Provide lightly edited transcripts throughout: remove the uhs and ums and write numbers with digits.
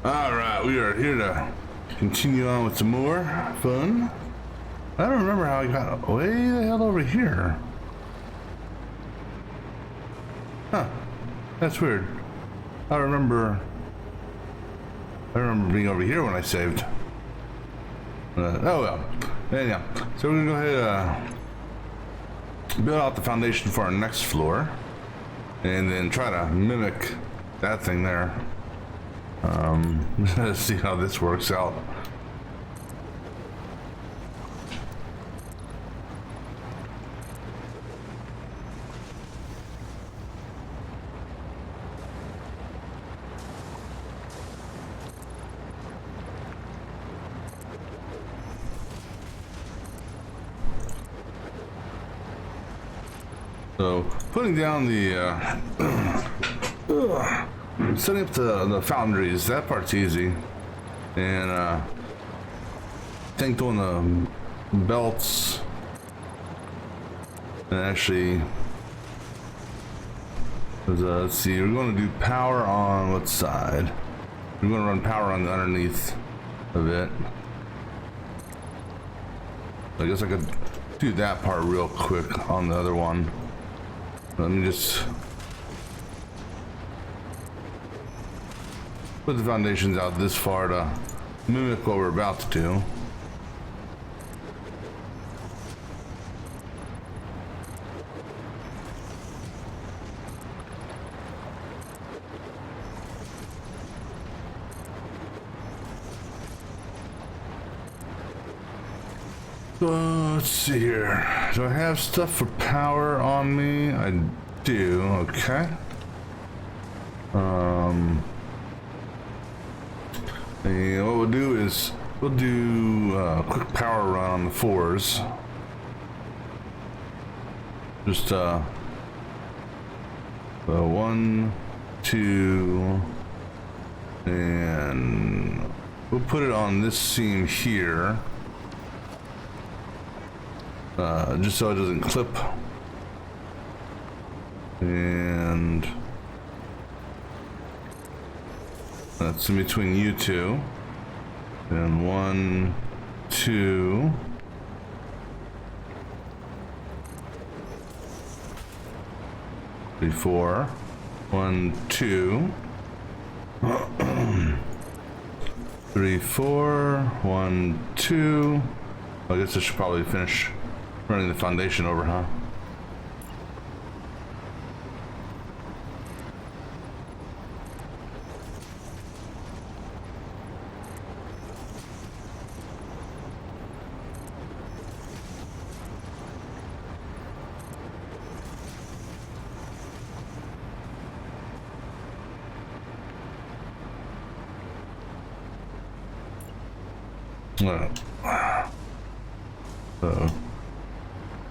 Alright, we are here to continue on with some more fun. I don't remember how I got way the hell over here. Huh. That's weird. I remember being over here when I saved. Oh well. Anyhow, so we're gonna go ahead build out the foundation for our next floor. And then try to mimic that thing there. Let's see how this works out. So putting down the setting up the foundries, that part's easy, and I think doing the belts and actually let's see, we're going to do power on what side? We're going to run power on the underneath of it. I guess I could do that part real quick on the other one. Let me just put the foundations out this far to mimic what we're about to do. Let's see here. Do I have stuff for power on me? I do. Okay. And what we'll do is we'll do a quick power run on the 4s. Just 1, 2, and we'll put it on this seam here. Just so it doesn't clip, and that's in between you two. And 1, 2, 3, 4. 1, 2, 3, 4. 1, 2. I guess I should probably finish running the foundation over, huh? So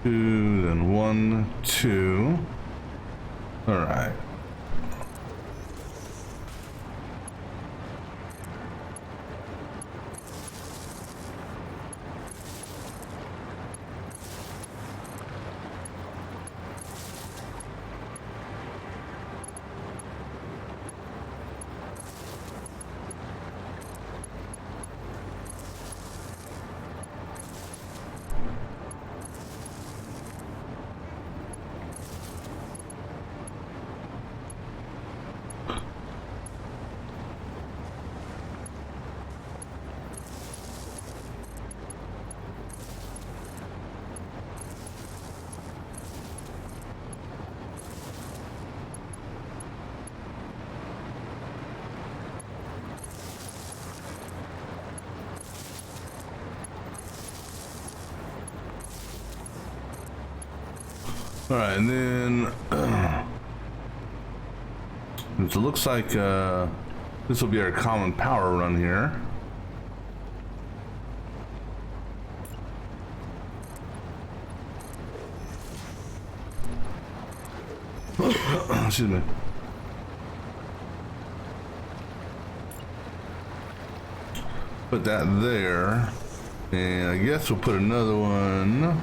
2, then 1, 2. All right. All right, and then it looks like this will be our common power run here. Excuse me. Put that there, and I guess we'll put another one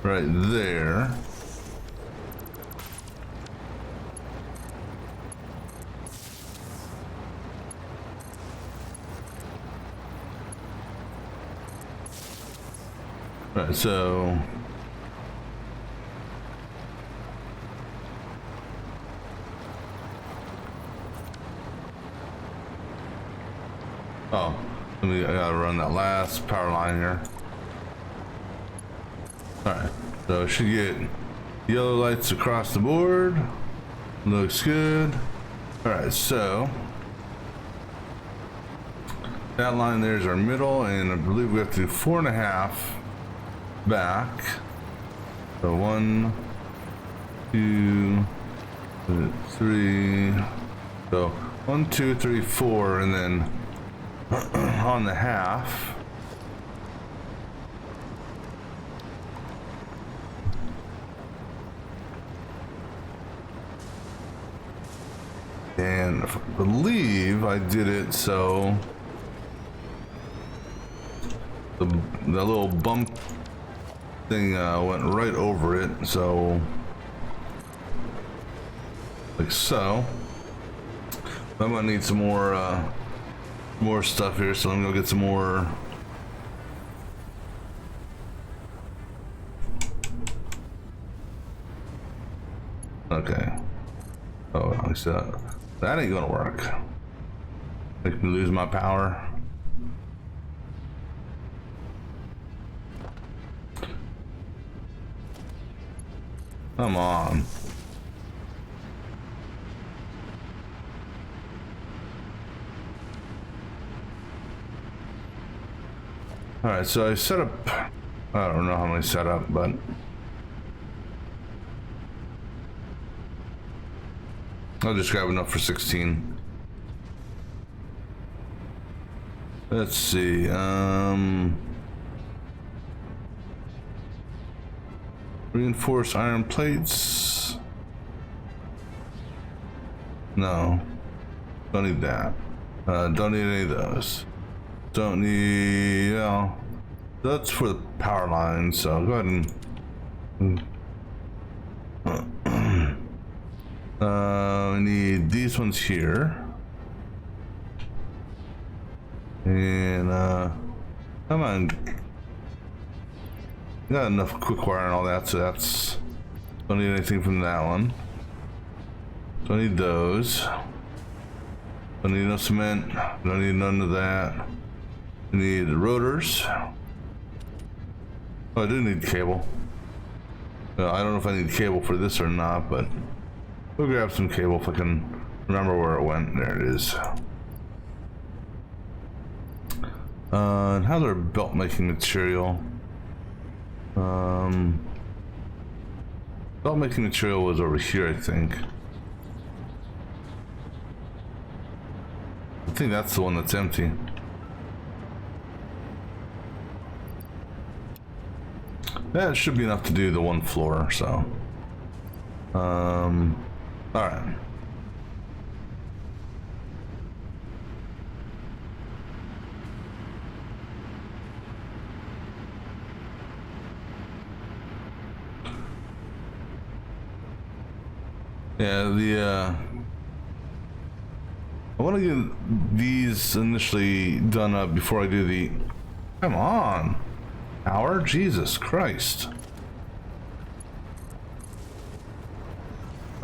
right there. Alright, so oh, I gotta run that last power line here. Alright, so should get yellow lights across the board. Looks good. Alright, so that line there is our middle, and I believe we have to do 4.5 back. So 1, 2, 3. So 1, 2, 3, 4, and then on the half. And I believe I did it so the little bump thing went right over it, so like so. I'm gonna need some more stuff here, so I'm gonna go get some more. Okay. Oh, I said that ain't gonna work. Make me lose my power. Come on. Alright, so I set up, I don't know how many set up, but I'll just grab enough for 16. Let's see, reinforced iron plates. No, don't need that. Don't need any of those. Don't need, that's for the power line, so go ahead and we need these ones here. And come on, got enough quick wire and all that, so that's, don't need anything from that one. Don't need those. Don't need no cement. Don't need none of that. I need the rotors. Oh, I do need cable. I don't know if I need cable for this or not, but we'll grab some cable if I can remember where it went. There it is. And how's our belt making material? Belt making material was over here, I think. I think that's the one that's empty. That should be enough to do the one floor, so. Alright. Yeah, I want to get these initially done up before I do the, come on, power, Jesus Christ.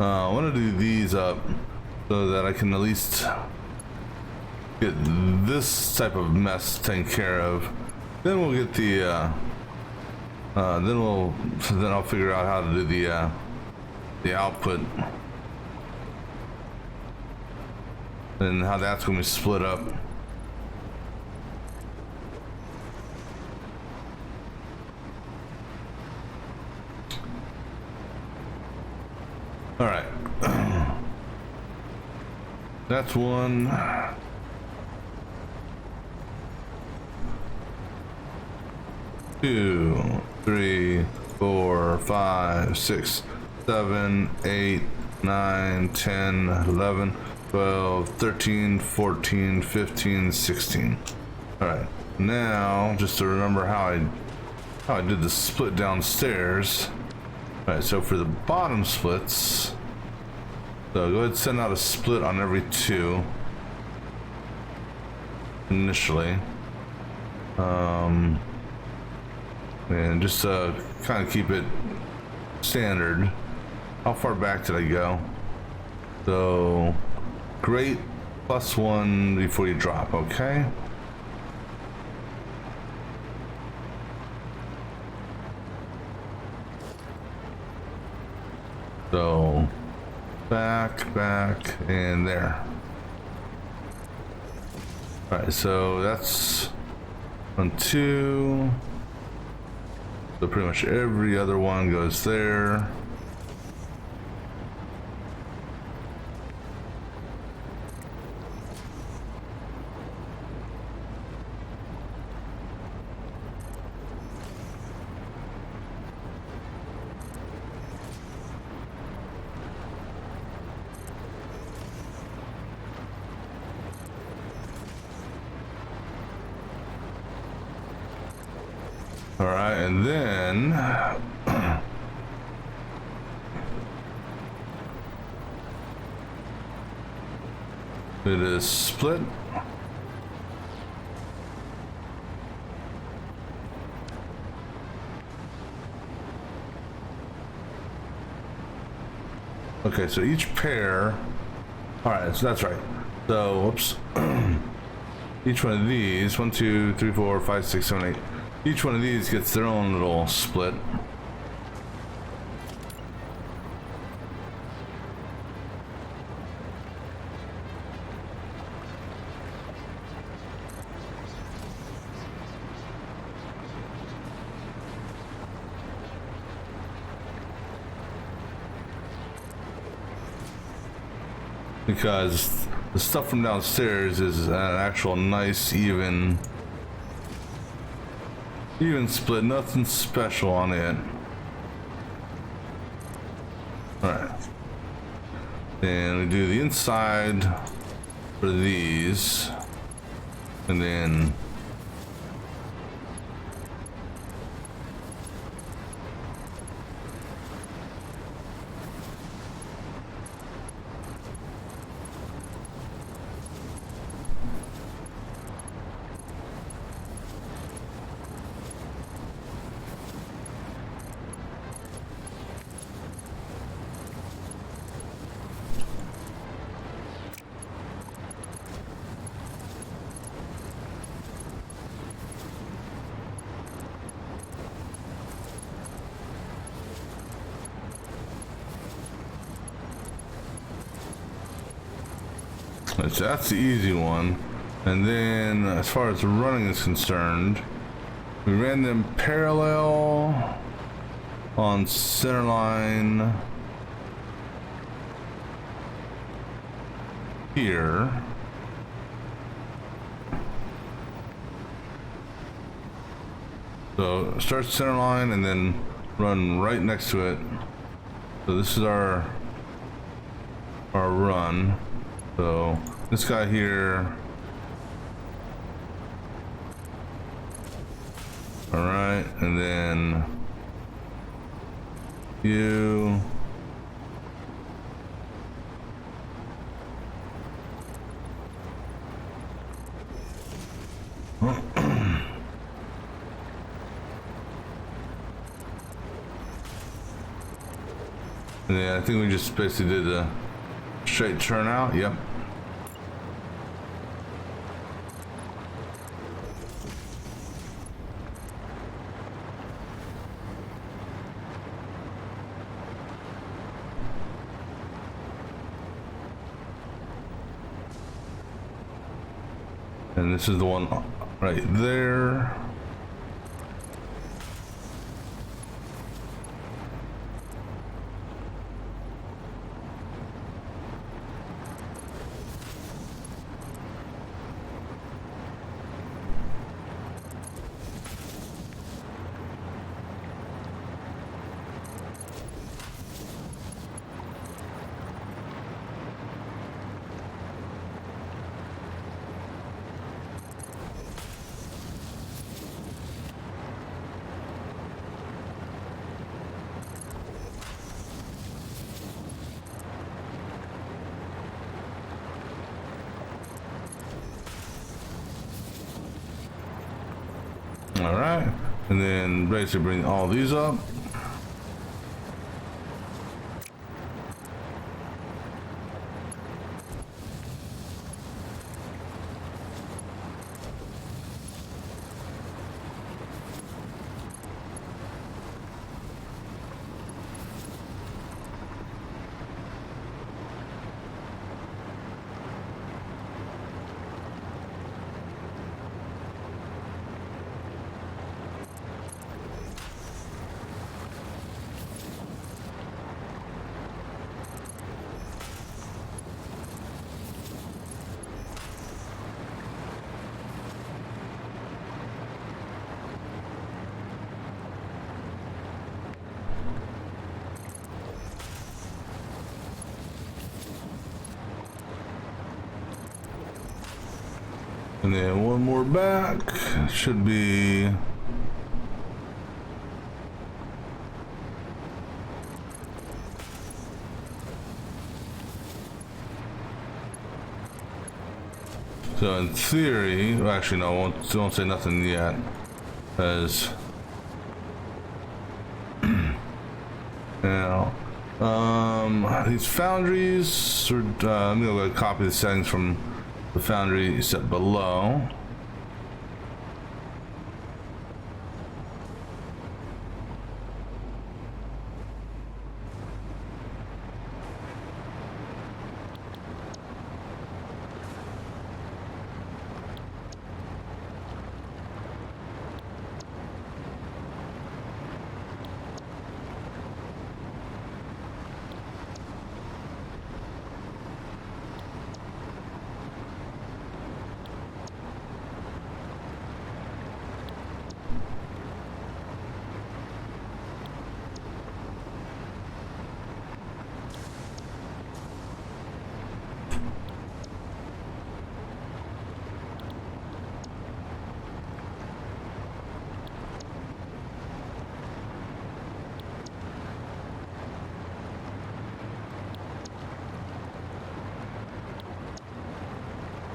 I want to do these up so that I can at least get this type of mess taken care of. Then we'll get the, then I'll figure out how to do the output. And how that's going to be split up. All right. That's one. 2, 3, 4, 5, 6, 7, 8, 9, 10, 11, 12, 13, 14, 15, 16. All right, now just to remember how I did the split downstairs. All right, so for the bottom splits, so go ahead and send out a split on every 2 initially. And just kind of keep it standard. How far back did I go? So, great, +1 before you drop, okay? So, back, and there. Alright, so that's 1, 2. So pretty much every other one goes there. All right, and then it is split. Okay, so each pair. All right, so that's right. So, whoops. Each one of these, 1, 2, 3, 4, 5, 6, 7, 8. Each one of these gets their own little split. Because the stuff from downstairs is an actual nice, even split, nothing special on it. Alright. And we do the inside for these. And then that's the easy one. And then as far as the running is concerned, we ran them parallel on center line here. So start center line and then run right next to it. So this is our run. So this guy here. All right, and then you. And then I think we just basically did a straight turn out. Yep. And this is the one right there. And then basically bring all these up. And then one more back. Should be so in theory, well, actually no, don't say nothing yet, as now these foundries are, I'm gonna go copy the settings from the foundry set below.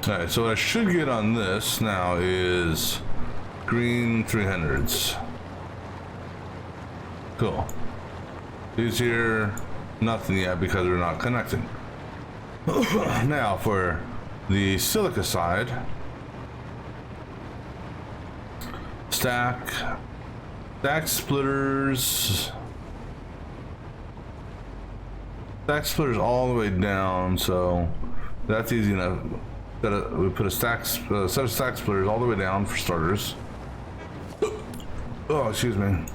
Alright, so what I should get on this now is green 300s. Cool. These here, nothing yet because they're not connecting. Now for the silica side, stack splitters all the way down, so that's easy enough. We put a set of stack splitters all the way down for starters. Oh, excuse me.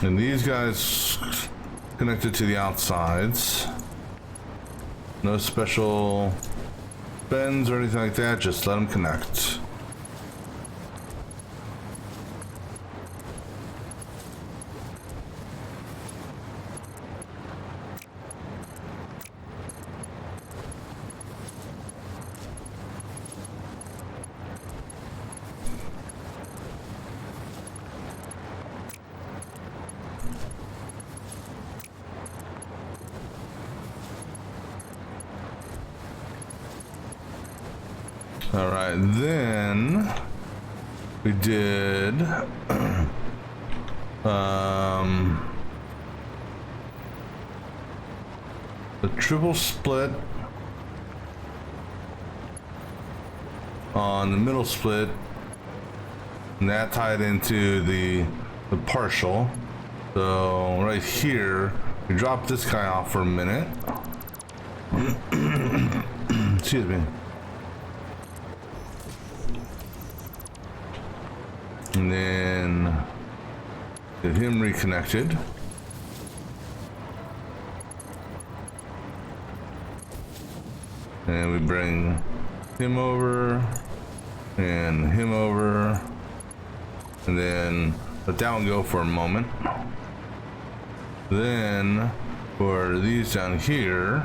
And these guys connected to the outsides. No special bends or anything like that, just let them connect. All right, then we did the triple split on the middle split, and that tied into the partial. So right here, we drop this guy off for a minute. Excuse me. And then get him reconnected. And we bring him over and him over, and then let that one go for a moment. Then for these down here,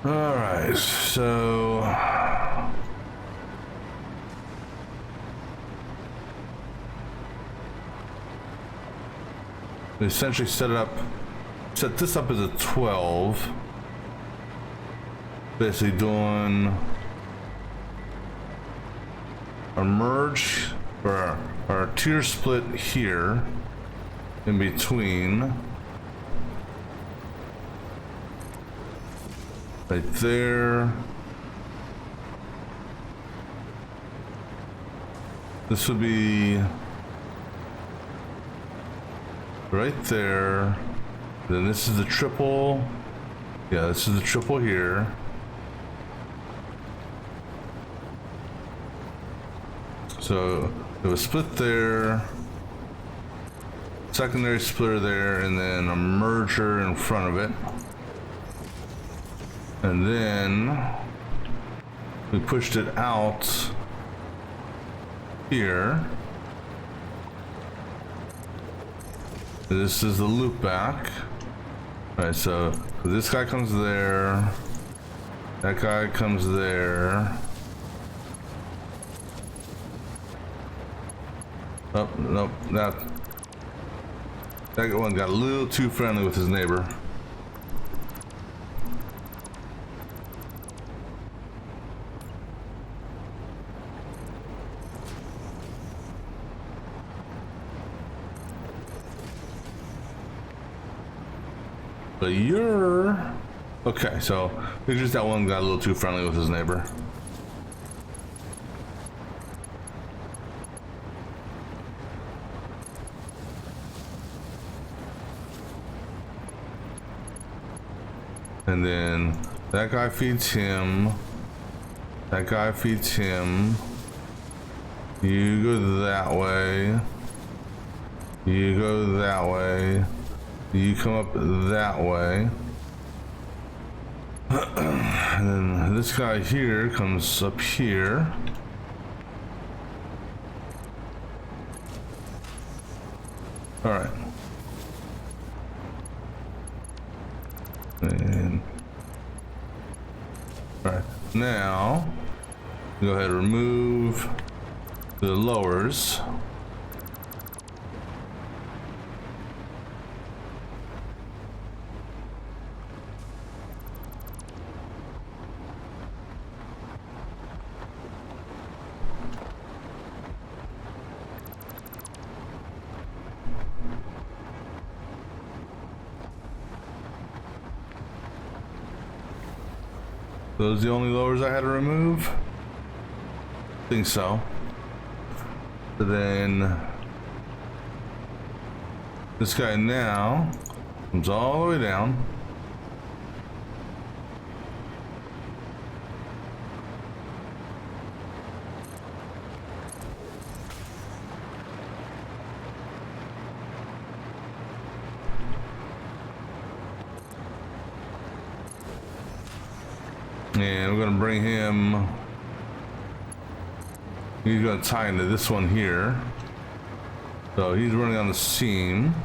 all right, so We essentially set this up as a 12. Basically doing a merge or our tier split here in between. Right there. This would be right there. Then this is the triple. Yeah, this is the triple here. So it was split there, secondary splitter there, and then a merger in front of it. And then we pushed it out here. This is the loop back. All right, so this guy comes there, that guy comes there. Oh, nope, that one got a little too friendly with his neighbor. But you're... Okay, so it's just that one got a little too friendly with his neighbor. And then that guy feeds him. That guy feeds him. You go that way. You go that way. You come up that way. And then this guy here comes up here. All right. And all right, now go ahead and remove the lowers. Those the only lowers I had to remove? I think so. So then this guy now comes all the way down. And we're gonna bring him, he's gonna tie into this one here. So he's running on the seam.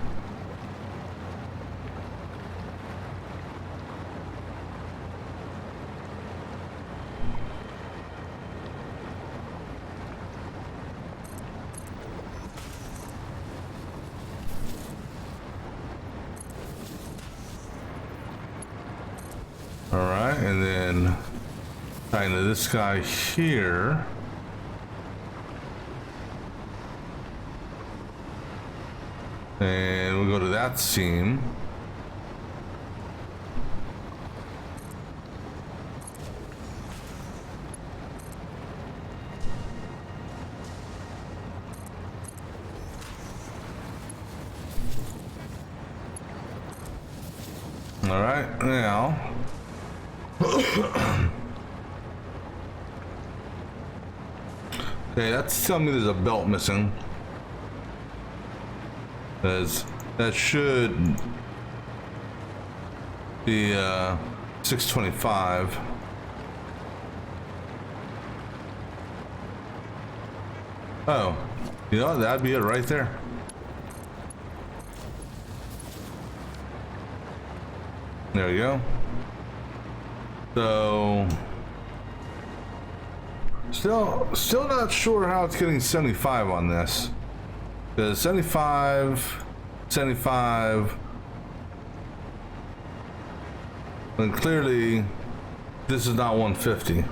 All right, and then tie into this guy here. And we'll go to that seam. All right, now. Okay, that's telling me there's a belt missing. Because that should be 625. Oh, you know, that'd be it right there. There we go. So still not sure how it's getting 75 on this. Because 75, 75. And clearly, this is not 150.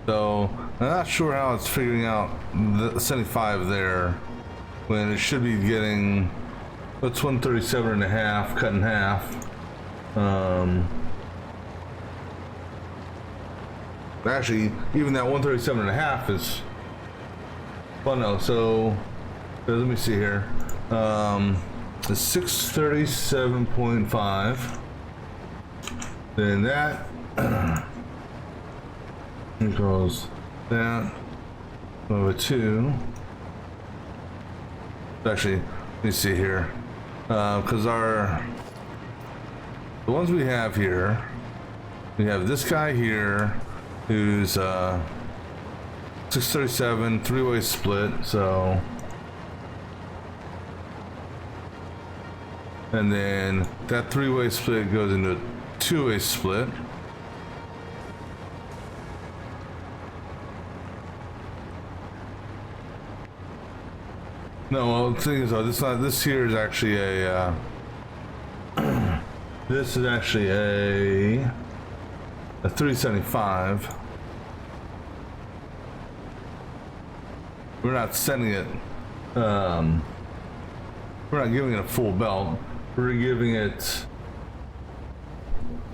So I'm not sure how it's figuring out the 75 there when it should be getting, what's 137 and a half, cut in half. Actually, even that 137 and a half is, well, no, so let me see here. The 637.5. Then that equals that over 2. Actually, let me see here. Because the ones we have here, we have this guy here who's 637 three-way split, so, and then that three-way split goes into a two-way split. No, well, the thing is, though, this here is actually a this is actually a 375. We're not sending it, we're not giving it a full belt. We're giving it,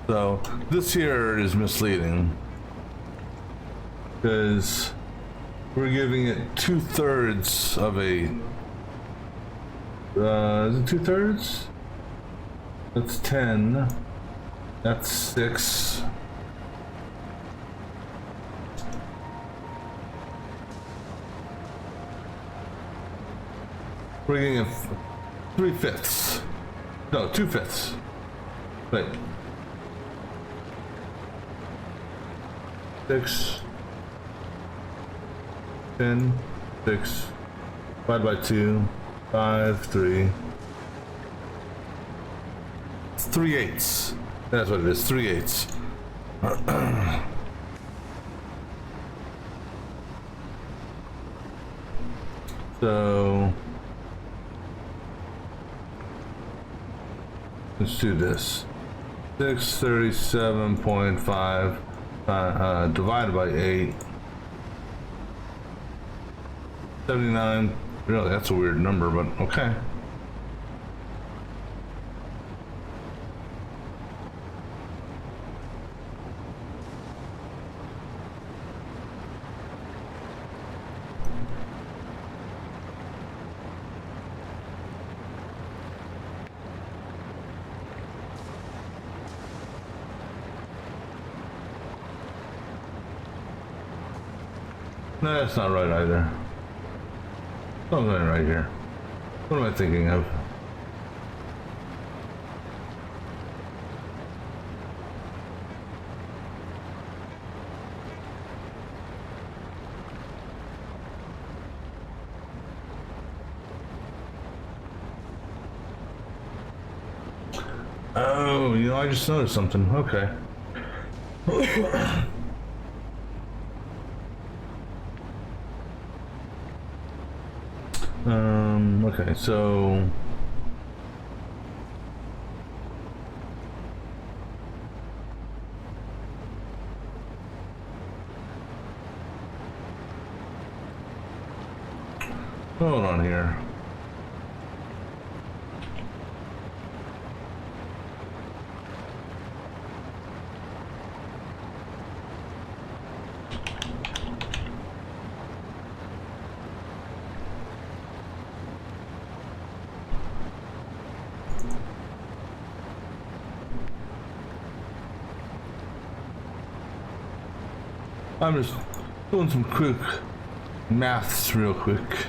so this here is misleading because we're giving it 2/3 of a, is it 2/3? That's 10, that's 6. We're getting a 3/5. No, 2/5. Wait. 6, 10, 6, divided by 2, 5, 3. It's 3/8. That's what it is, 3/8. So let's do this. 637.5 divided by 8. 79. Really, that's a weird number, but okay. No, that's not right either. Something right here. What am I thinking of? Oh, you know, I just noticed something. Okay. Okay, so hold on here. I'm just doing some quick maths real quick.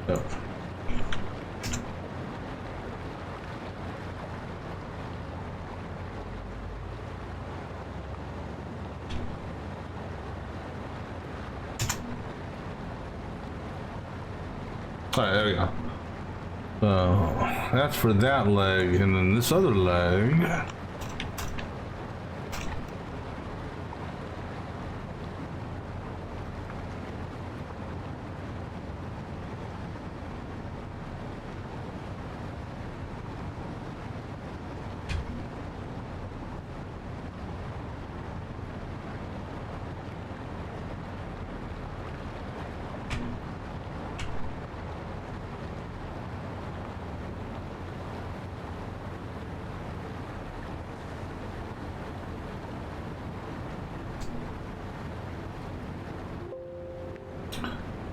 Yep. All right, there we go. So that's for that leg, and then this other leg.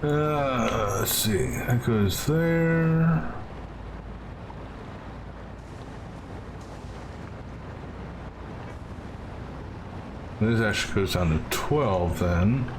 Let's see, that goes there. This actually goes down to 12 then.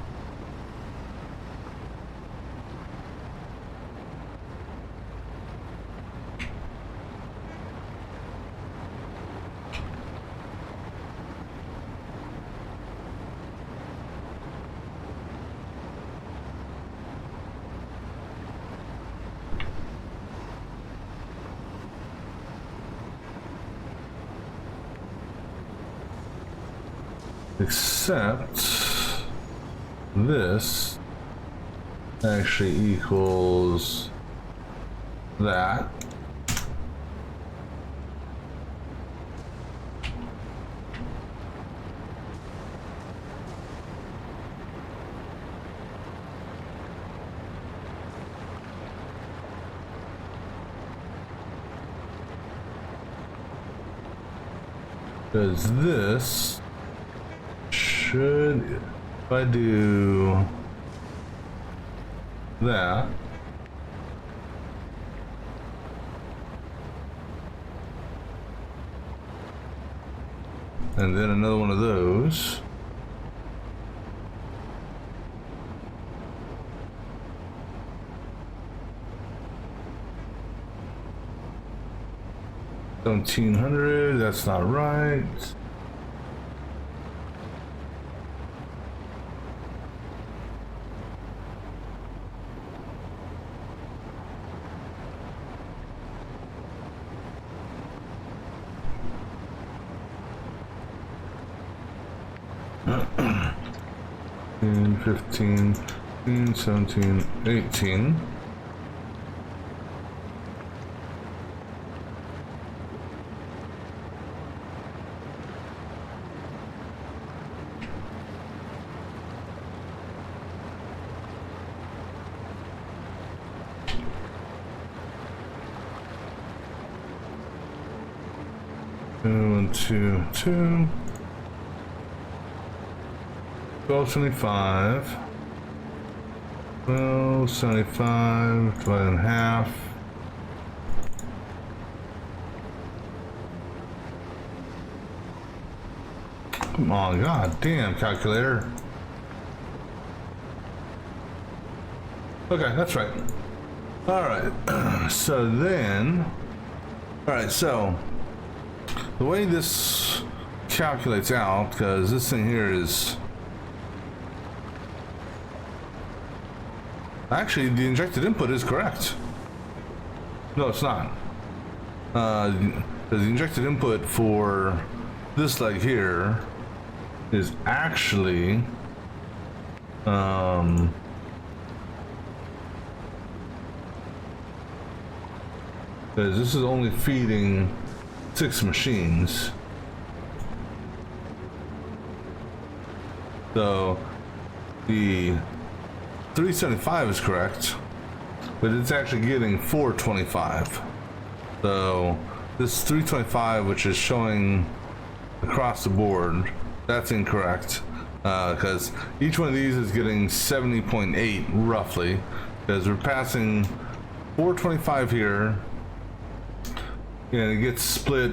Except this actually equals that. Because this should, if I do that, and then another one of those, $1,700, that's not right. And 15, 16, 17, 18. One, two, two. 1275. 1275 divided in half. Come on, god damn calculator. Okay, that's right. Alright, so then, alright, so the way this calculates out, because this thing here is actually the injected input is correct. No, it's not. The injected input for this leg here is actually because this is only feeding 6 machines. So the 375 is correct, but it's actually getting 425. So this 325, which is showing across the board, that's incorrect, because each one of these is getting 70.8 roughly, because we're passing 425 here, and it gets split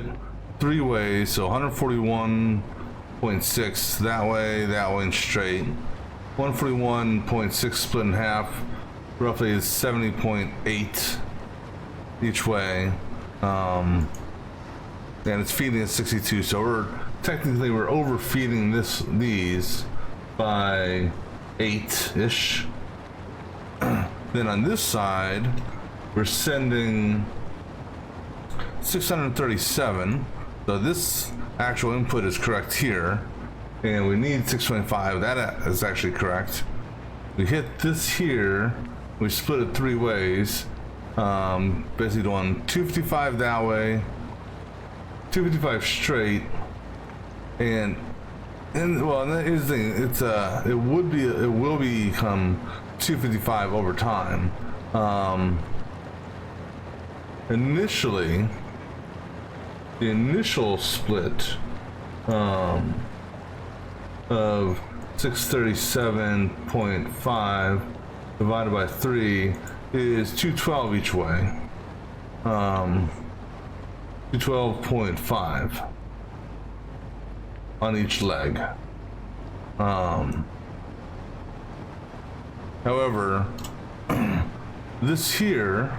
3 ways, so 141.6 that way, and straight. 141.6 split in half, roughly is 70.8 each way, and it's feeding at 62. So we're overfeeding these by 8-ish. Then on this side, we're sending 637. So this actual input is correct here, and we need 625. That is actually correct. We hit this here. We split it 3 ways. Basically doing 255 that way, 255 straight, and well, here's the thing. It will become 255 over time. Initially, the initial split of 637.5 divided by 3 is 212 each way. 212.5 on each leg. However, this here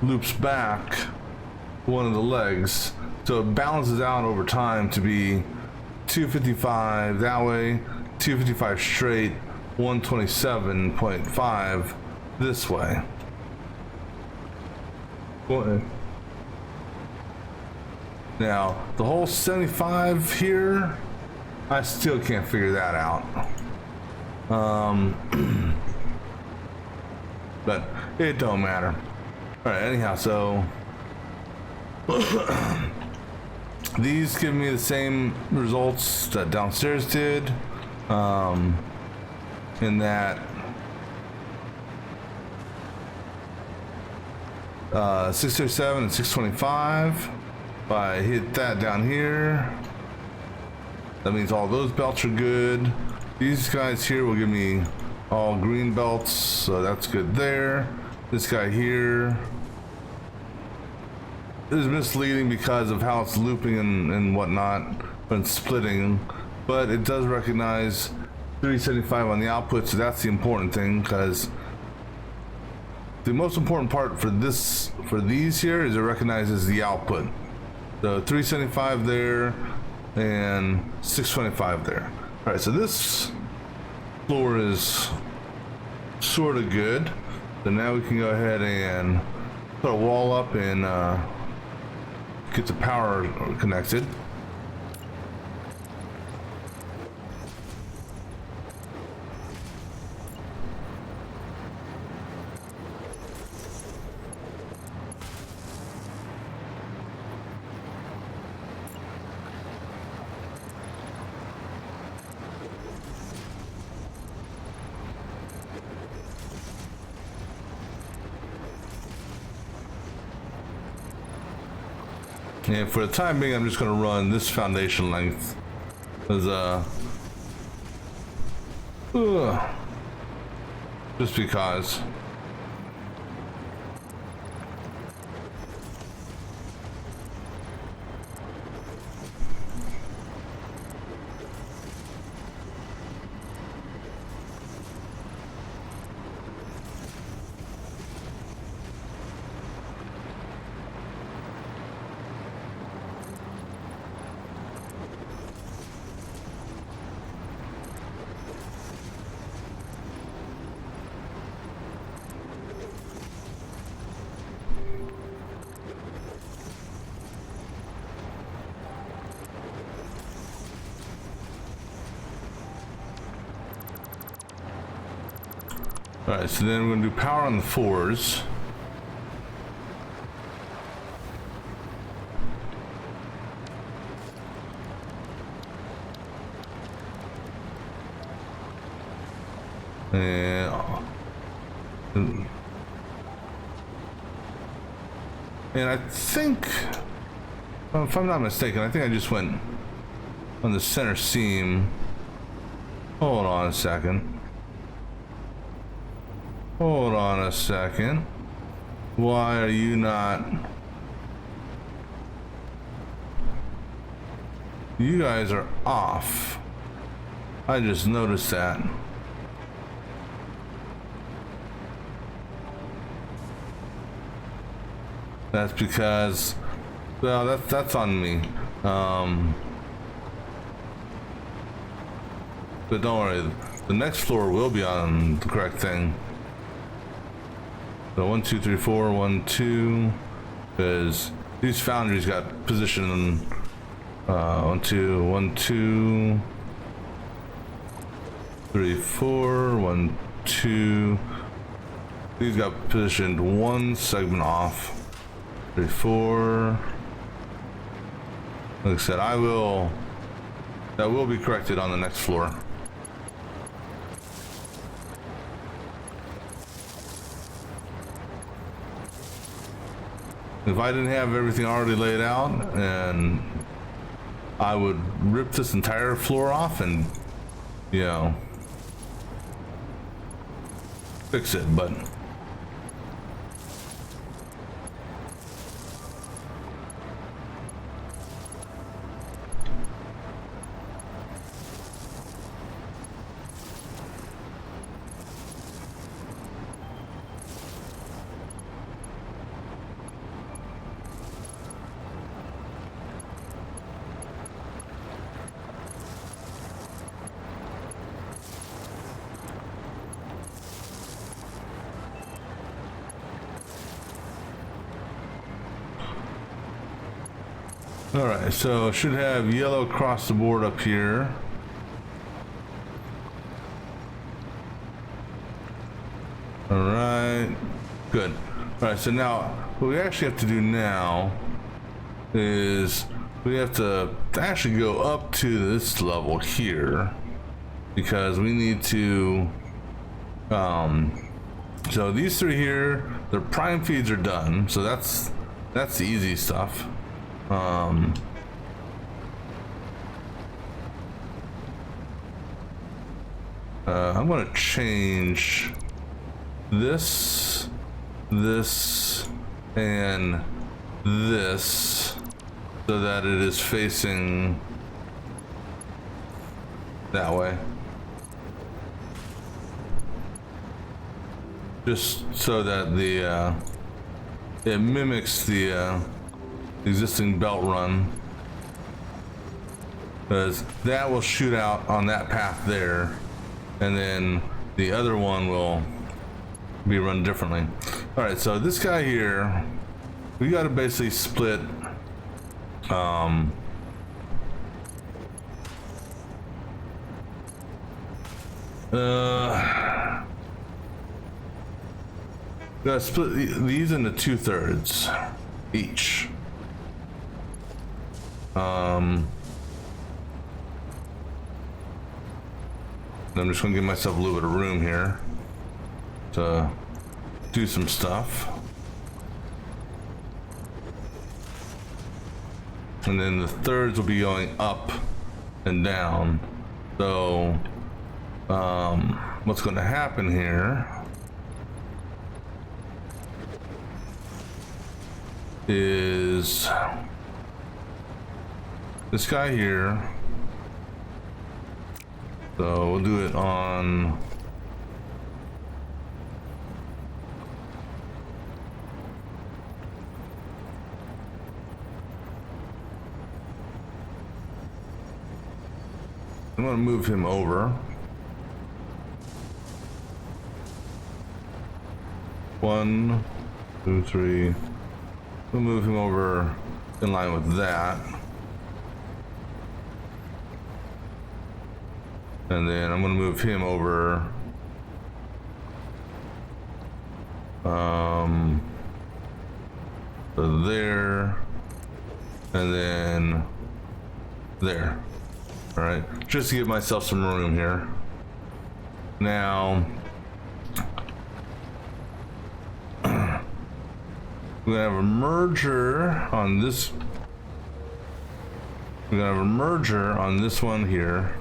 loops back one of the legs, so it balances out over time to be 255 that way, 255 straight, 127.5 this way. Now, the whole 75 here, I still can't figure that out. But it don't matter. Alright, anyhow, so these give me the same results that downstairs did, in that 637 and 625. If I hit that down here, that means all those belts are good. These guys here will give me all green belts, so that's good there. This guy here is misleading because of how it's looping and whatnot when splitting, but it does recognize 375 on the output, so that's the important thing, because the most important part for these here is it recognizes the output. So 375 there and 625 there. All right, so this floor is sort of good. So now we can go ahead and put a wall up and get the power connected. And for the time being, I'm just going to run this foundation length as just because. Alright, so then we're going to do power on the 4s. And I think, if I'm not mistaken, I think I just went on the center seam. Hold on a second. Hold on a second. Why are you not? You guys are off. I just noticed that. That's because, well, that's on me. But don't worry, the next floor will be on the correct thing. So 1, 2, 3, 4, 1, 2, because these foundries got positioned. 1, 2, 1, 2, 3, 4, 1, 2. These got positioned one segment off. 3, 4. Like I said, that will be corrected on the next floor. If I didn't have everything already laid out, and I would rip this entire floor off and, you know, fix it, but alright, so should have yellow across the board up here. Alright, good. Alright, so now what we actually have to do now is we have to actually go up to this level here, because we need to so these three here, their prime feeds are done, so that's the easy stuff. I'm gonna change this, and this so that it is facing that way. Just so that the it mimics the existing belt run, because that will shoot out on that path there, and then the other one will be run differently. All right, so this guy here, we got to basically split gotta split these into 2/3 each. I'm just gonna give myself a little bit of room here to do some stuff. And then the thirds will be going up and down. So what's going to happen here is this guy here. So we'll do it on I'm going to move him over. 1, 2, 3. We'll move him over in line with that. And then I'm going to move him over so there, and then there. All right, just to give myself some room here. Now we're gonna have a merger on this. We're gonna have a merger on this one here,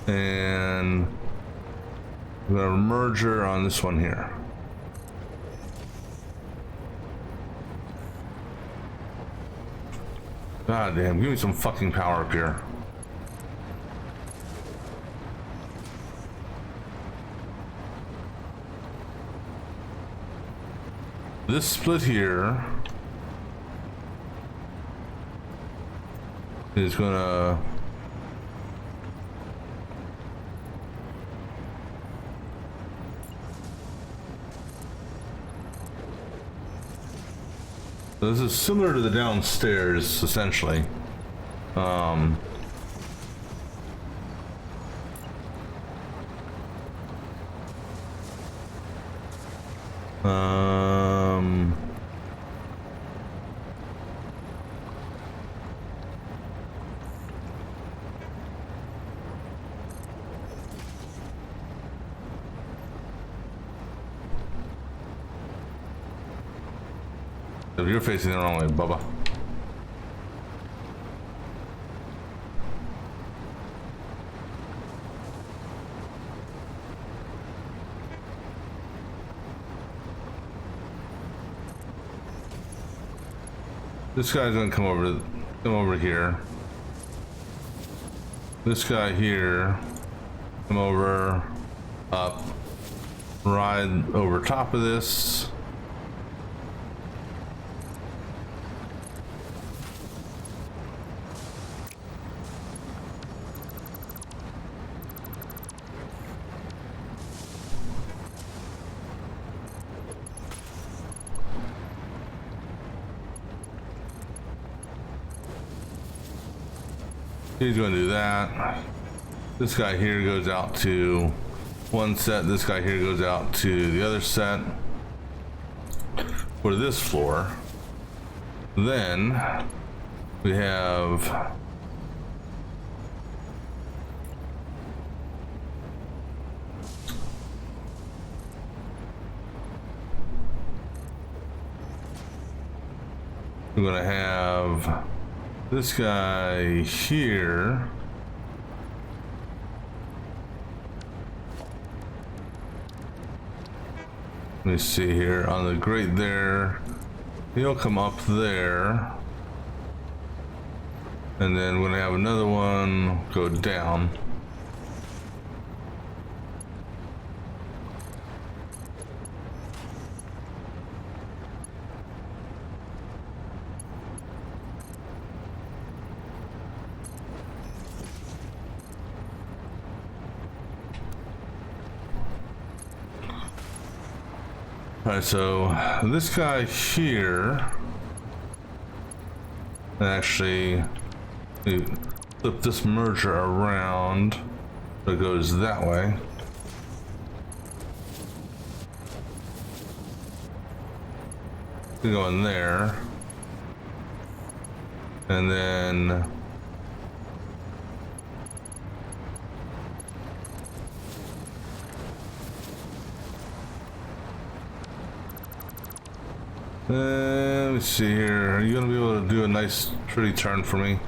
and we're gonna have a merger on this one here. God damn, give me some fucking power up here. This split here is gonna this is similar to the downstairs, essentially. Um, if you're facing the wrong way, Bubba. This guy's gonna come over here. This guy here, come over, up, ride over top of this. He's going to do that. This guy here goes out to one set. This guy here goes out to the other set for this floor. Then we have we're going to have this guy here. Let me see here on the grate there. He'll come up there. And then we're gonna have another one go down. Alright, so this guy here, actually flip this merger around so it goes that way. We go in there, and then let me see here. Are you gonna be able to do a nice, pretty turn for me?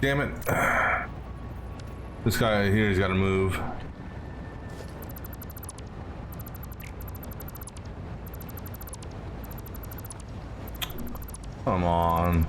Damn it. This guy here, he's got to move. Come on.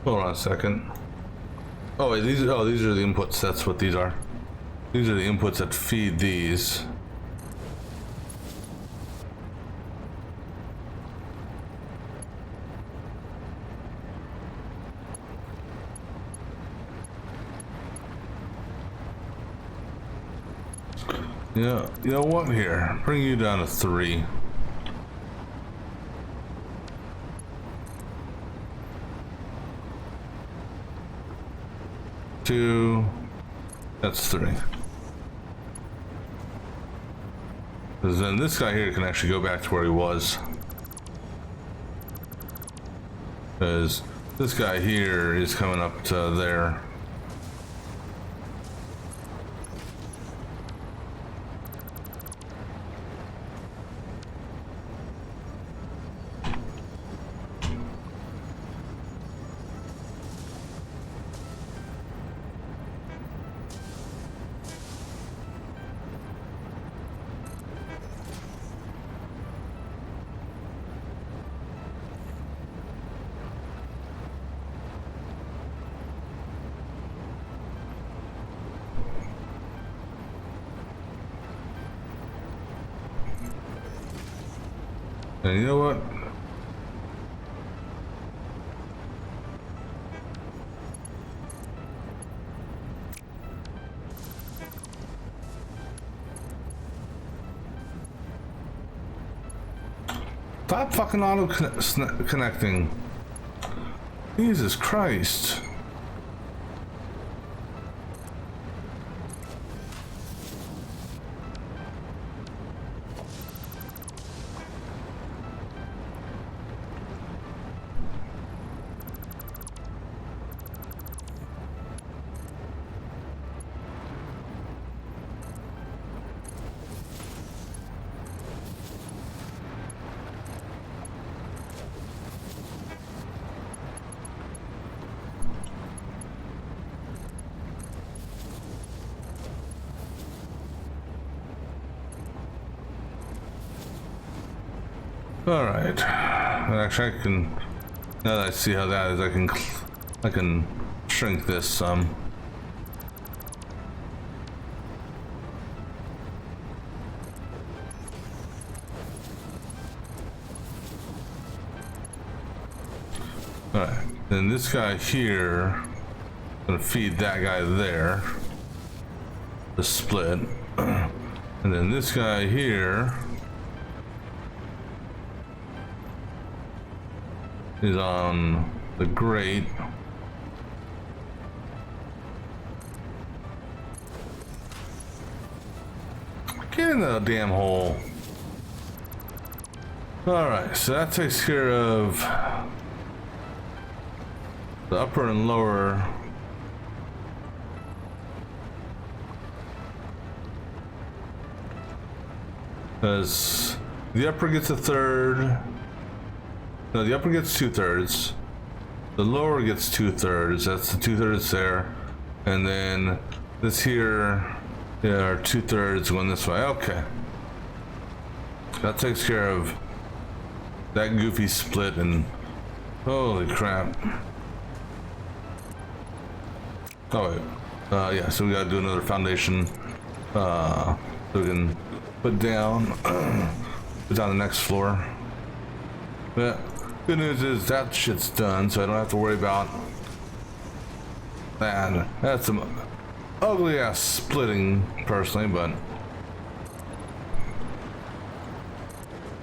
Hold on a second. Oh wait, these are the inputs. That's what these are. These are the inputs that feed these. Yeah, you know what? Here, bring you down to 3. Two, that's 3. Because then this guy here can actually go back to where he was. because this guy here is coming up to there. And you know what? Stop fucking auto connecting. Jesus Christ. All right. Actually, I can. Now that I see how that is, I can shrink this some. All right. Then this guy here, gonna feed that guy there. The split, and then this guy here is on the grate. Get in the damn hole. Alright, so that takes care of the upper and lower. Because the upper gets a third. No, the upper gets 2/3. The lower gets 2/3. That's the 2/3 there. And then this here, yeah, are 2/3 going this way. Okay. That takes care of that goofy split, and holy crap. Oh wait. Yeah, so we gotta do another foundation. So we can put down the next floor. Yeah. Good news is that shit's done, so I don't have to worry about that. That's some ugly ass splitting, personally, but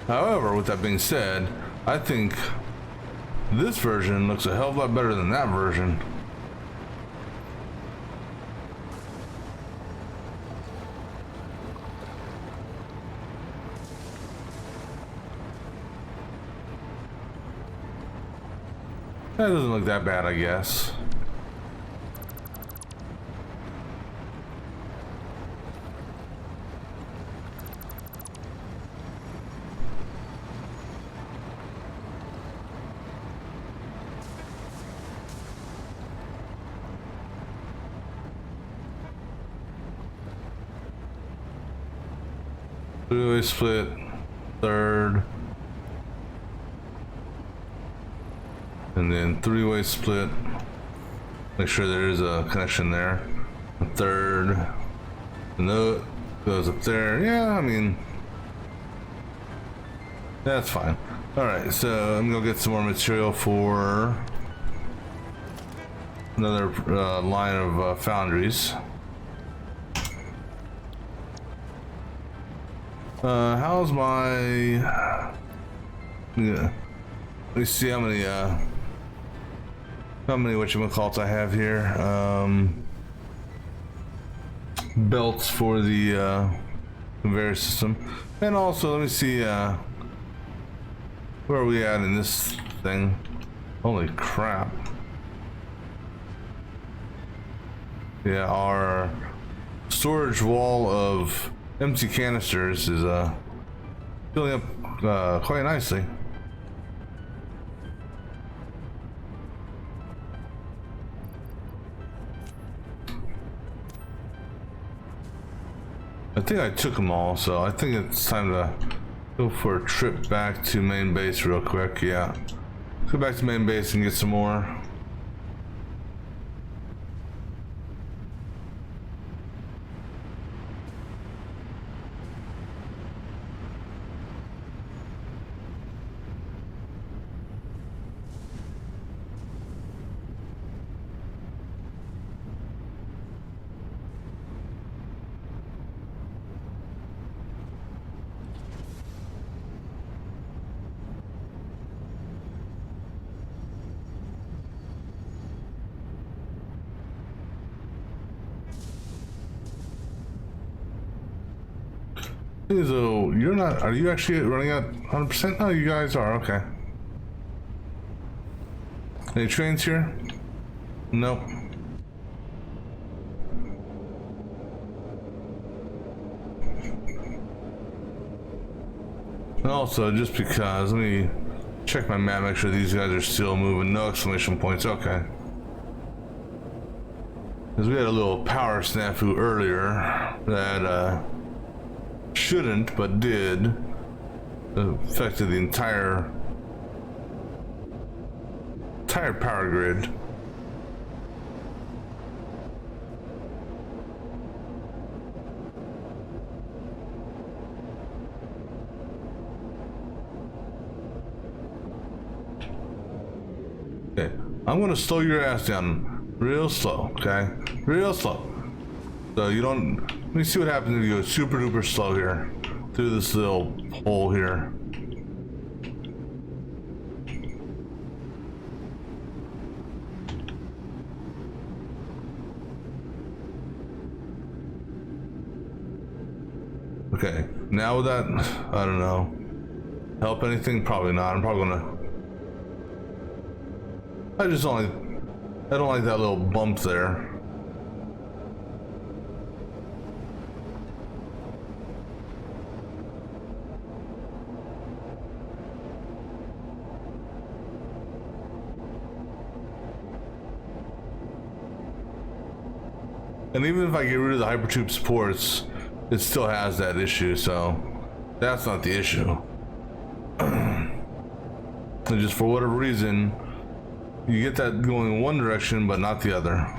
however, with that being said, I think this version looks a hell of a lot better than that version. That doesn't look that bad, I guess. Three-way split, third. And then three-way split. Make sure there is a connection there. A third. And that goes up there. Yeah, I mean, that's fine. Alright, so I'm gonna get some more material for another line of foundries. How's my... Yeah. Let me see how many whatchamacallits I have here. Belts for the conveyor system. And also, let me see, where are we at in this thing? Holy crap. Yeah, our storage wall of empty canisters is filling up quite nicely. I think I took them all, so I think it's time to go for a trip back to main base real quick. Yeah, go back to main base and get some more. So you're not, are you actually running at 100%? Oh, you guys are, okay. Any trains here? Nope. And also, just because, let me check my map, make sure these guys are still moving. No exclamation points, okay. Because we had a little power snafu earlier that shouldn't, but did. Affected the entire power grid. Okay, I'm gonna slow your ass down real slow, okay? Real slow. So you don't, let me see what happens if you go super duper slow here through this little hole here. Okay, now with that, I don't know. Help anything? Probably not. I'm probably gonna, I don't like that little bump there. And even if I get rid of the hypertube supports, it still has that issue, so that's not the issue. And just for whatever reason, you get that going in one direction, but not the other.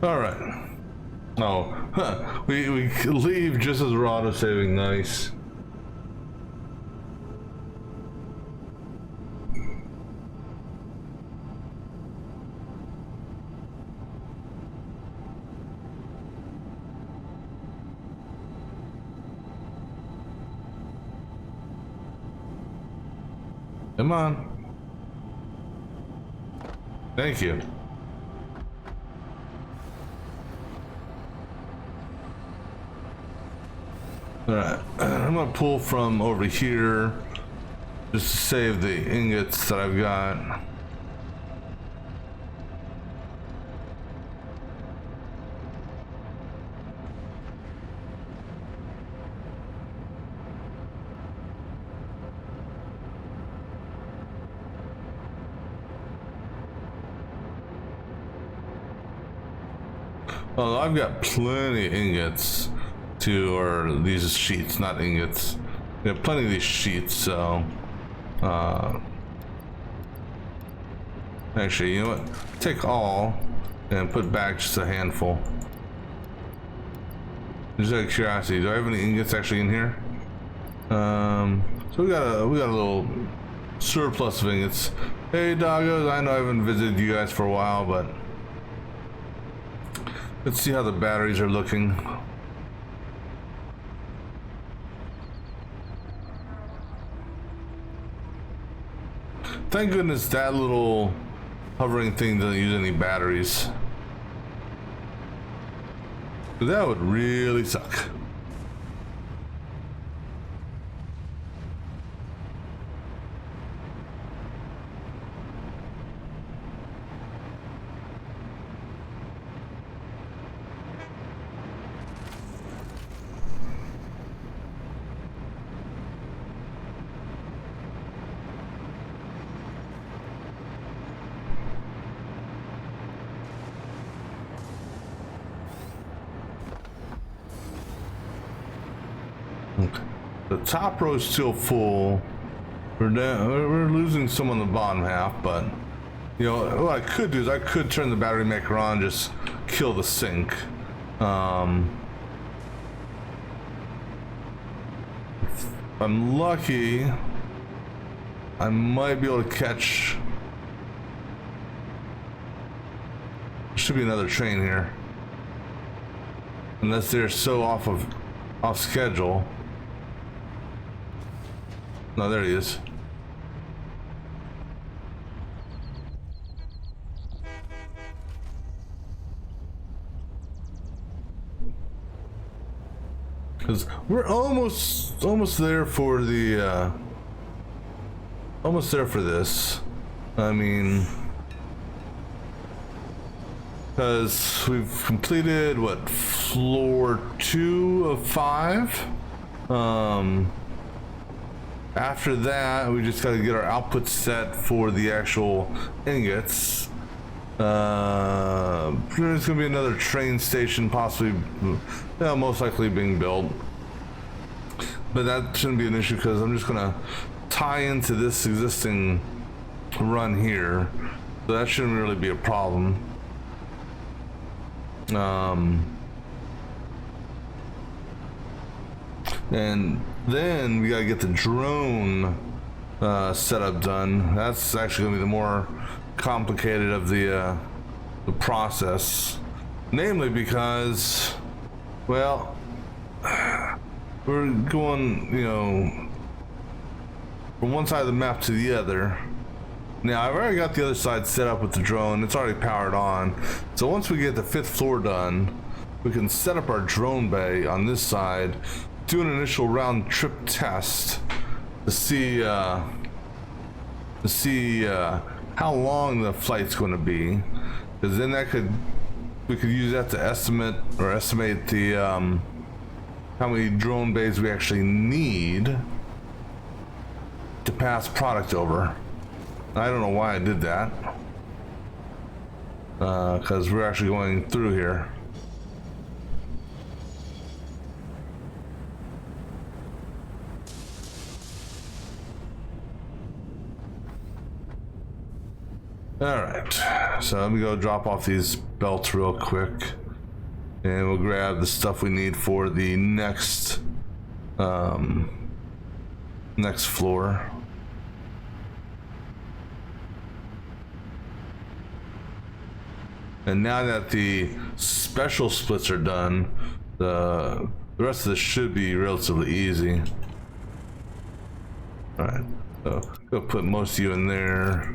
All right. Oh, huh. We leave just as we're auto saving. Nice. Come on. Thank you. Alright, I'm gonna pull from over here just to save the ingots that I've got. Oh, I've got plenty of ingots to, or these sheets, not ingots. We have plenty of these sheets, so actually, you know what? Take all and put back just a handful. Just out of curiosity, do I have any ingots actually in here? So we got a little surplus of ingots. Hey doggos, I know I haven't visited you guys for a while, but let's see how the batteries are looking. Thank goodness that little hovering thing doesn't use any batteries. That would really suck. The top row is still full. We're losing some on the bottom half, but you know what I could do is I could turn the battery maker on, just kill the sink. If I'm lucky, I might be able to catch. There should be another train here, unless they're so off schedule. No, there he is. Because we're almost there for the almost there for this. I mean, because we've completed what, floor 2 of 5. After that, we just got to get our output set for the actual ingots. There's gonna be another train station, possibly, most likely being built, but that shouldn't be an issue because I'm just gonna tie into this existing run here, so that shouldn't really be a problem. And then we gotta get the drone setup done. That's actually gonna be the more complicated of the process, namely because, well, we're going, you know, from one side of the map to the other. Now I've already got the other side set up with the drone. It's already powered on, so once we get the 5th floor done, we can set up our drone bay on this side, do an initial round trip test to see how long the flight's going to be, because then we could use that to estimate the how many drone bays we actually need to pass product over. I don't know why I did that, because we're actually going through here. Alright, so let me go drop off these belts real quick, and we'll grab the stuff we need for the next floor. And now that the special splits are done, the rest of this should be relatively easy. Alright, so go put most of you in there.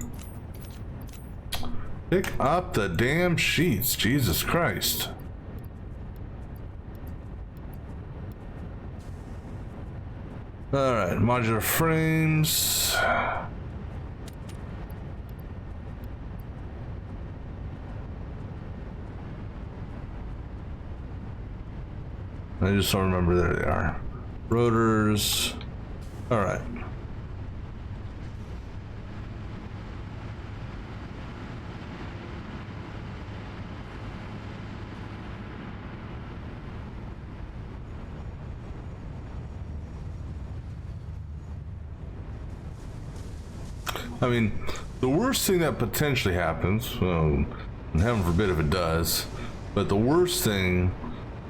Pick up the damn sheets, Jesus Christ. Alright, modular frames. I just don't remember, there they are. Rotors. Alright. I mean, the worst thing that potentially happens, well, and heaven forbid if it does, but the worst thing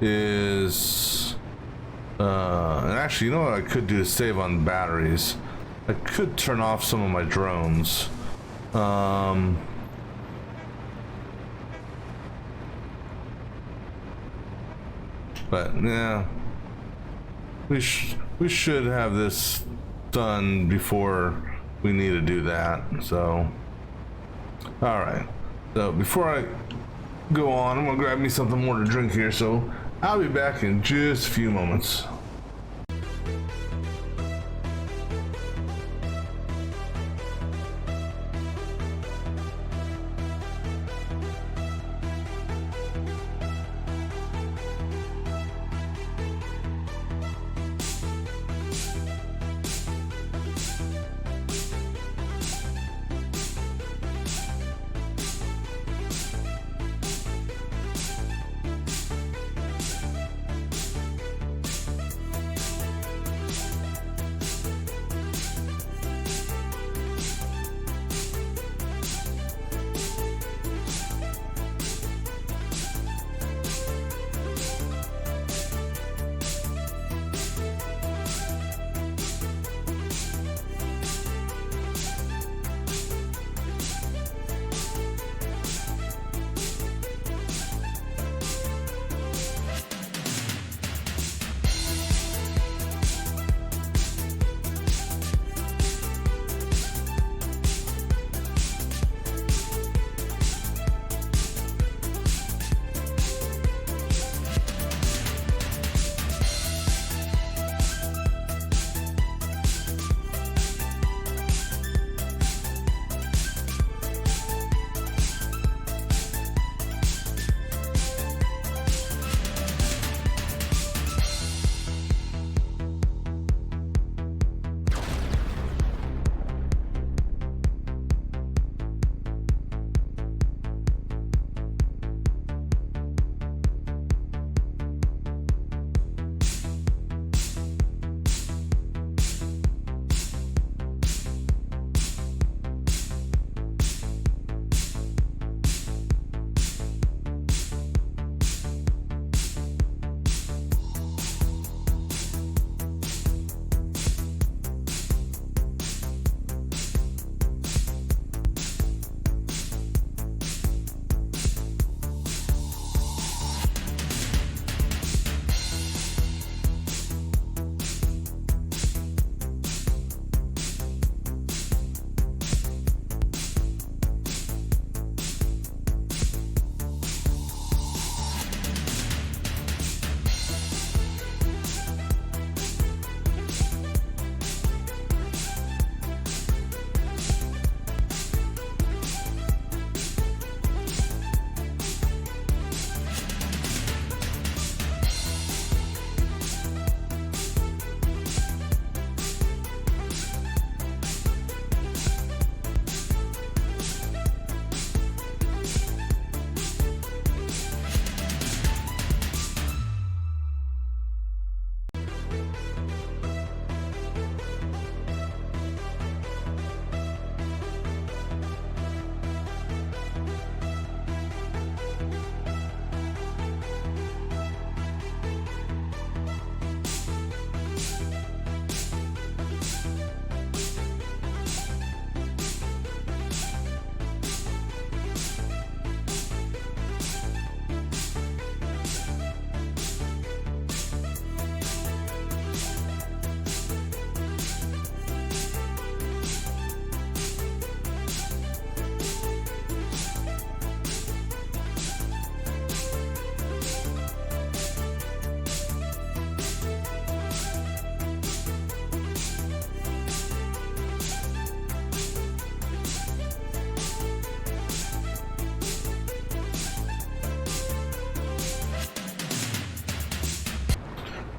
is, and actually, you know what I could do to save on batteries? I could turn off some of my drones. But yeah, we should have this done before we need to do that. So, all right. So before I go on, I'm gonna grab me something more to drink here. So I'll be back in just a few moments.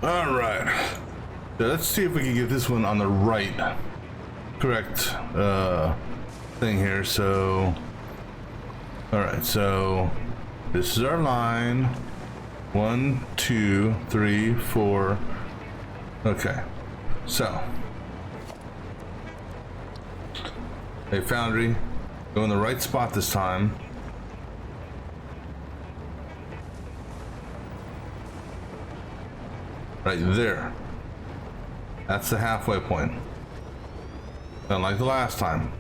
All right. So let's see if we can get this one on the right, correct thing here. So, all right. So this is our line. 1, 2, 3, 4. Okay. So Hey, Foundry, go in the right spot this time. Right there. That's the halfway point. Unlike the last time.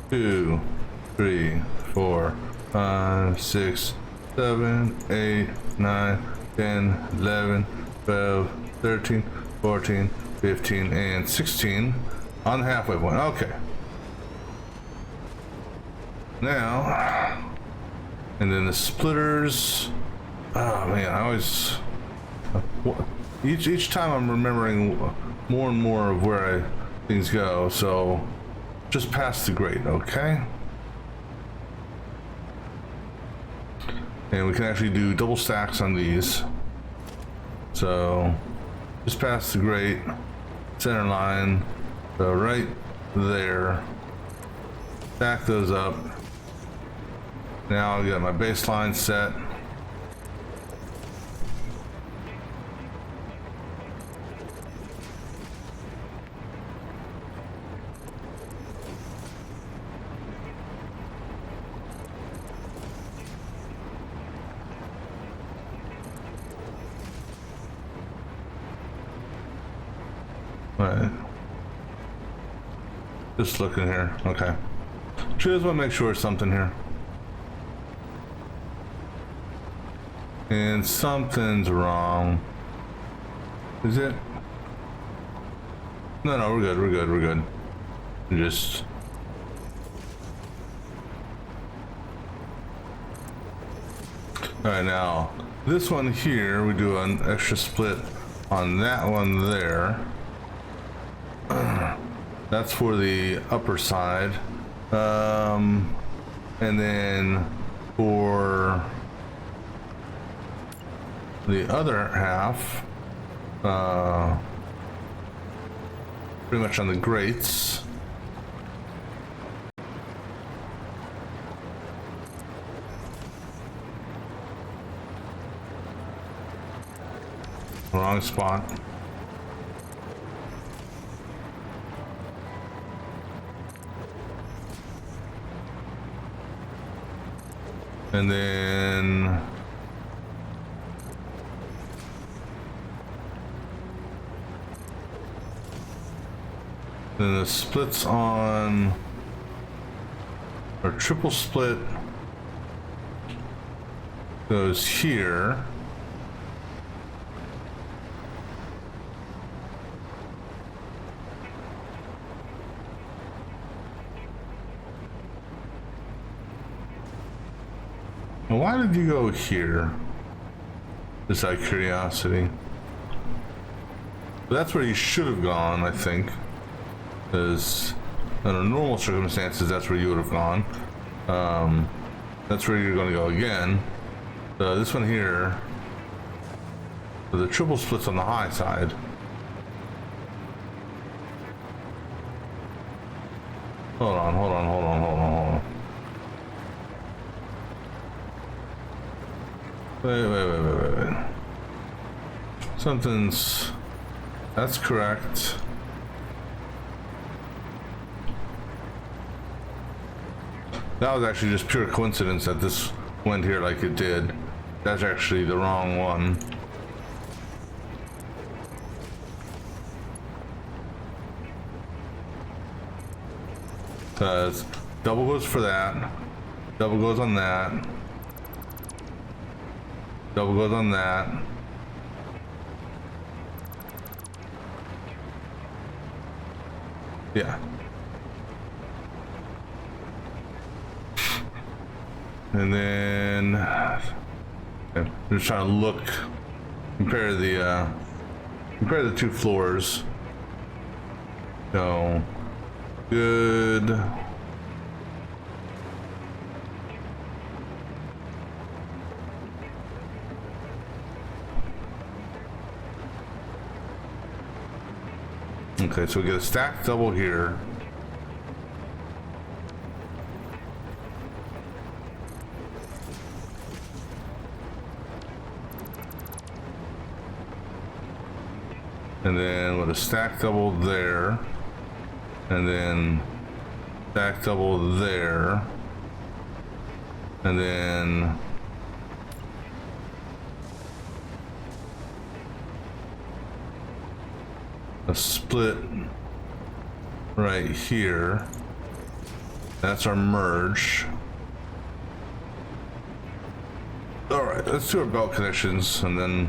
2, 3, 4, 5, 6, 7, 8, 9, 10, 11, 12, 13, 14, 15, and 16 on the halfway point. Okay. Now, and then the splitters. Oh man, I always each time I'm remembering more and more of where things go. So just past the grate, okay? And we can actually do double stacks on these. So just past the grate, center line, so right there. Stack those up. Now I've got my baseline set. Right. Just looking here. Okay. Just want to make sure something here. And something's wrong. Is it? No, we're good, we're good, we're good. Just... Alright, now, this one here, we do an extra split on that one there. That's for the upper side. And then for the other half, pretty much on the grates. Wrong spot. And then the splits on our triple split goes here. Now, why did you go here? Just out of curiosity. But that's where you should have gone, I think. Because under normal circumstances, that's where you would have gone. That's where you're going to go again. This one here, so the triple split's on the high side. Hold on. Wait. Something's... That's correct. That was actually just pure coincidence that this went here like it did. That's actually the wrong one. Because double goes for that, double goes on that, double goes on that. Yeah. And then I'm just trying to look, compare the two floors. So good. Okay, so we get a stacked double here. And then with a stack double there, and then Back double there. And then a split right here. That's our merge. All right, let's do our belt connections and then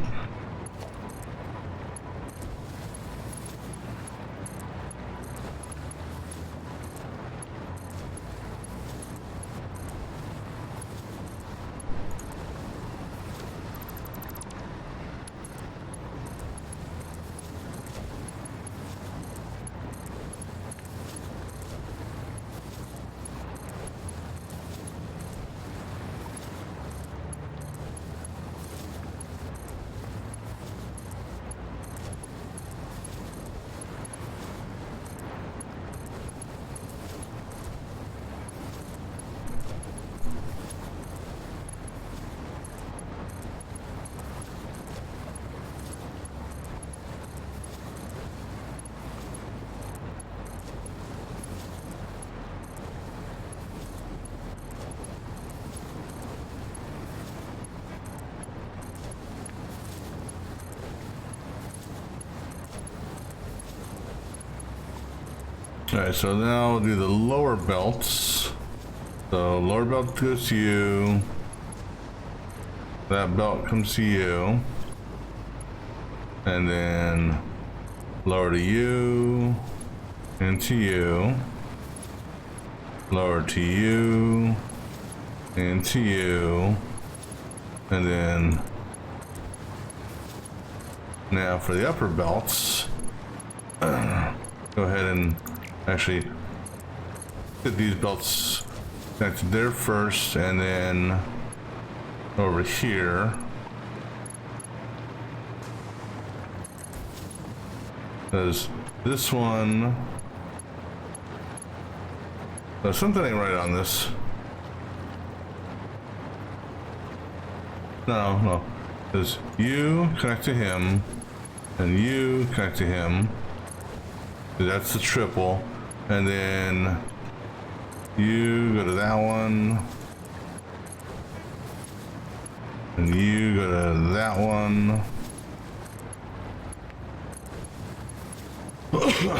all right, so now we'll do the lower belts. So lower belt goes to you. That belt comes to you. And then lower to you. And to you. Lower to you. And to you. And then now for the upper belts. Go ahead and actually get these belts connected there first, and then over here. There's this one. There's something ain't right on this. No. There's you connect to him, and you connect to him. That's the triple. And then you go to that one. And you go to that one.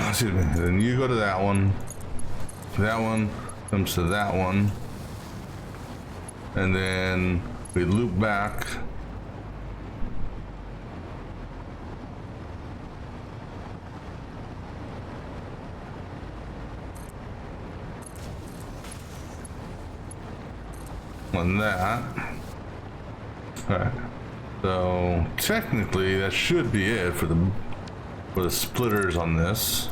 Excuse me. Then you go to that one. That one comes to that one. And then we loop back. On that. Alright. So technically that should be it for the splitters on this.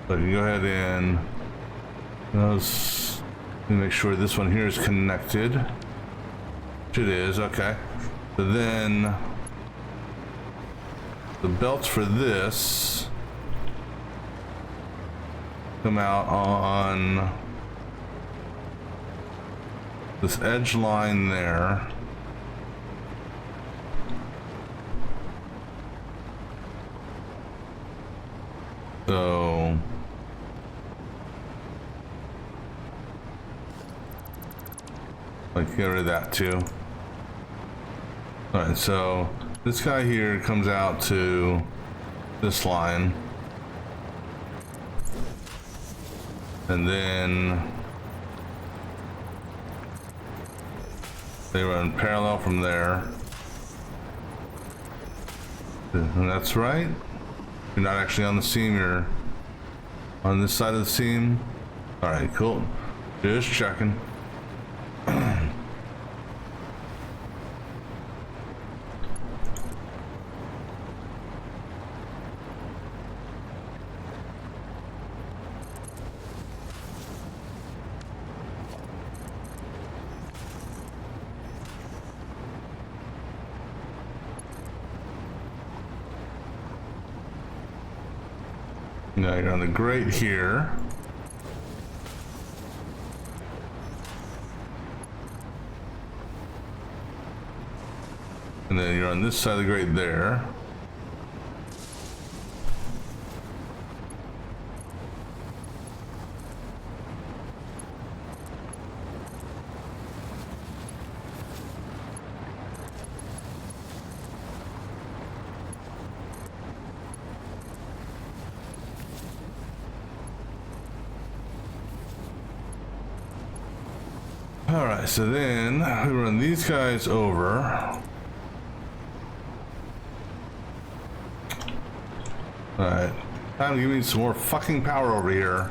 So you can go ahead and make sure this one here is connected. Which it is, okay. So then the belts for this come out on this edge line there. So like get rid of that too. All right, so this guy here comes out to this line, and then they run parallel from there. And that's right. You're not actually on the seam, you're on this side of the seam. All right, cool. Just checking. Now you're on the grate here. And then you're on this side of the grate there. All right, so then we run these guys over. All right, time to give me some more fucking power over here.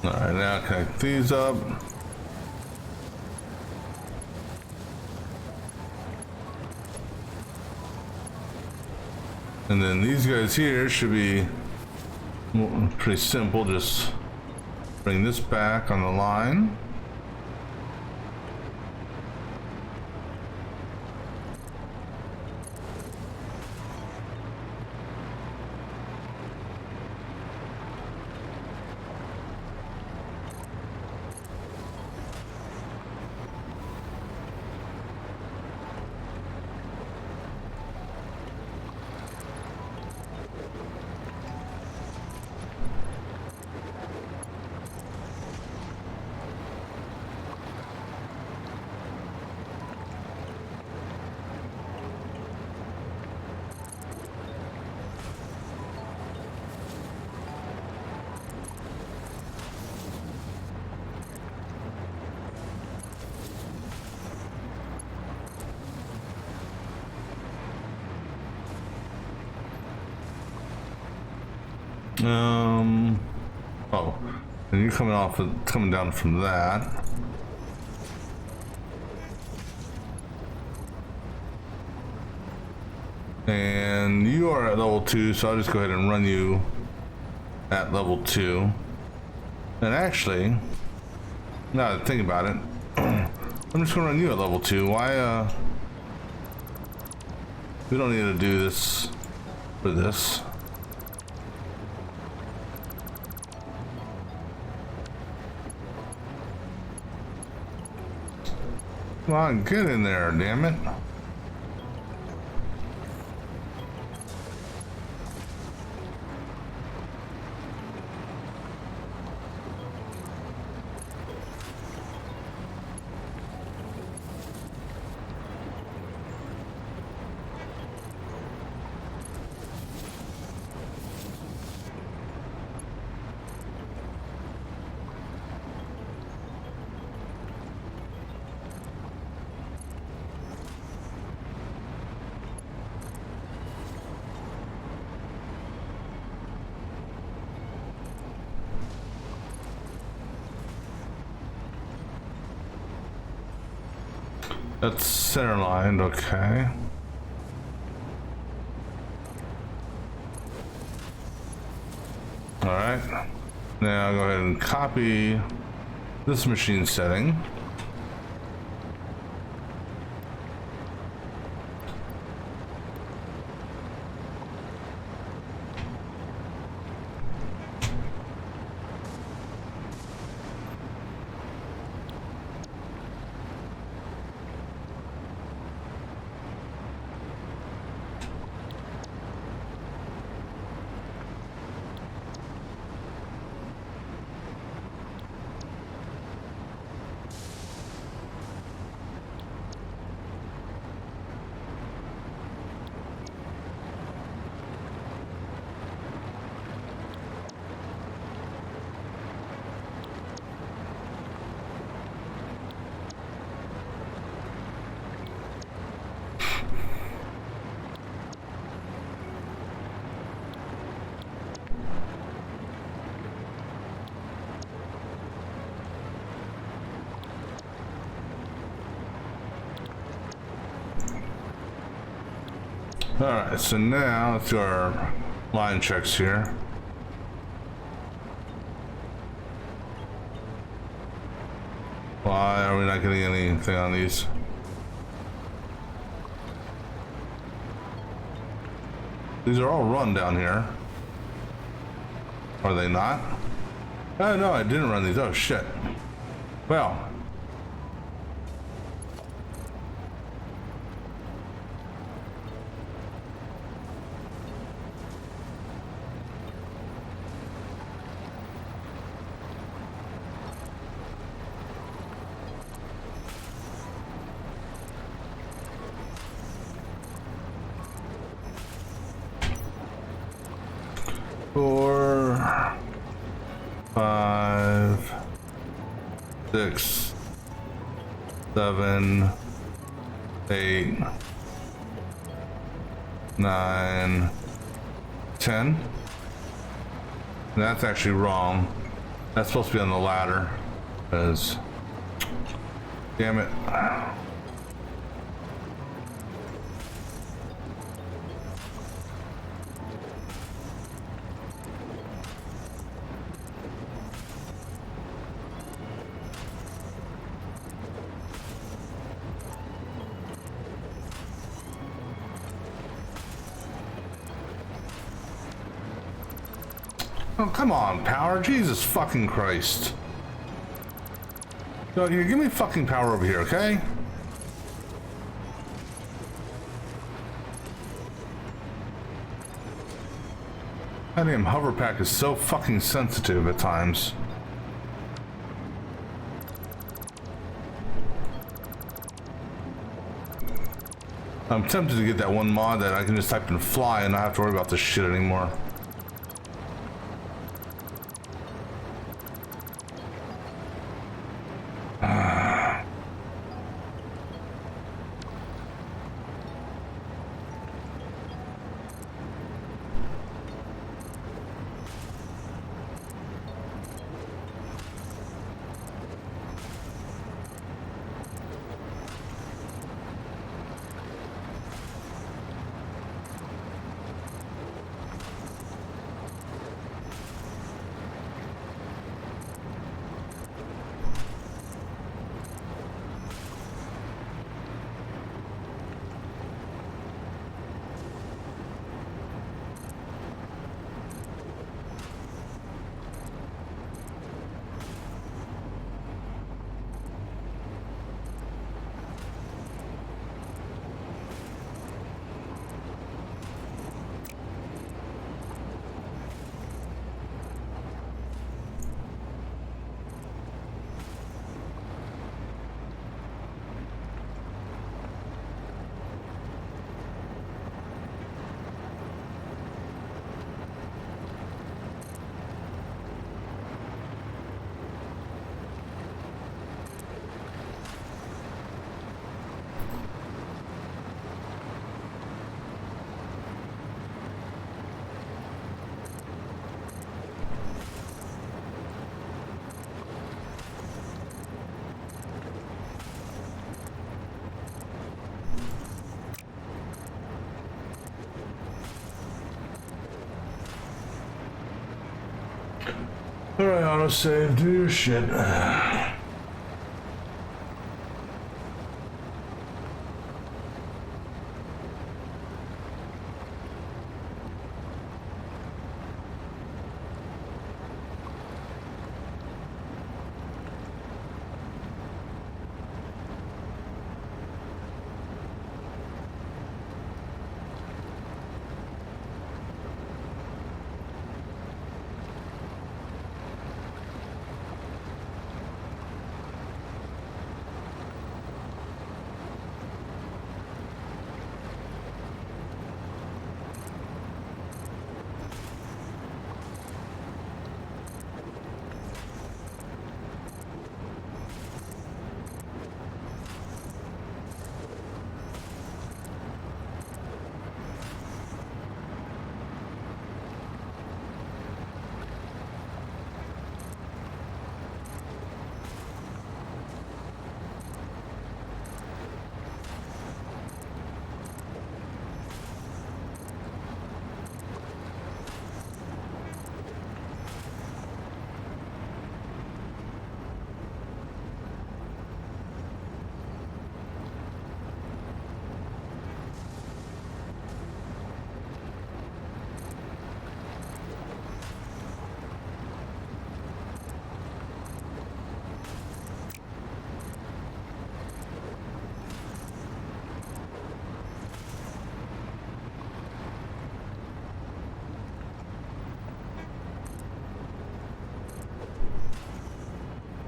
All right, now connect these up. And then these guys here should be pretty simple. Just bring this back on the line. Oh, and you're coming down from that. And you are at level 2, so I'll just go ahead and run you at level 2. And actually, now that I think about it, I'm just gonna run you at level 2. Why, we don't need to do this for this. Come on, get in there, damn it. That's center lined, okay. All right, now go ahead and copy this machine setting. Alright, so now let's do our line checks here. Why are we not getting anything on these? These are all run down here. Are they not? Oh no, I didn't run these. Oh shit. Well. Four, 5, 6, 7, 8, 9, 10. That's actually wrong. That's supposed to be on the ladder. Because, damn it. Oh, come on, power. Jesus fucking Christ. Yo, here, give me fucking power over here, okay? That damn hover pack is so fucking sensitive at times. I'm tempted to get that one mod that I can just type in fly and not have to worry about this shit anymore. Alright, autosave, do your shit.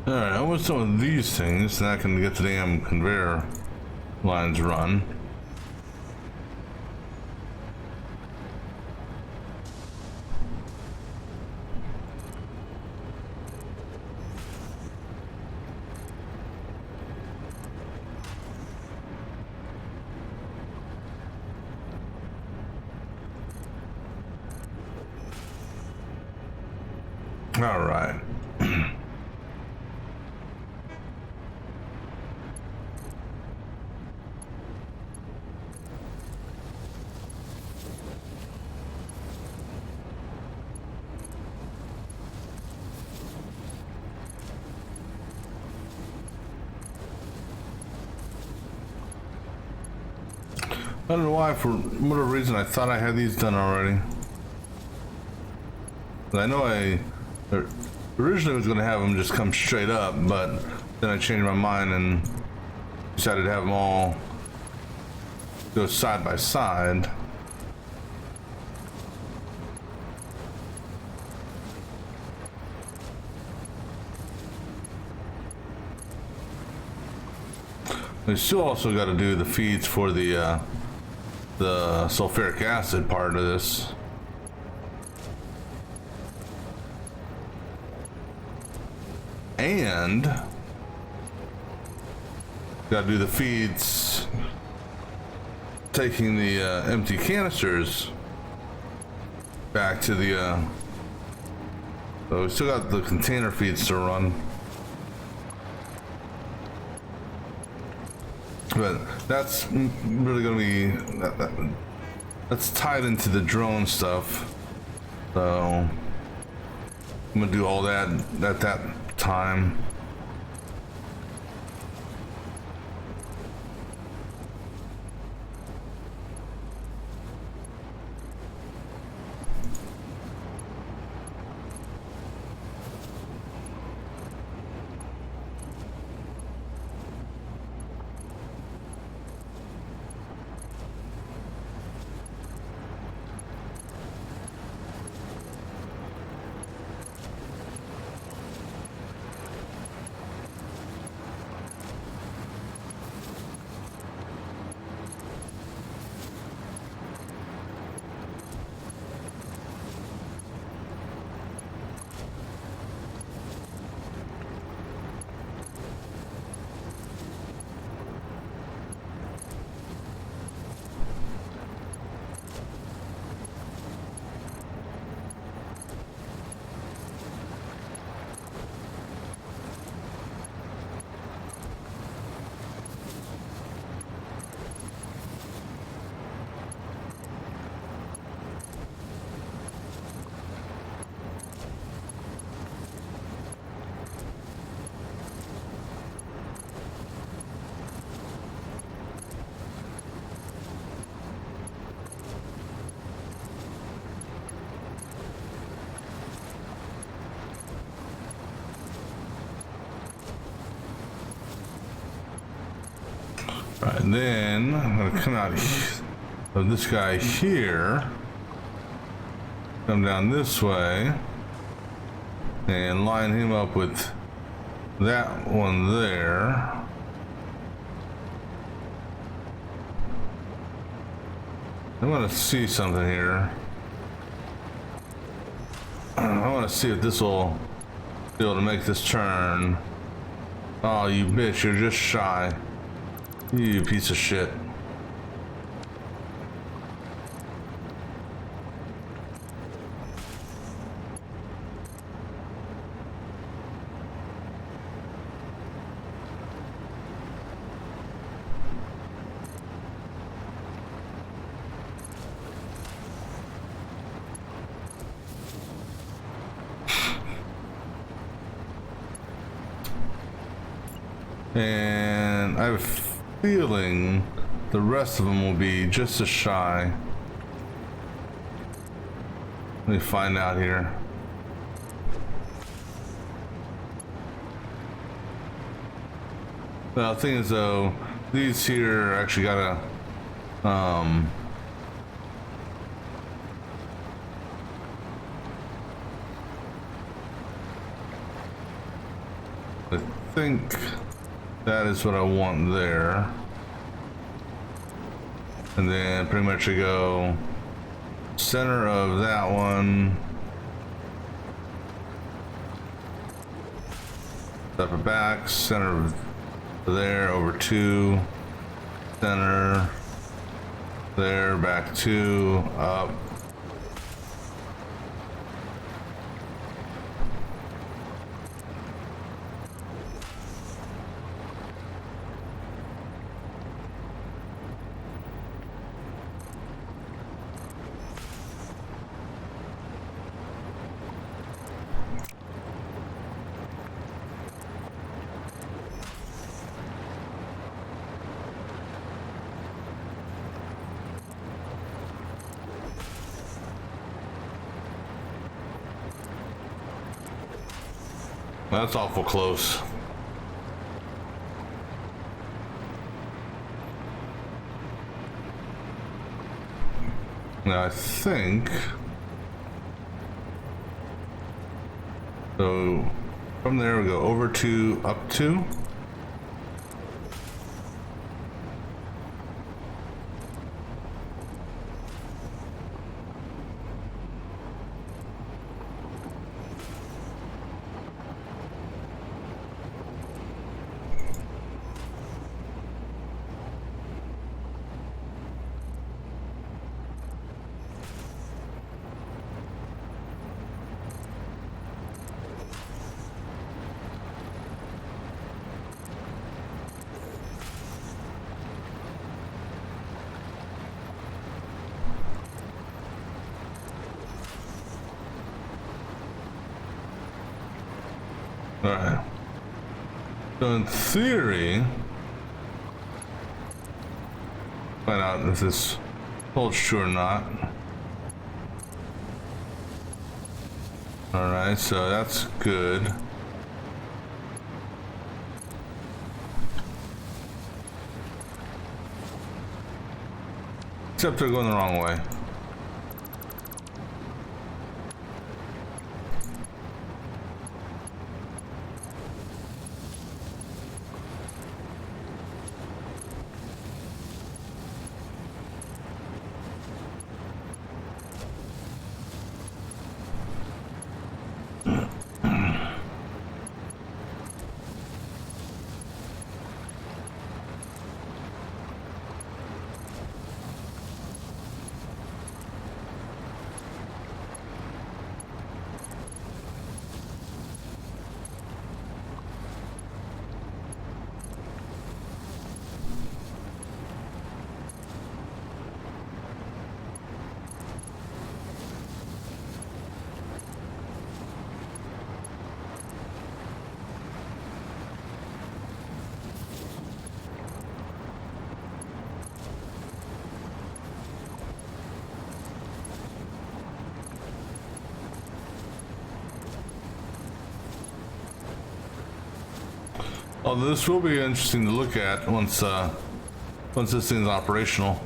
Alright, almost done with these things, and I can get the damn conveyor lines run. Alright. I don't know why, for whatever reason, I thought I had these done already. But I know I originally was going to have them just come straight up, but then I changed my mind and decided to have them all go side by side. We still also got to do the feeds for the sulfuric acid part of this. And got to do the feeds taking the empty canisters back to the so we still got the container feeds to run. But that's really going to be that's tied into the drone stuff, so I'm going to do all that at that time. Right, then I'm gonna come out of this guy here, come down this way, and line him up with that one there. I want to see something here. I want to see if this will be able to make this turn. Oh, you bitch, you're just shy. You piece of shit. And I have a feeling the rest of them will be just as shy. Let me find out here. Well, the thing is though, these here actually gotta I think that is what I want there. And then pretty much I go center of that one. Step it back, center of there, over 2, center, there, back 2, up. That's awful close. Now I think so. From there we go over to up to. Alright. So in theory, find out if this holds true or not. Alright, so that's good. Except they're going the wrong way. Although this will be interesting to look at once this thing's operational.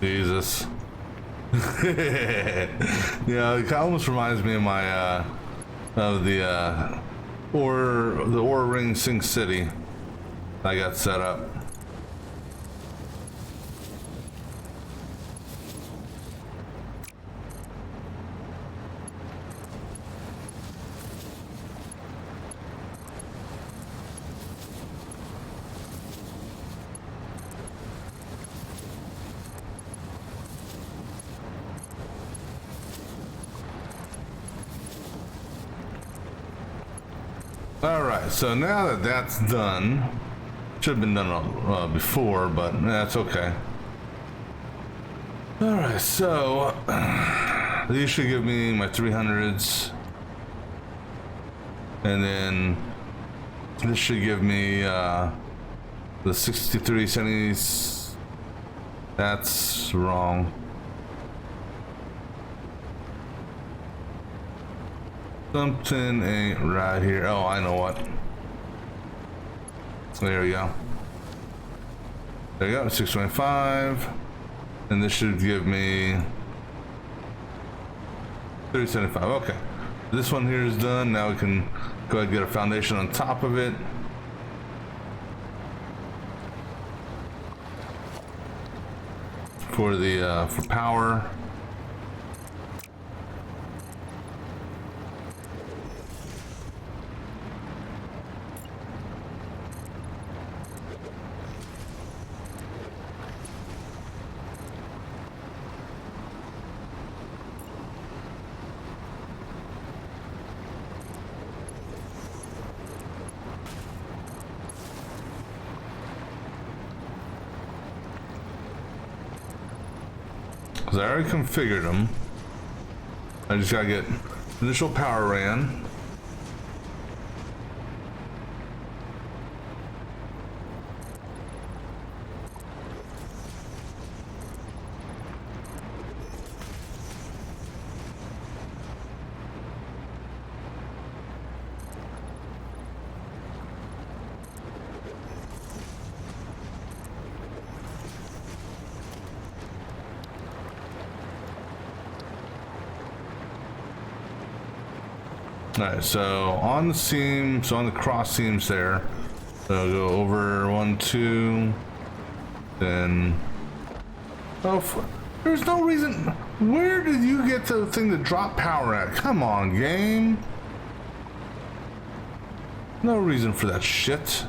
Jesus. Yeah, it almost reminds me of my of the ore ring Sing City I got set up. Alright, so now that that's done, should have been done before, but that's okay. Alright, so these should give me my 300s, and then this should give me the 6370s. That's wrong. Something ain't right here. Oh, I know what. There we go. There you go, 625. And this should give me 375. Okay. This one here is done. Now we can go ahead and get a foundation on top of it. For the for power. Because I already configured them. I just gotta get initial power ran. Alright, so on the seam, so on the cross seams there, so I'll go over 1, 2, then, oh, there's no reason, where did you get the thing to drop power at? Come on, game. No reason for that shit.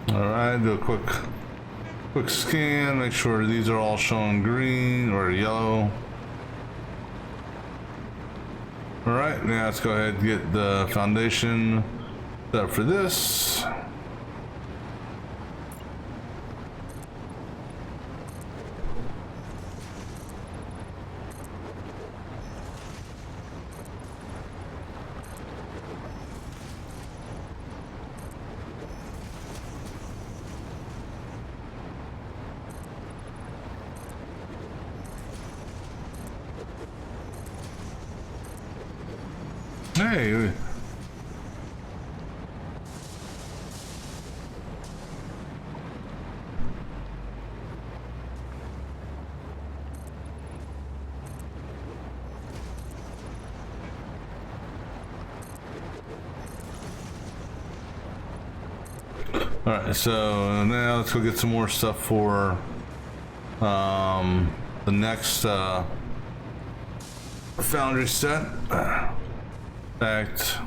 Alright, do a quick scan, make sure these are all showing green or yellow. Alright, now let's go ahead and get the foundation set up for this. Hey. Alright, so now let's go get some more stuff for the next foundry set. In fact,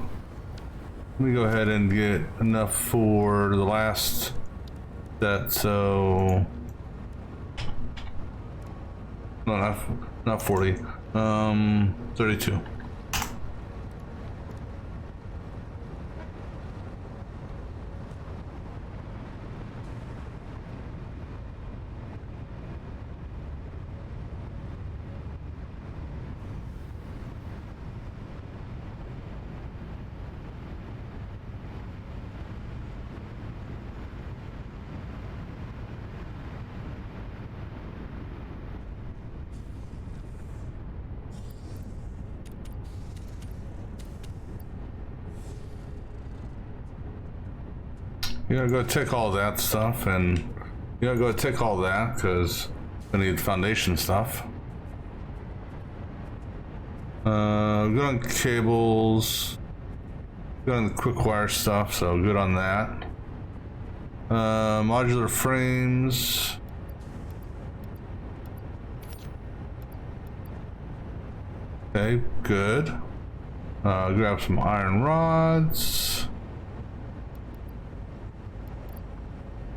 let me go ahead and get enough for the last set, so no, not 40, 32. You're gonna go take all that stuff, and you're gonna go take all that because I need foundation stuff. Good on cables. Good on the quick wire stuff, so good on that. Modular frames. Okay, good. Grab some iron rods.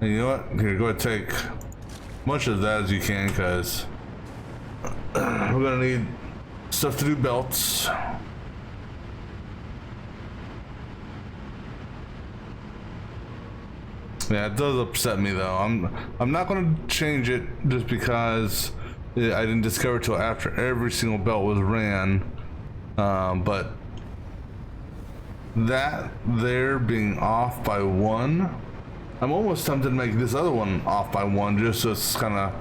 And you know what? Here, go ahead, take much of that as you can, because we're gonna need stuff to do belts. Yeah, it does upset me though. I'm not gonna change it just because I didn't discover it till after every single belt was ran. But that there being off by one, I'm almost tempted to make this other one off by one just so it's kind of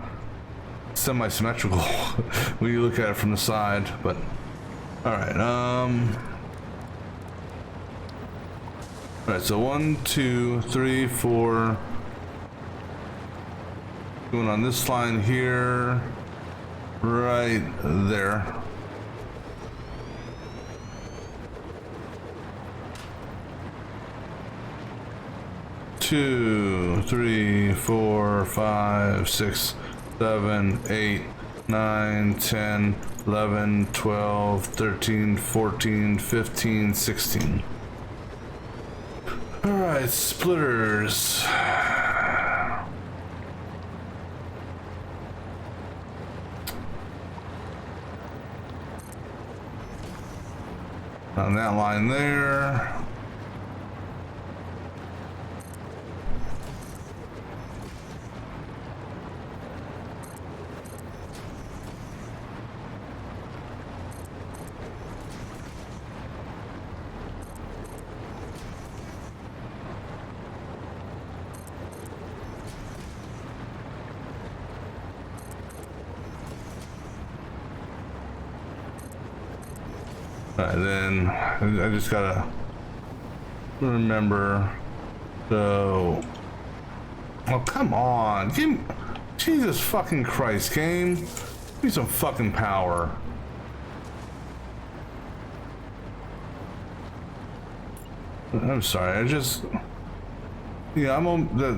semi-symmetrical when you look at it from the side. But all right, so 1, 2, 3, 4. Going on this line here, right there. Two, 3, 4, 5, 6, 7, 8, 9, 10, 11, 12, 13, 14, 15, 16. All right, splitters. On that line there. Then I just gotta remember. So, oh come on, Jesus fucking Christ, game, give me some fucking power. I'm sorry, I just, yeah, I'm on the.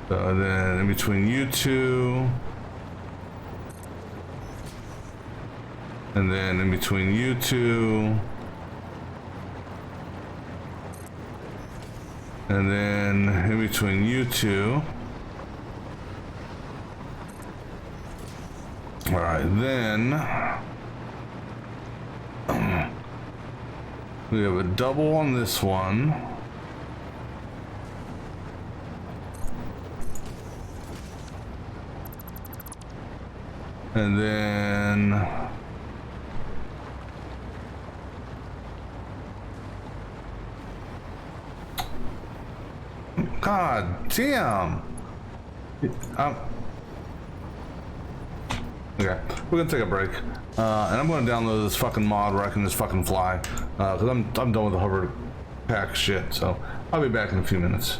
So then in between you two. And then in between you two. And then in between you two. All right, then we have a double on this one. And then God damn. Okay, we're gonna take a break, and I'm gonna download this fucking mod where I can just fucking fly, because I'm done with the hover pack shit. So I'll be back in a few minutes.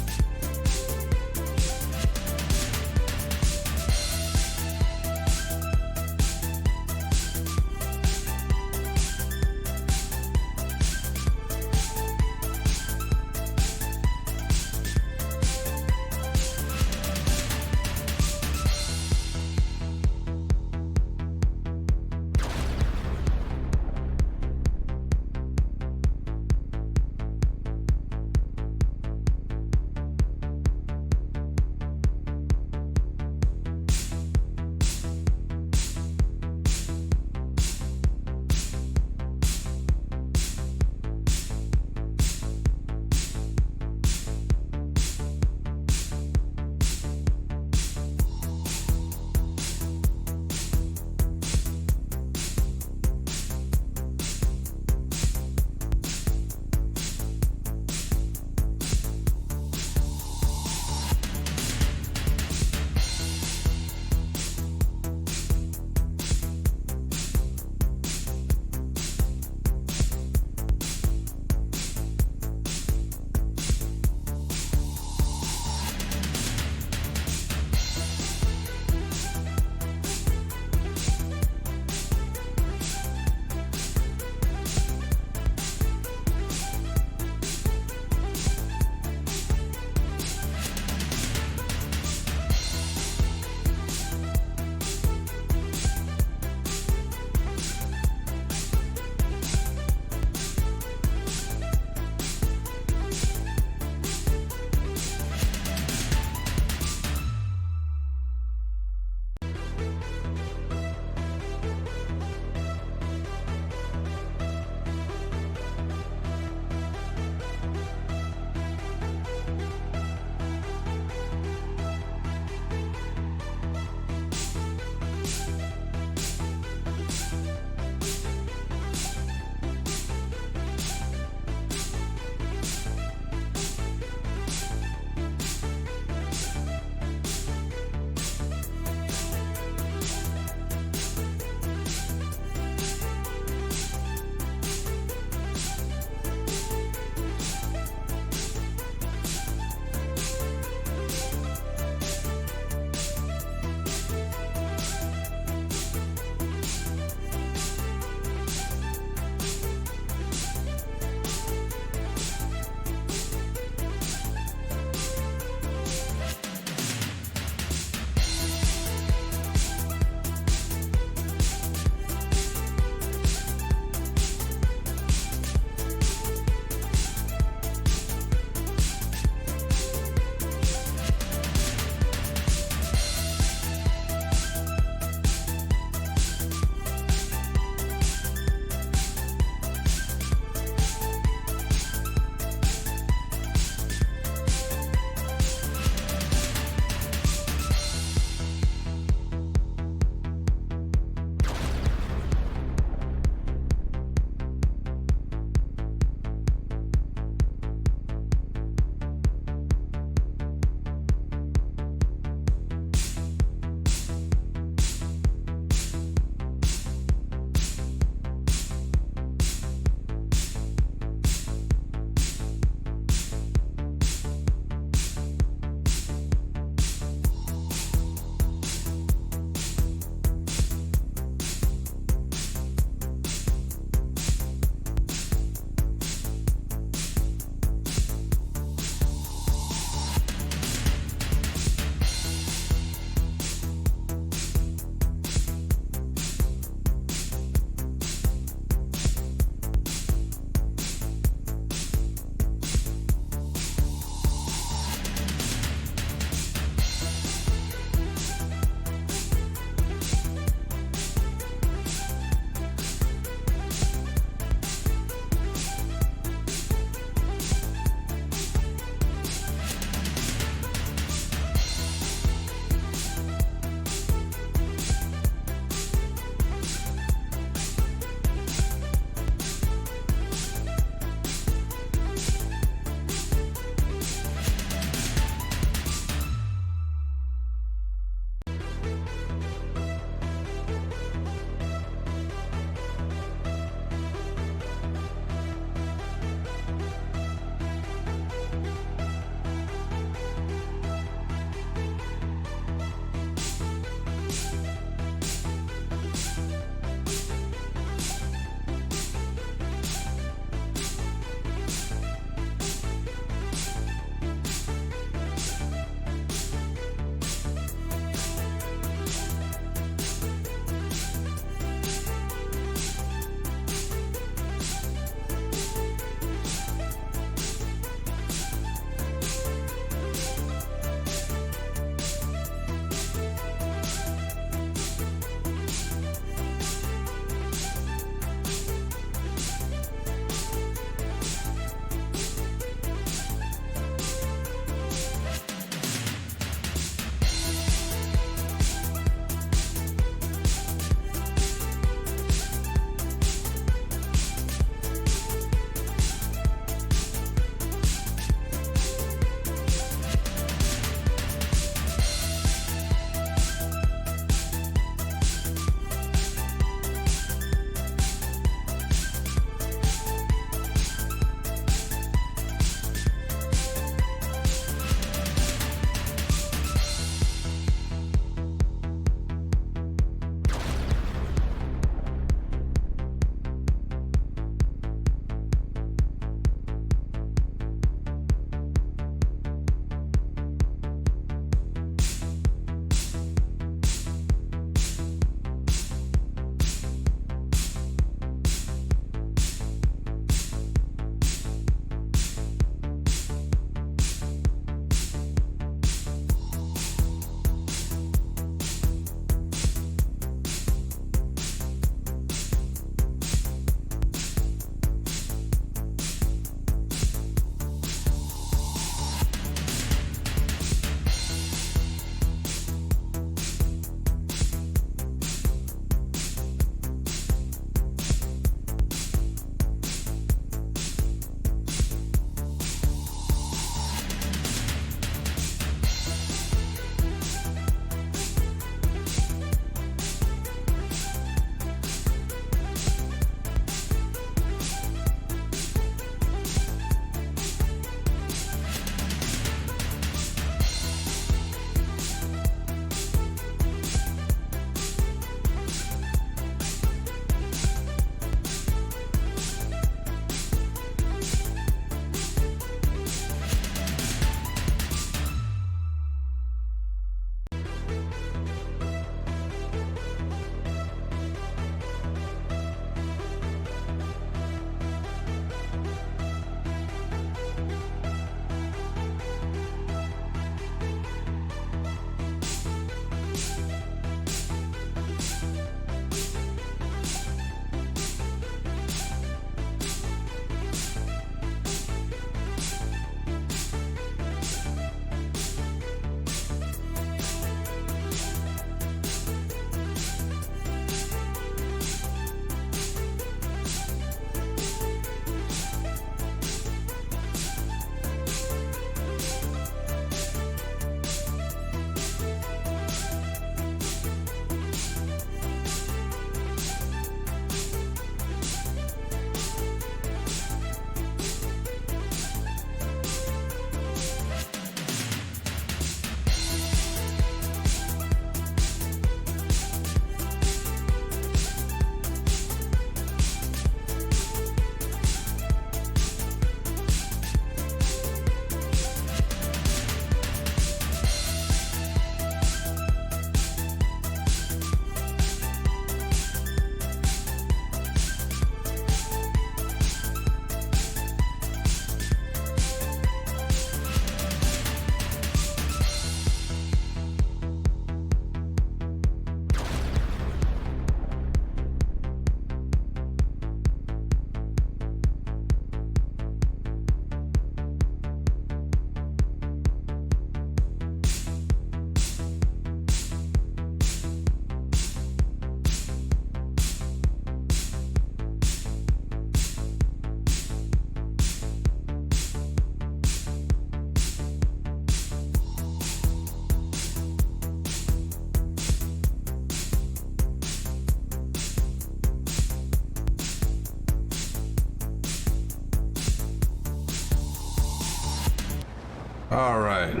All right.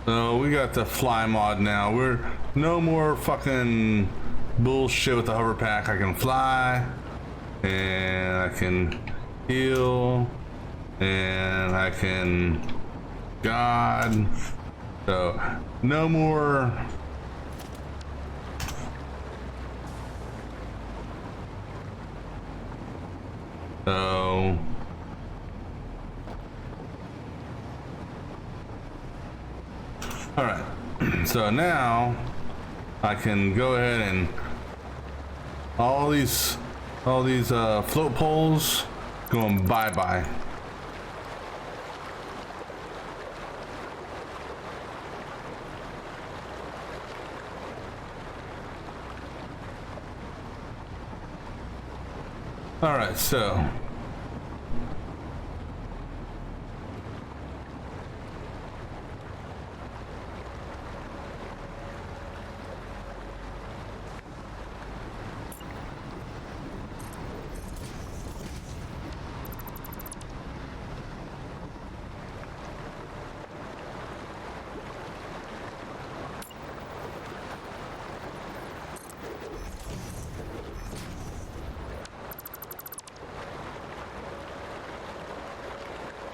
So we got the fly mod now. We're no more fucking bullshit with the hover pack. I can fly, and I can heal, and I can God. So no more. So all right. So now I can go ahead and all these float poles going bye-bye. All right, so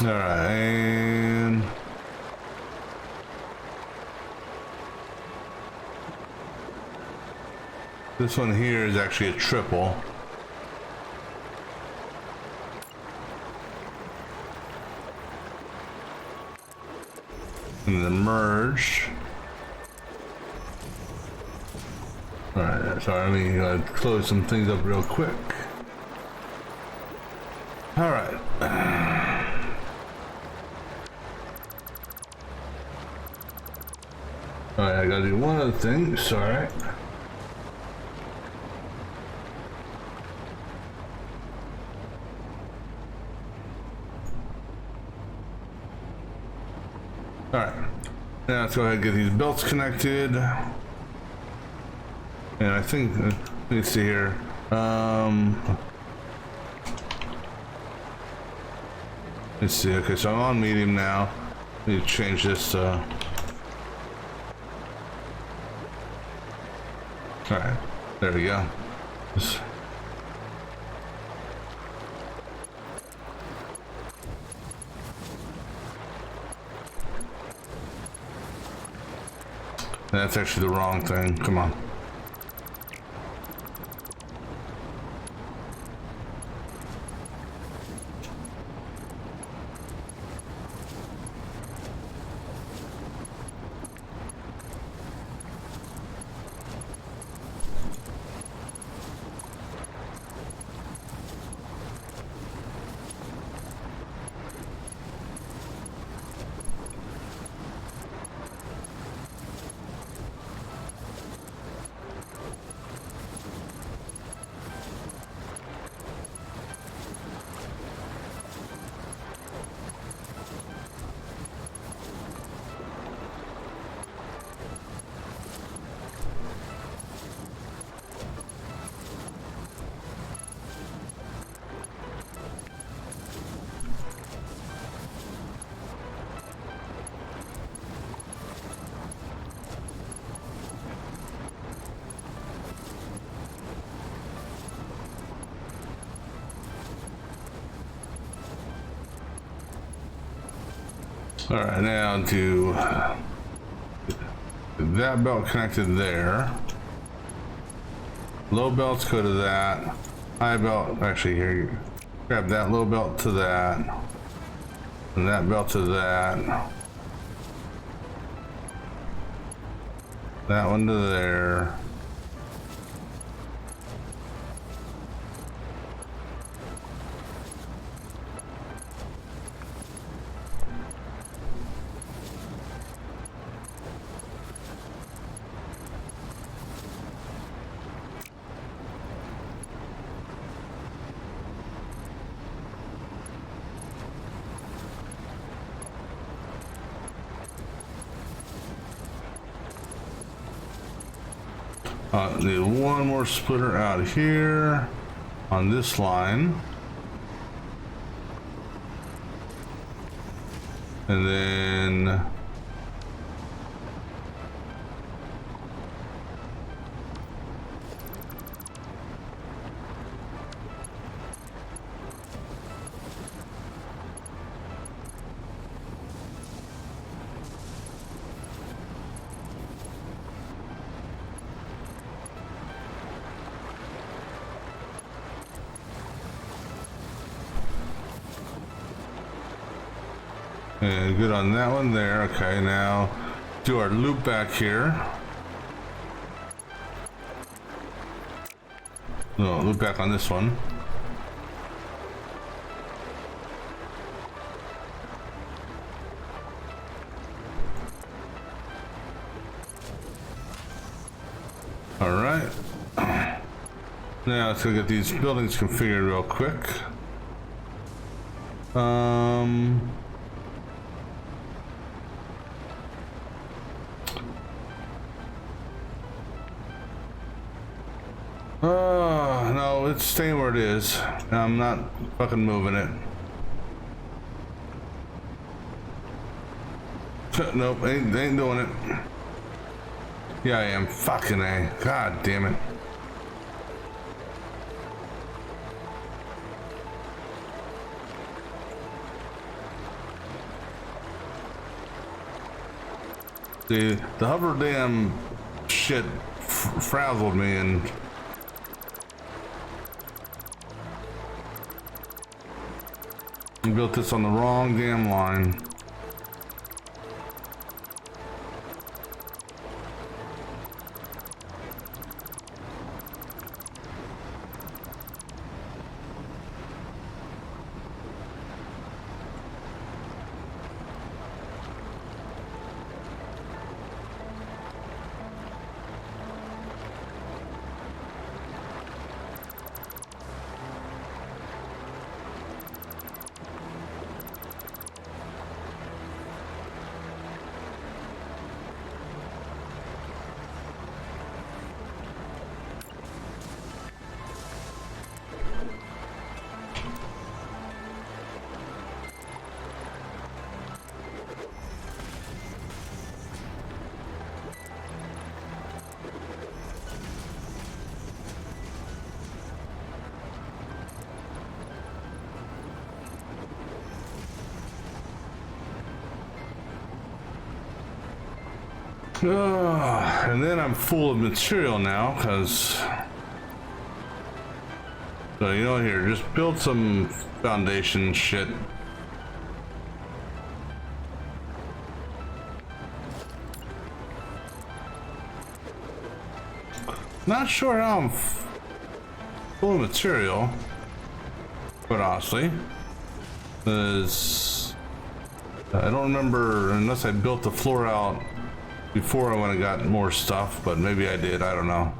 all right, and this one here is actually a triple. And then merge. All right, sorry, let me close some things up real quick. All right. All right, I gotta do one other thing. Sorry. All right. Now let's go ahead and get these belts connected. And I think, let me see here. Let's see. Okay, so I'm on medium now. Need to change this. All right, there we go. That's actually the wrong thing. Come on. All right, now to that belt connected there. Low belts go to that. High belt, actually here, grab that low belt to that. And that belt to that. That one to there. Need one more splitter out here on this line. And then And good on that one there. Okay, now do our loop back here. No, loop back on this one. All right. Now let's go get these buildings configured real quick. No, it's staying where it is. I'm not fucking moving it. Nope, ain't doing it. Yeah, I am. Fucking A. God damn it. See, the hover dam shit frazzled me and built this on the wrong damn line. And then I'm full of material now, because so you know, here, just build some foundation shit. Not sure how I'm full of material, but honestly, because I don't remember unless I built the floor out before I went and got more stuff, but maybe I did, I don't know.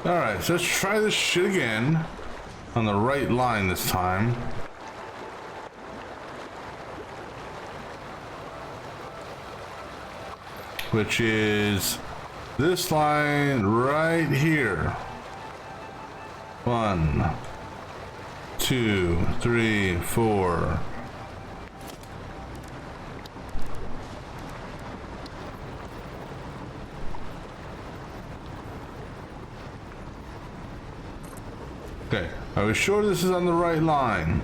Alright, so let's try this shit again on the right line this time. which is this line right here. 1, 2, 3, 4. Okay, are we sure this is on the right line?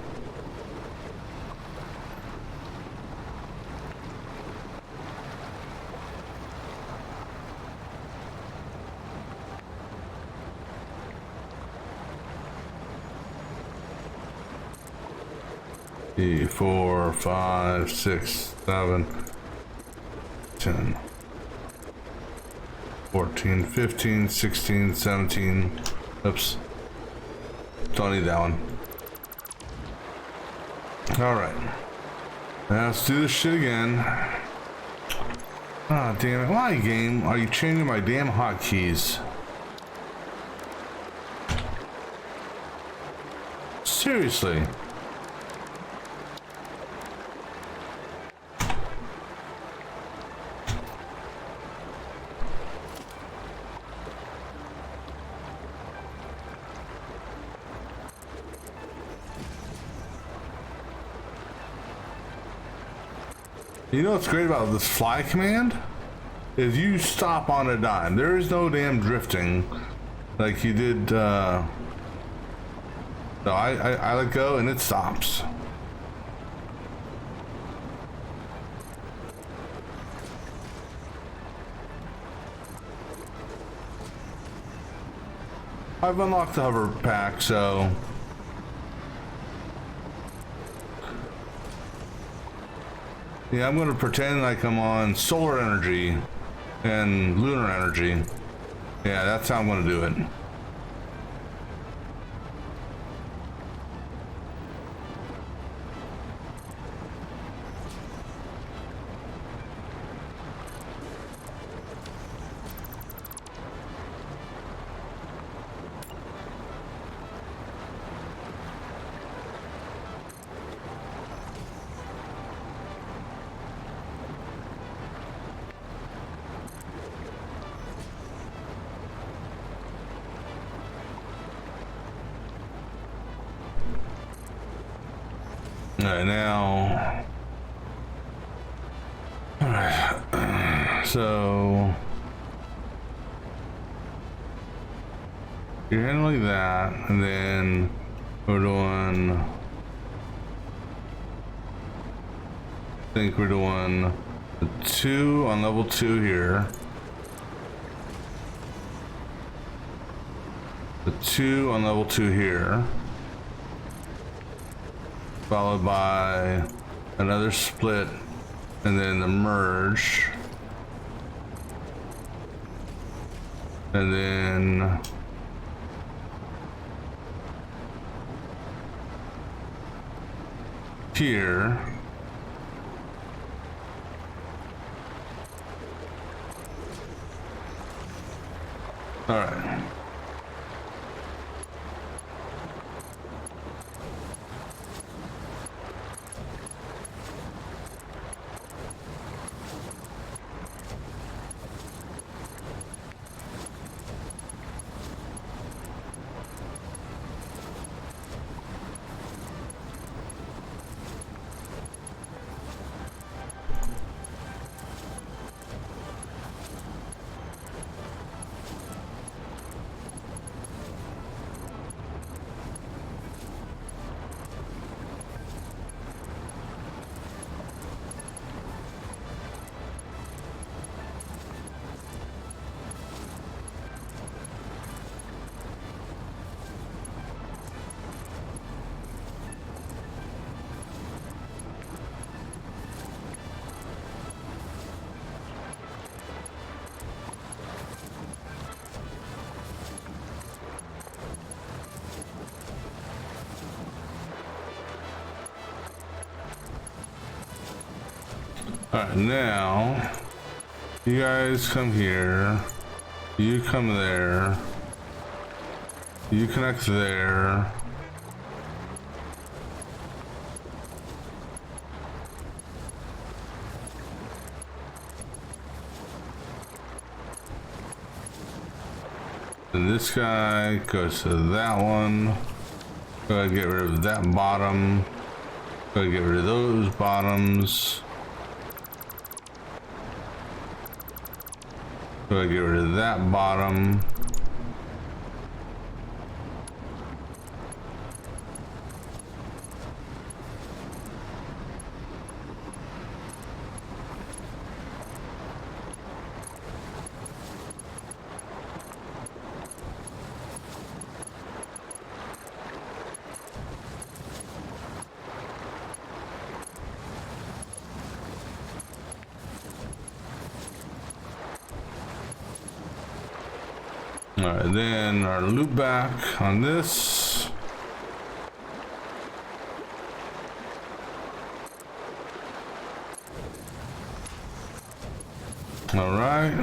Three, 4, 5, 6, 7, 10, 14, 15, 16, 17. Oops. Don't need that one. Alright. Now let's do this shit again. Ah, damn it. Why, game, are you changing my damn hotkeys? Seriously. You know what's great about this fly command? Is you stop on a dime. There is no damn drifting like you did. No, I let go and it stops. I've unlocked the hover pack, so yeah, I'm going to pretend like I'm on solar energy and lunar energy. Yeah, that's how I'm going to do it. Alright, now. Alright, so. You're handling that, and then we're doing. I think we're doing the 2 on level 2 here. The 2 on level 2 here. Followed by another split and then the merge, and then here. All right. Alright, now you guys come here, you come there, you connect there. Then this guy goes to that one. Go ahead and get rid of that bottom. Go ahead and get rid of those bottoms. Go ahead and get rid of that bottom. Alright, then our loop back on this. Alright.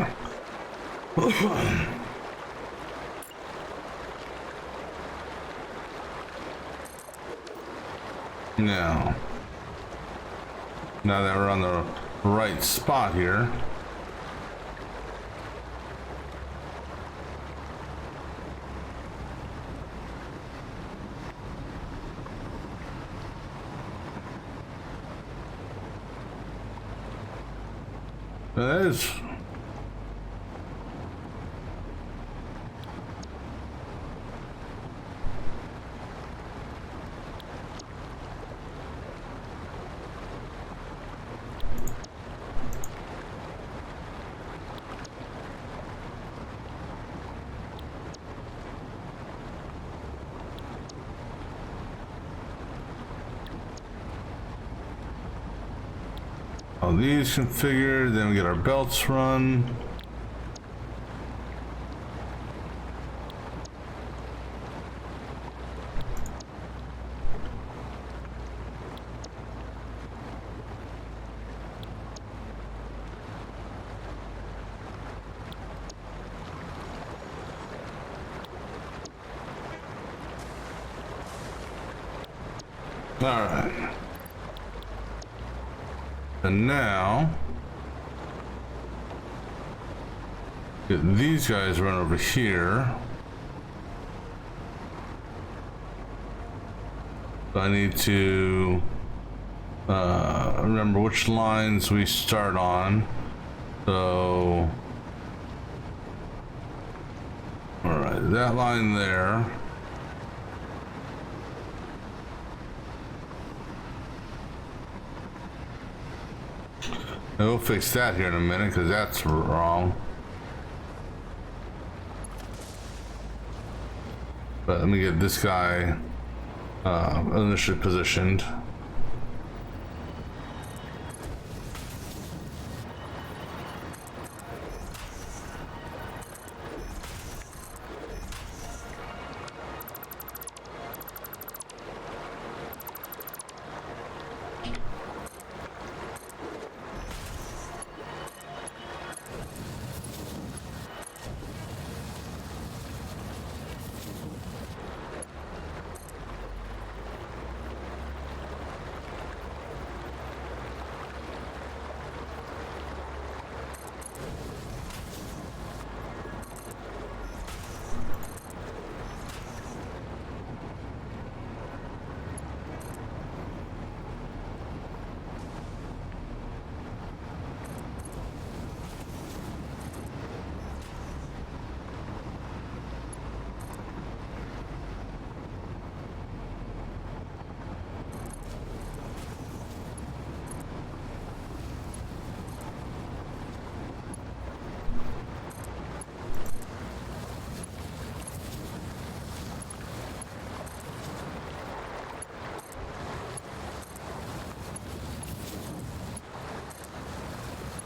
Now that we're on the right spot here. That is all these configured, then we get our belts run. All right. And now, get these guys run over here. So I need to remember which lines we start on. So, all right, that line there. We'll fix that here in a minute because that's wrong. But let me get this guy initially positioned.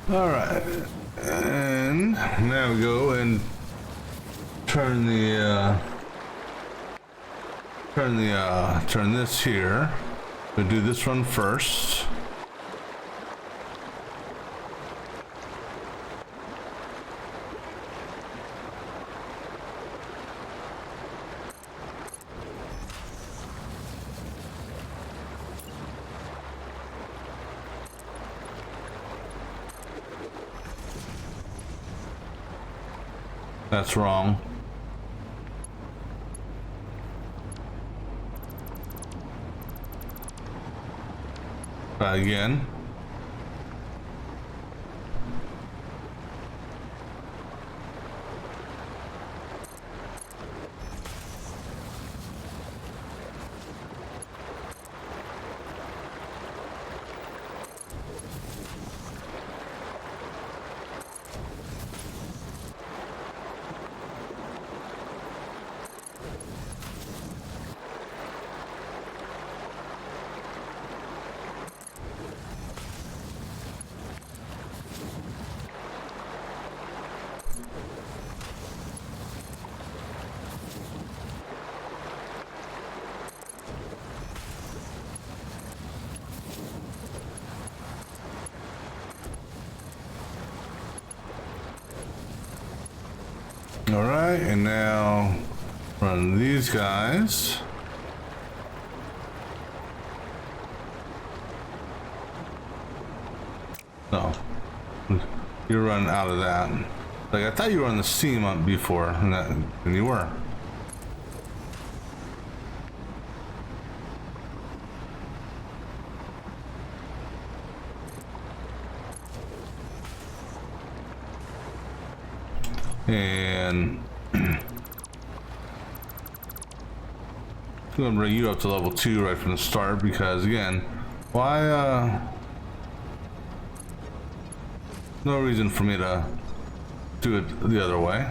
All right, and now we go and turn this here. We'll do this one first. That's wrong. Try again. All right, and now run these guys. No, you're running out of that. Like I thought you were on the seam up before, and you were. And I'm gonna bring you up to level 2 right from the start because again, why no reason for me to do it the other way.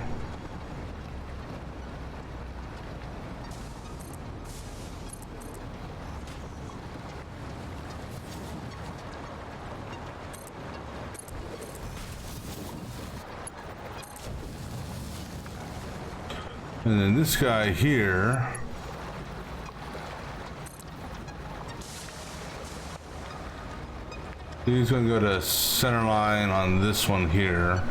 And then this guy here, he's gonna go to center line on this one here.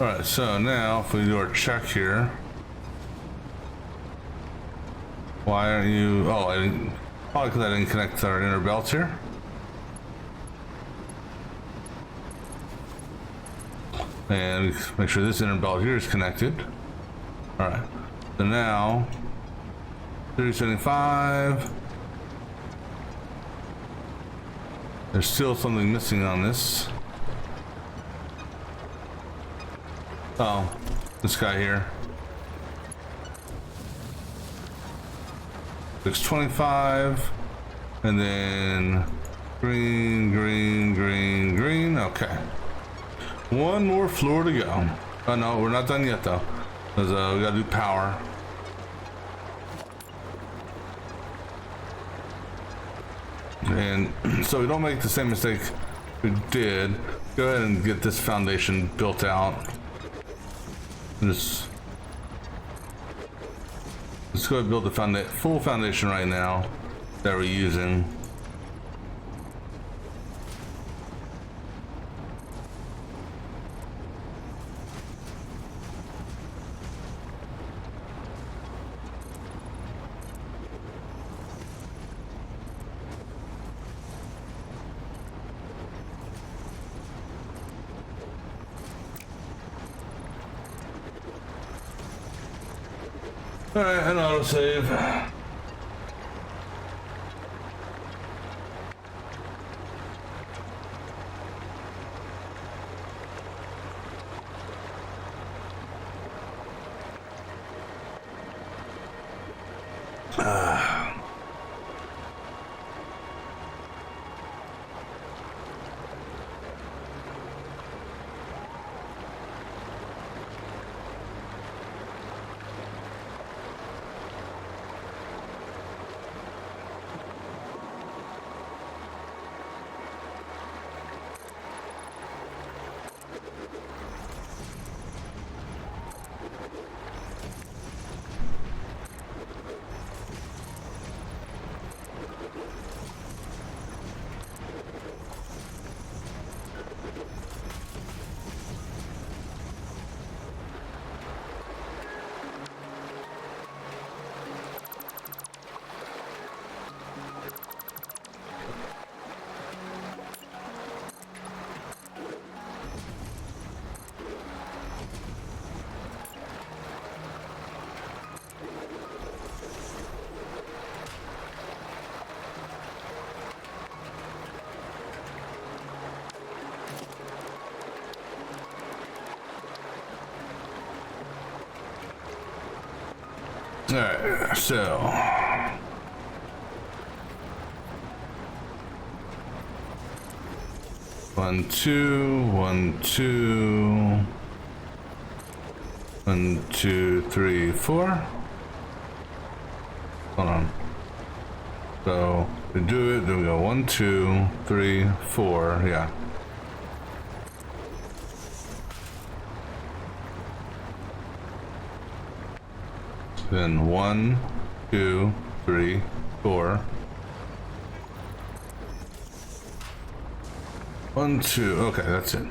All right, so now if we do our check here, why aren't you? Oh, I didn't. Probably because I didn't connect our inner belts here. And make sure this inner belt here is connected. All right, so now 375. There's still something missing on this. Oh, this guy here. 625, and then green, green, green, green. Okay, one more floor to go. Oh no, we're not done yet though. Because we gotta do power. And so we don't make the same mistake we did. Go ahead and get this foundation built out. Let's go ahead and build the full foundation right now that we're using. All right, an autosave. All right, so 1, 2, 1, 2, 1, 2, 3, 4. Hold on. So we do it, then we go 1, 2, 3, 4, yeah. Then 1, 2, 3, 4. 1, 2, okay, that's it.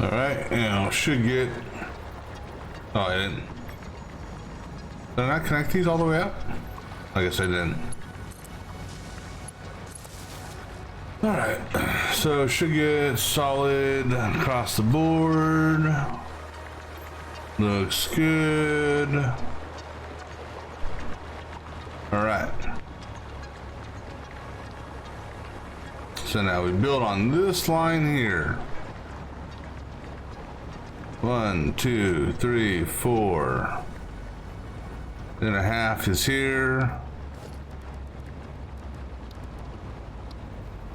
All right, now should get. Oh, I didn't. Did I not connect these all the way up? I guess I didn't. All right, so should get solid across the board. Looks good. All right. So now we build on this line here. 1, 2, 3, 4. Then a half is here.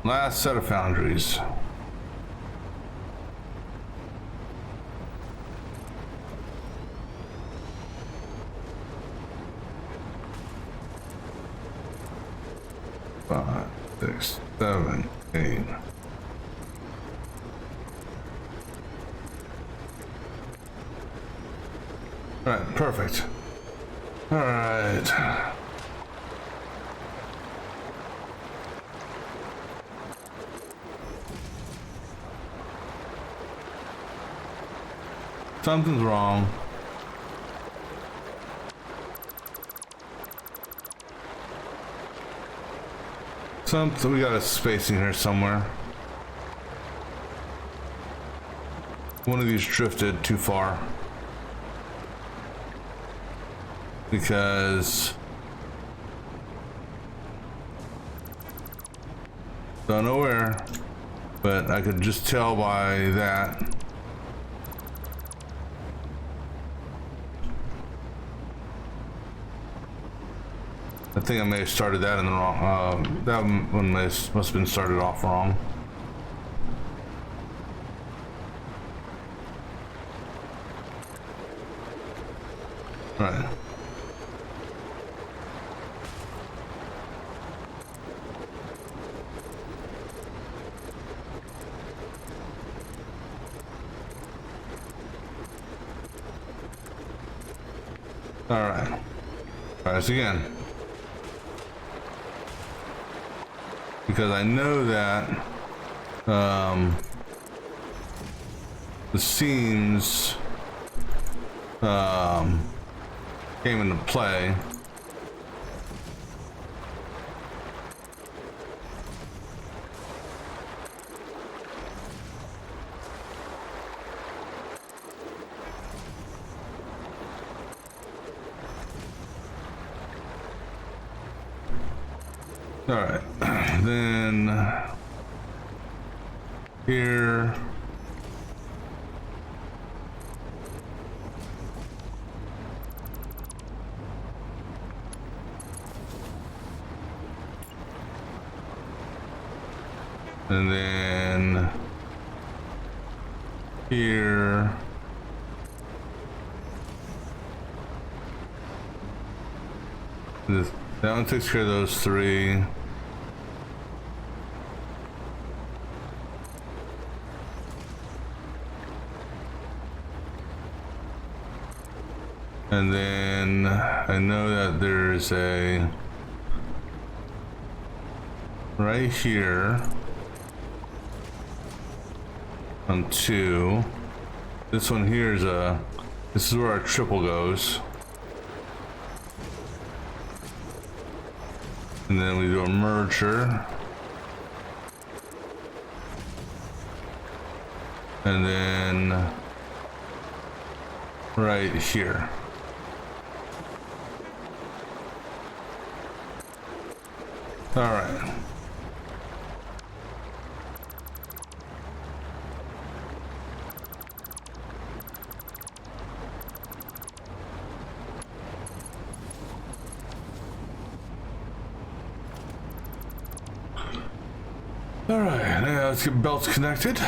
Last set of foundries. Five, 6, 7, 8. All right, perfect. All right. Something's wrong. We got a spacing here somewhere. One of these drifted too far. Because don't know where, but I could just tell by that. I think I may have started that in the wrong. That one must have been started off wrong. All right. All right. Try this again. Because I know that the seams came into play. All right, then here. And then here. That one takes care of those three. And then I know that there's a right here on 2. This one here is this is where our triple goes. And then we do a merger. And then right here. All right. All right, now let's get belts connected.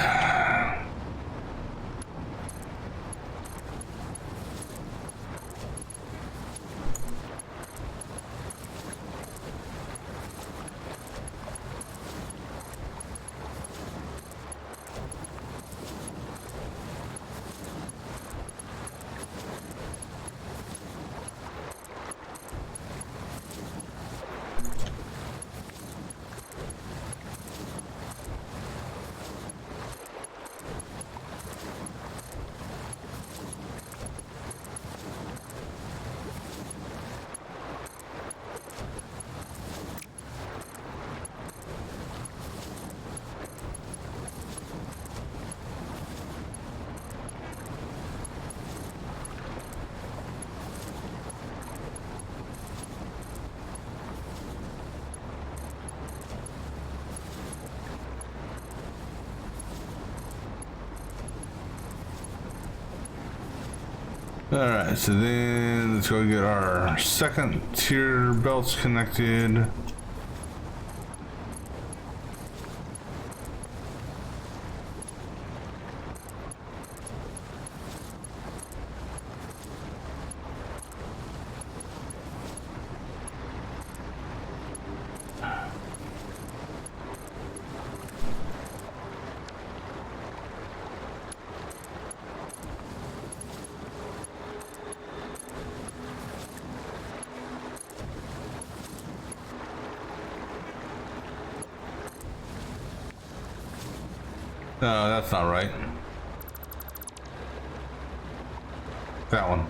Alright, so then let's go get our second tier belts connected. No, that's not right. That one.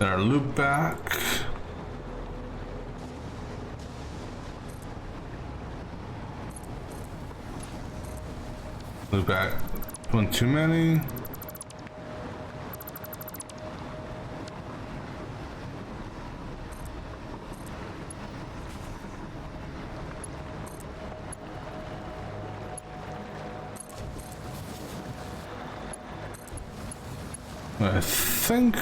Then our loop back. Loop back. One too many. I think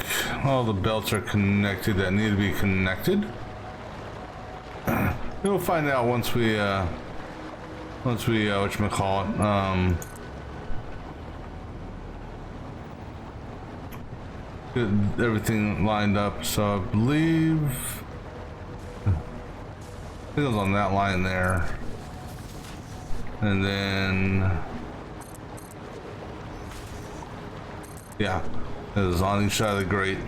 all the belts are connected that need to be connected. We'll find out once we whatchamacallit, get everything lined up. So I believe it was on that line there, and then yeah, it was on each side of the grate.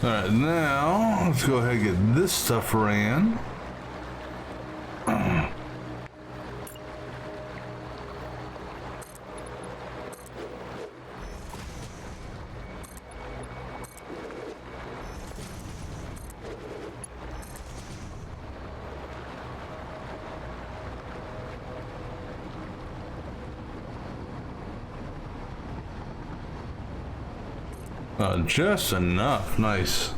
Alright, now let's go ahead and get this stuff ran. Just enough. Nice.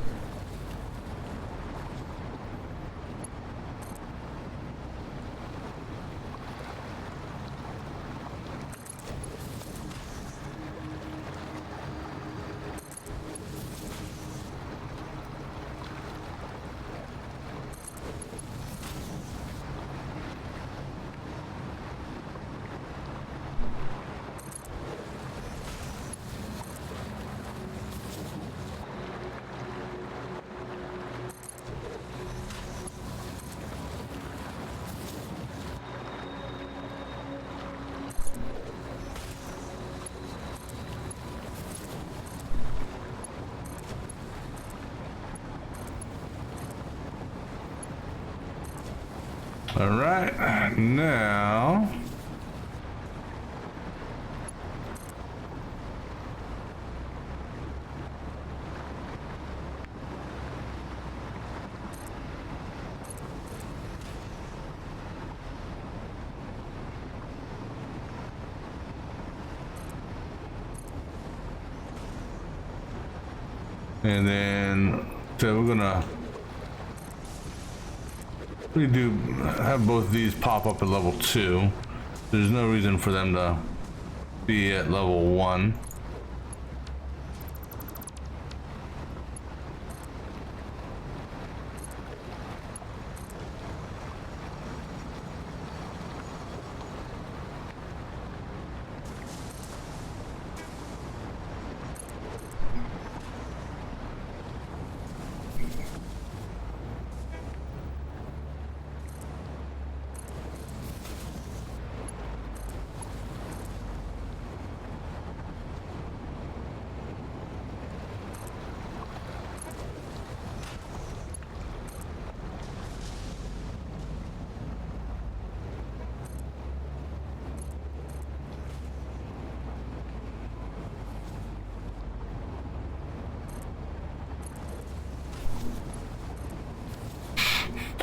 All right, now and then so we're gonna we do have both of these pop up at level 2. There's no reason for them to be at level 1.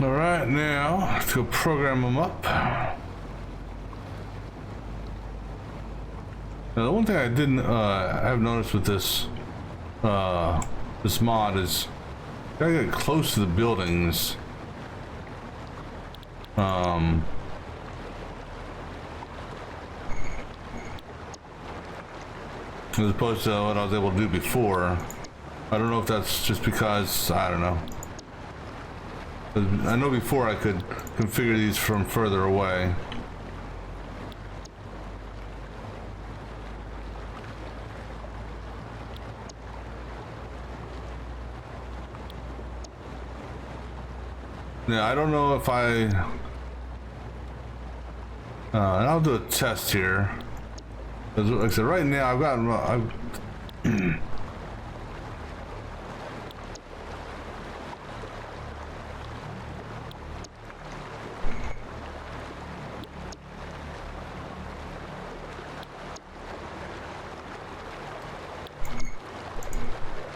All right, now let's go program them up. Now, the one thing I didn't have noticed with this this mod is gotta get close to the buildings. As opposed to what I was able to do before. I don't know if that's just because I don't know. I know before I could configure these from further away. Yeah, I don't know if and I'll do a test here. Like I said, right now I've got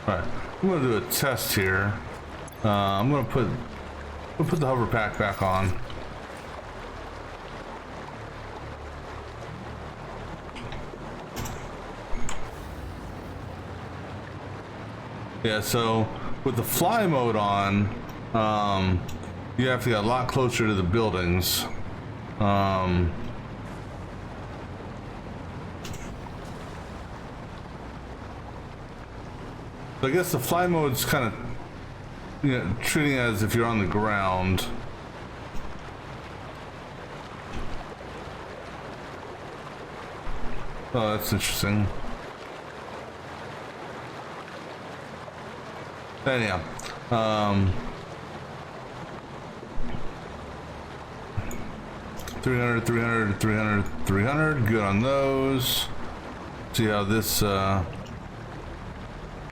Alright, I'm gonna do a test here. I'm gonna put the hover pack back on. Yeah, so with the fly mode on, you have to get a lot closer to the buildings. So I guess the fly mode's kind of, you know, treating it as if you're on the ground. Oh, that's interesting. Anyhow, 300, 300, 300, 300. Good on those. See how this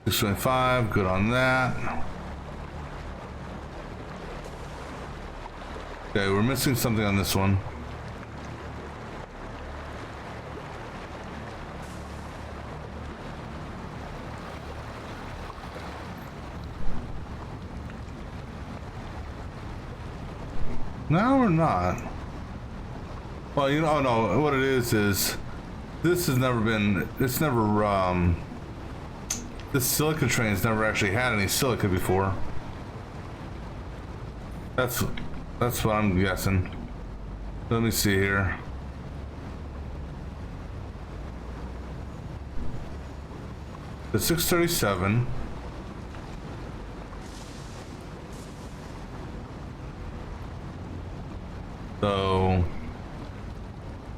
625, good on that. Okay, we're missing something on this one. No, we're not. Well, you know, no, what it is this has never been, it's never, this silica train's never actually had any silica before. That's what I'm guessing. Let me see here. The 637. So,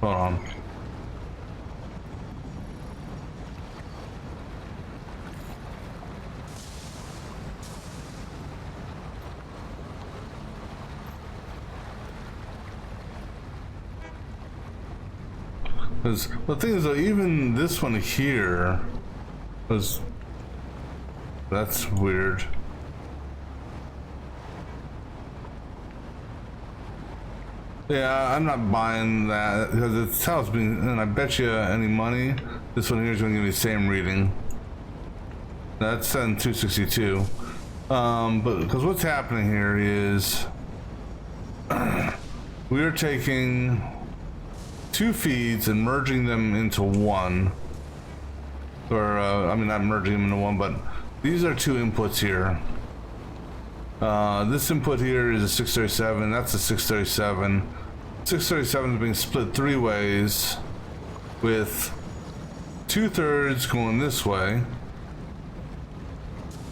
hold on. Because the thing is, though, even this one here was, that's weird. Yeah, I'm not buying that because it's how it's being, and I bet you any money this one here is going to give me the same reading. That's set in 262. But because what's happening here is we are taking two feeds and merging them into one. Or I mean, not merging them into one, but these are two inputs here. This input here is a 637, that's a 637. 637 is being split three ways with 2/3 going this way.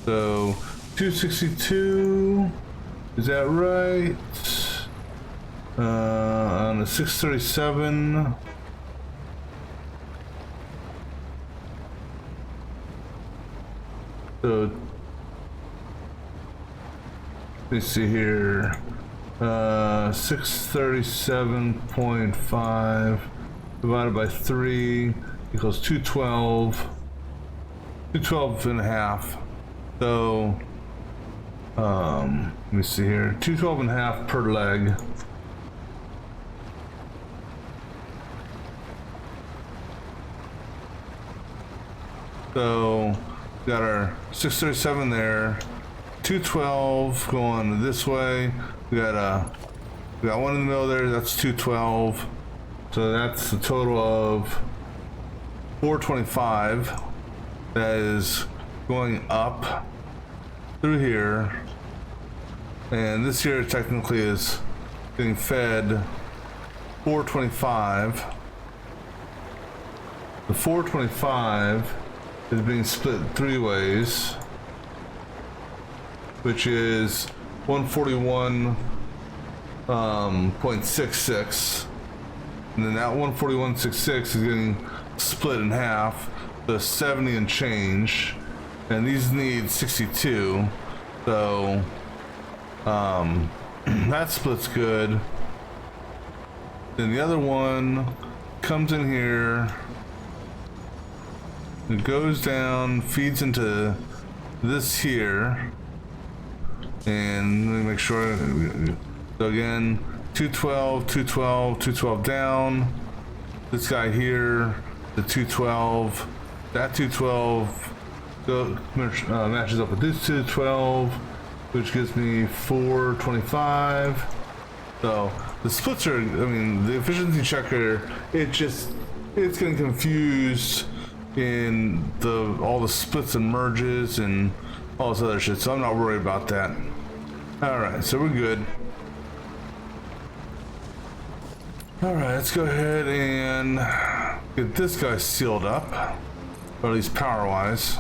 So 262, is that right? On the 637. So let's see here, 637.5 divided by 3 equals 212, 212 and a half. So, let me see here, 212 and a half per leg. So, we got our 637 there. 212 going this way. We got one in the middle there. That's 212. So that's a total of 425. That is going up through here, and this here technically is getting fed 425. The 425 is being split three ways, which is 141.66, and then that 141.66 is getting split in half, the 70 and change, and these need 62, so that split's good. Then the other one comes in here, it goes down, feeds into this here. And let me make sure. So again, 212, 212, 212 down. This guy here, the 212. That 212 matches up with this 212, which gives me 425. So the splits are, I mean, the efficiency checker, it's getting confused in all the splits and merges and all this other shit, so I'm not worried about that. Alright, so we're good. Alright, let's go ahead and get this guy sealed up, or at least power wise.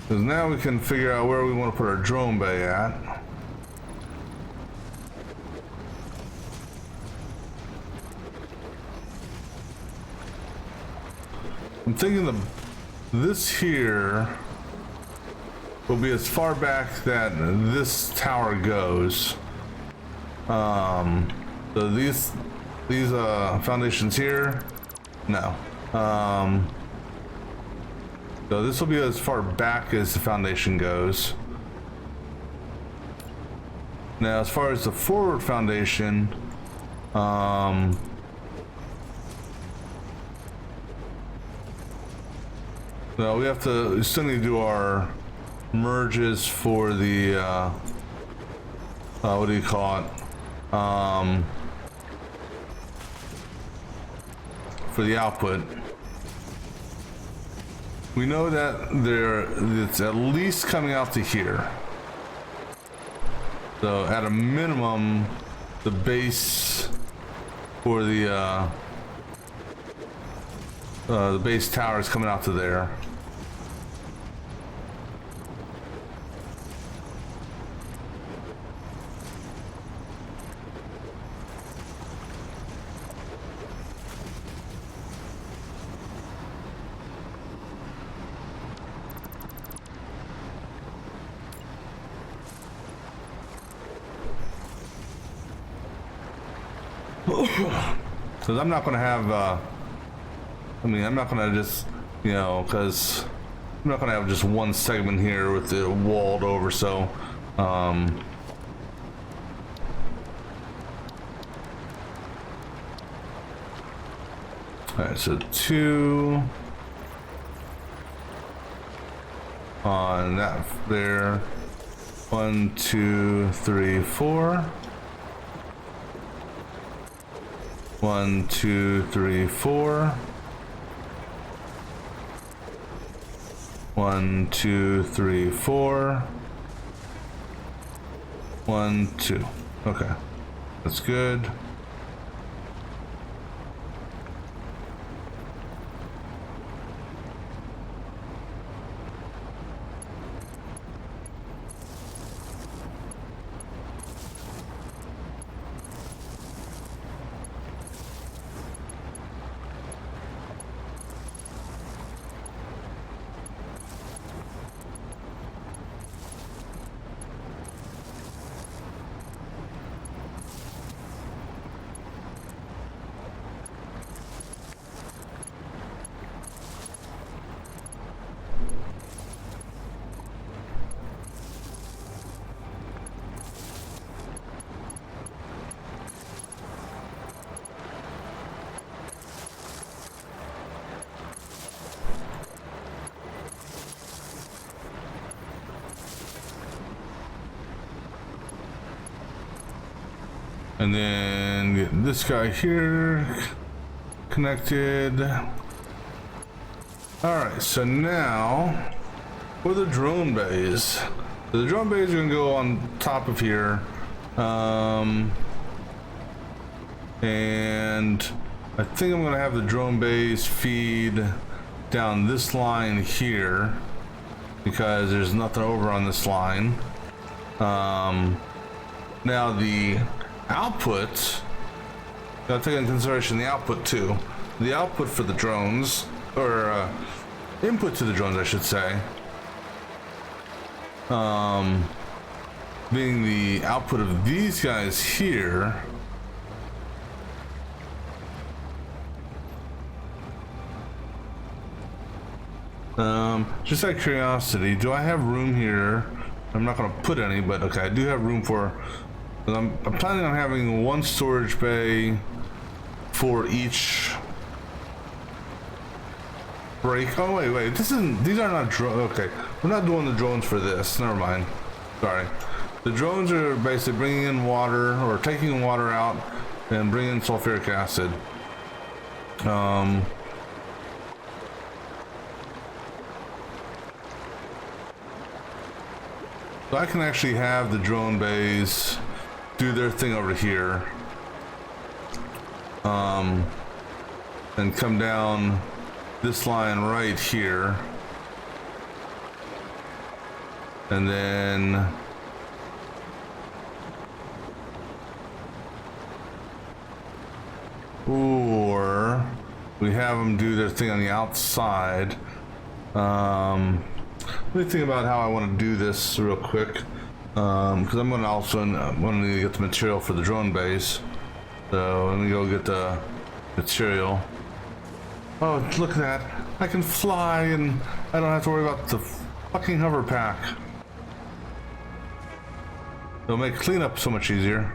Because now we can figure out where we want to put our drone bay at. I'm thinking this here will be as far back that this tower goes. So these foundations here, no. So this will be as far back as the foundation goes. Now, as far as the forward foundation, well, we still need to do our merges for the, what do you call it? For the output. We know that it's at least coming out to here. So at a minimum, the base for the base tower is coming out to there. Because I'm not going to have, I'm not going to just, because I'm not going to have just one segment here with it walled over, so, alright, so 2 on that there, 1, 2, 3, 4. 1, 2, 3, 4. 1, 2, 3, 4. 1, 2. Okay, that's good. And then get this guy here connected. Alright, so now for the drone bays. So the drone bays are gonna go on top of here. And I think I'm gonna have the drone bays feed down this line here because there's nothing over on this line. Now the output, gotta take into consideration the output too. The output for the drones, or input to the drones, I should say, being the output of these guys here. Just out of curiosity, do I have room here? I'm not gonna put any, but okay, I do have room for. I'm planning on having one storage bay for each break. Oh wait, these are not drones. Okay, we're not doing the drones for this. Never mind. Sorry. The drones are basically bringing in water or taking water out and bringing in sulfuric acid. So I can actually have the drone bays do their thing over here, and come down this line right here, and then or we have them do their thing on the outside. let me think about how I want to do this real quick. Because I'm going to also want to get the material for the drone base. So let me go get the material. Oh, look at that. I can fly and I don't have to worry about the fucking hover pack. It'll make cleanup so much easier.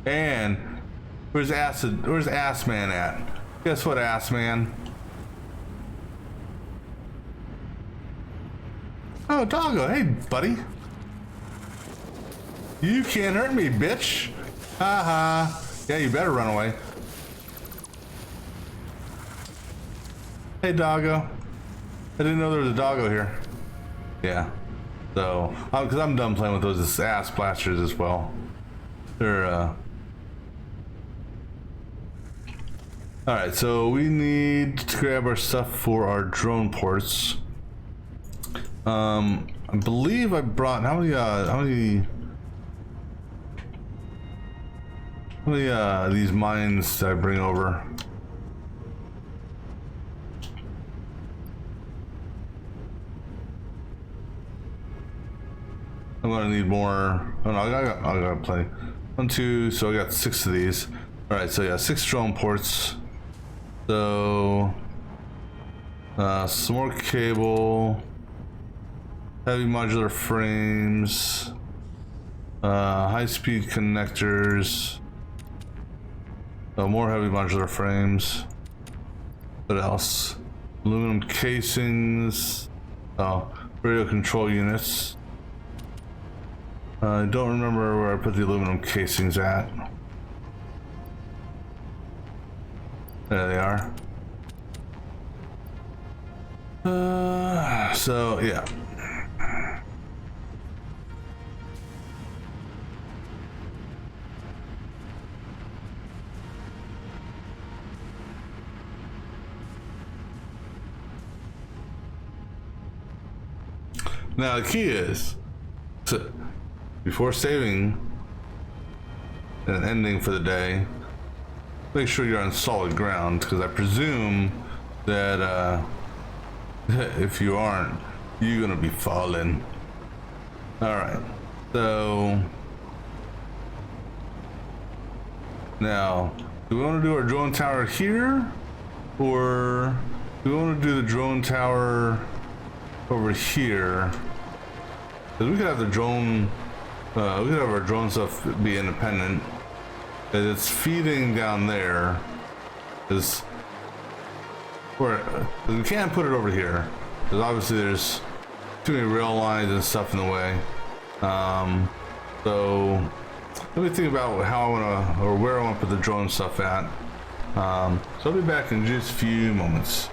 And where's Ass Man at? Guess what, Ass Man? Oh, Doggo, hey, buddy. You can't hurt me, bitch. Haha. Yeah, you better run away. Hey, Doggo. I didn't know there was a Doggo here. Yeah. So, because I'm done playing with those ass blasters as well. They're, Alright, so we need to grab our stuff for our drone ports. I believe I brought how many these mines did I bring over? I'm gonna need more. Oh no, I got plenty. 1, 2, so I got 6 of these. Alright, so yeah, 6 drone ports. So some more cable. Heavy modular frames, high-speed connectors, more heavy modular frames. What else? Aluminum casings, radio control units. I don't remember where I put the aluminum casings at. There they are. So yeah. Now the key is, before saving and ending for the day, make sure you're on solid ground, because I presume that if you aren't, you're gonna be falling. Alright, so now, do we want to do our drone tower here, or do we want to do the drone tower over here? Because we could have the drone, we could have our drone stuff be independent. Because it's feeding down there. Because we can't put it over here. Because obviously there's too many rail lines and stuff in the way. So let me think about how I want to, or where I want to put the drone stuff at. So I'll be back in just a few moments.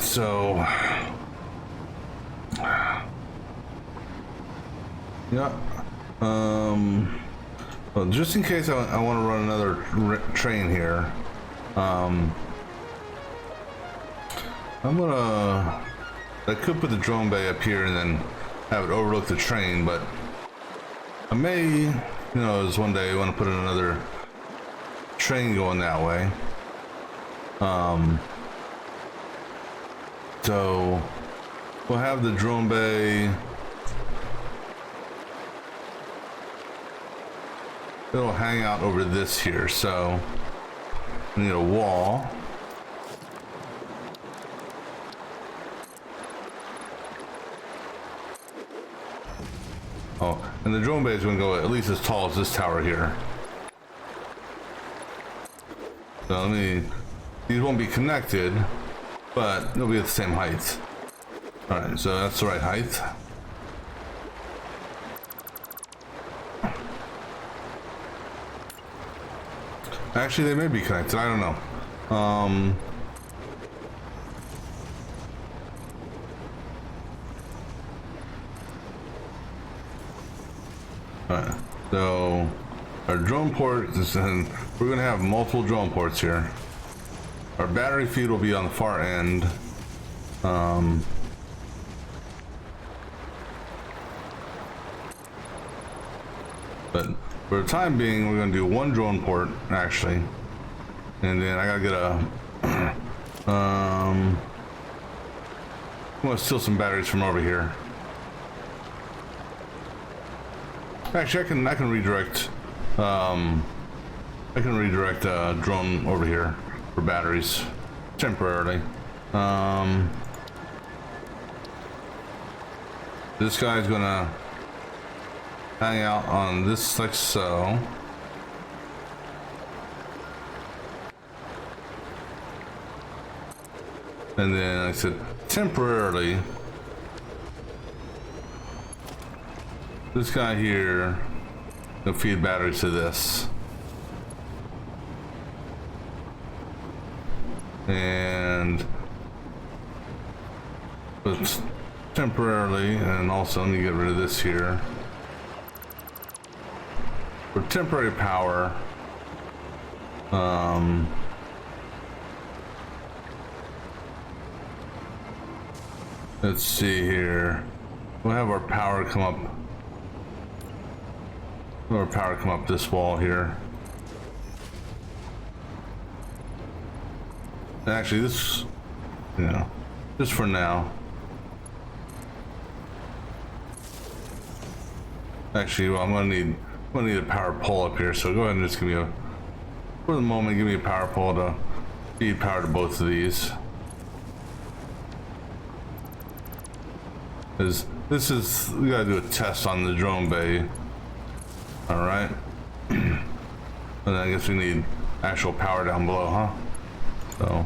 right, so yeah, well, just in case I want to run another train here, I could put the drone bay up here and then have it overlook the train, but I may, you know, as one day I want to put in another train going that way. So we'll have the drone bay. It'll hang out over this here, so we need a wall. Oh, and the drone bay is going to go at least as tall as this tower here. So these won't be connected, but they'll be at the same height. All right, so that's the right height. Actually, they may be connected. I don't know. Alright, so our drone port is in, we're going to have multiple drone ports here. Our battery feed will be on the far end. But for the time being, we're going to do one drone port, actually. And then I got to get a... I'm going to steal some batteries from over here. Actually, I can redirect... I can redirect a drone over here for batteries temporarily. This guy's going to hang out on this like so. And then I said temporarily this guy here will feed batteries to this. And but temporarily, and also let me get rid of this here. For temporary power, let's see here. We'll have our power come up. Our power come up this wall here. Actually, this, you know, just for now. Actually, well, I'm gonna need a power pole up here. So go ahead and just give me a, for the moment, give me a power pole to feed power to both of these. Because this is, we gotta do a test on the drone bay. All right. And then I guess we need actual power down below, huh? So.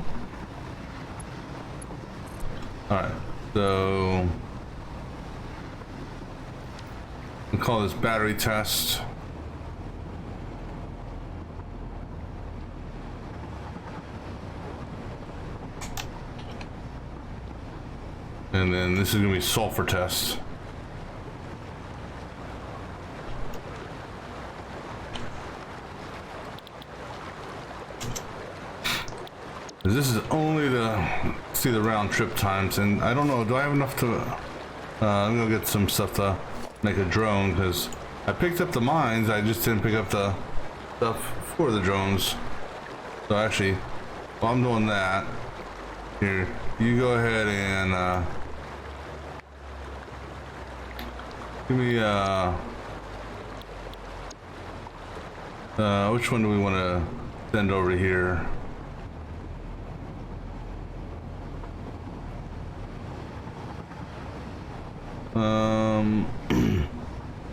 All right. So. We'll call this battery test. And then this is gonna be sulfur test. This is only to see the round trip times, and I don't know, do I have enough to, I'm gonna get some stuff to make a drone, because I picked up the mines, I just didn't pick up the stuff for the drones. So actually, while I'm doing that, here, you go ahead and, give me, which one do we want to send over here?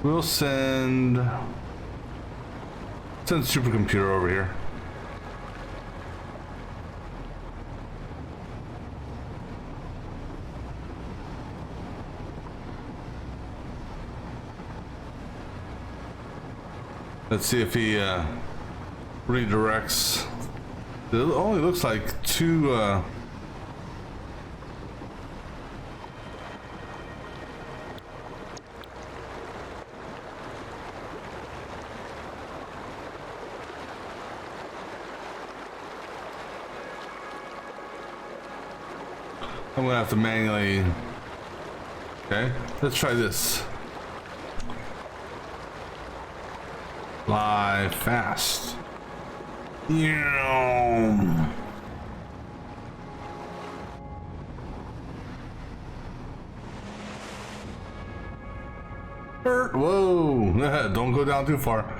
We'll send supercomputer over here. Let's see if he redirects. It only looks like two I'm gonna have to manually. Okay, let's try this. Fly fast. Yeah. Whoa! Don't go down too far.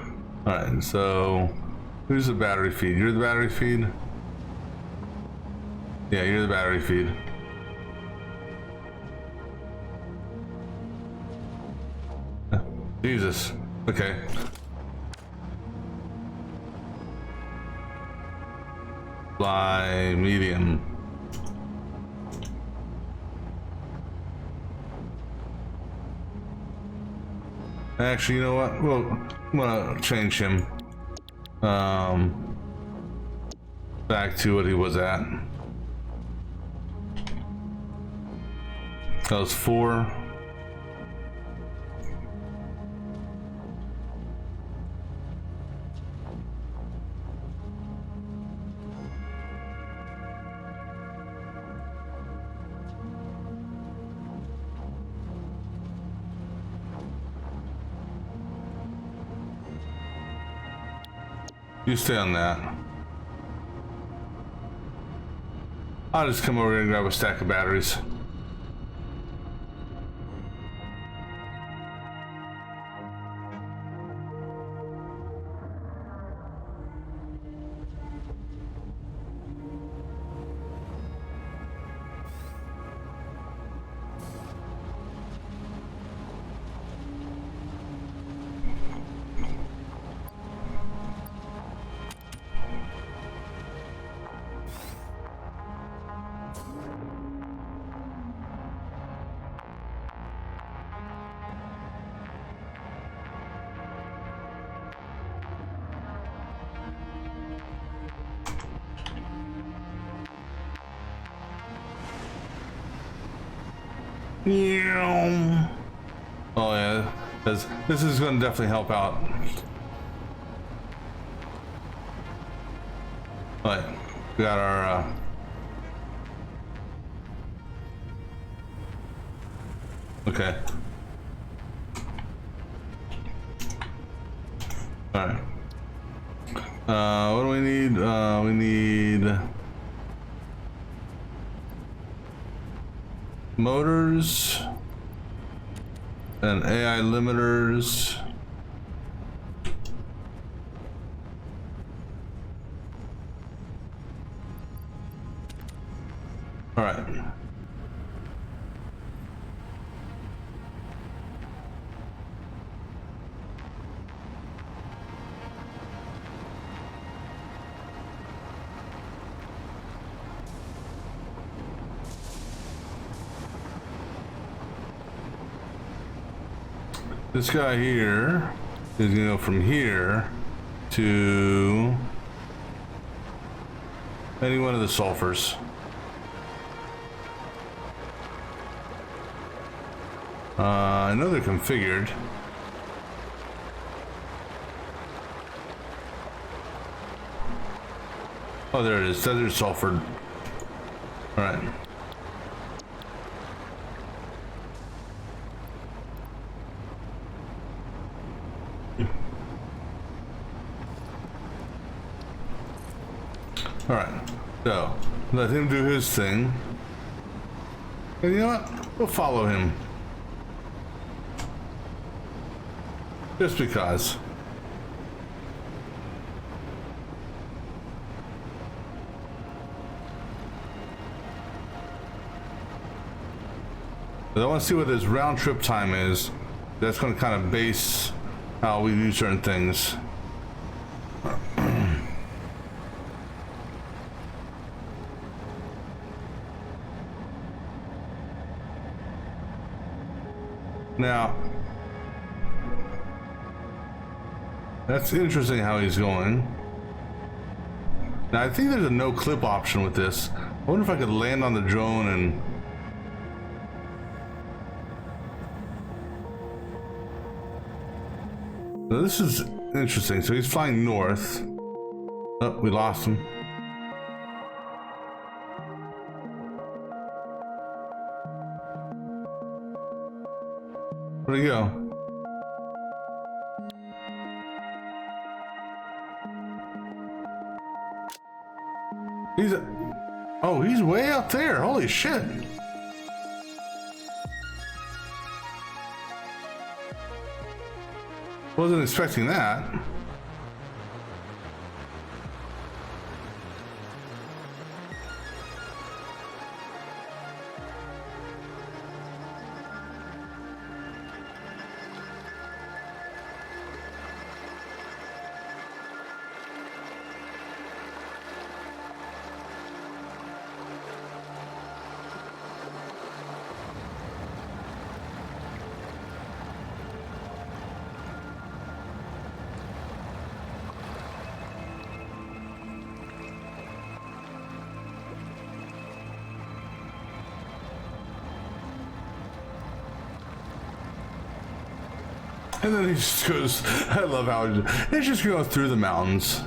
All right, so who's the battery feed? You're the battery feed? Yeah, you're the battery feed. Jesus. Okay. Fly medium. Actually, you know what? Well, I'm gonna change him back to what he was at. That was 4. You stay on that. I'll just come over here and grab a stack of batteries. Oh yeah, because this is going to definitely help out. But we got our okay. All right. What do we need? We need motors and AI limiters. All right. This guy here is gonna go from here to any one of the sulfurs. I know they're configured. Oh, there it is. Desert sulfur. All right. All right. So let him do his thing. And you know what? We'll follow him. Just because. But I want to see what his round trip time is. That's going to kind of base how we do certain things. Now, that's interesting how he's going. Now, I think there's a no clip option with this. I wonder if I could land on the drone and... Now, this is interesting. So he's flying north. Oh, we lost him. Where'd he go? Oh, he's way out there. Holy shit. Wasn't expecting that. And then he just goes, I love how it's just going through the mountains.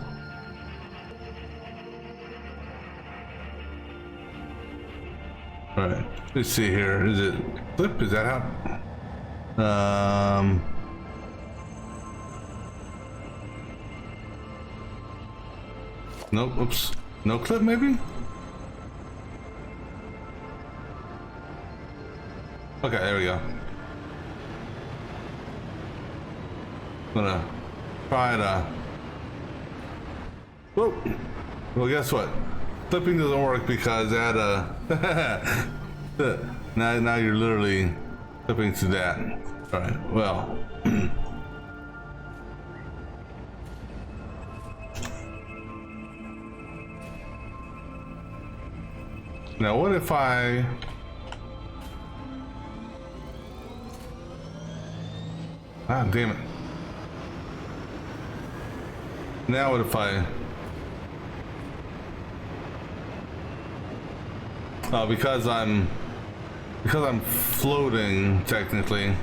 All right, let's see here. Is it flip? Is that how? Nope, oops. No clip, maybe? Okay, there we go. Gonna try to. Whoa. Well, guess what? Flipping doesn't work because that now you're literally flipping to that. All right. Well. Now what if I? Ah, damn it. Now what if I... because I'm floating technically.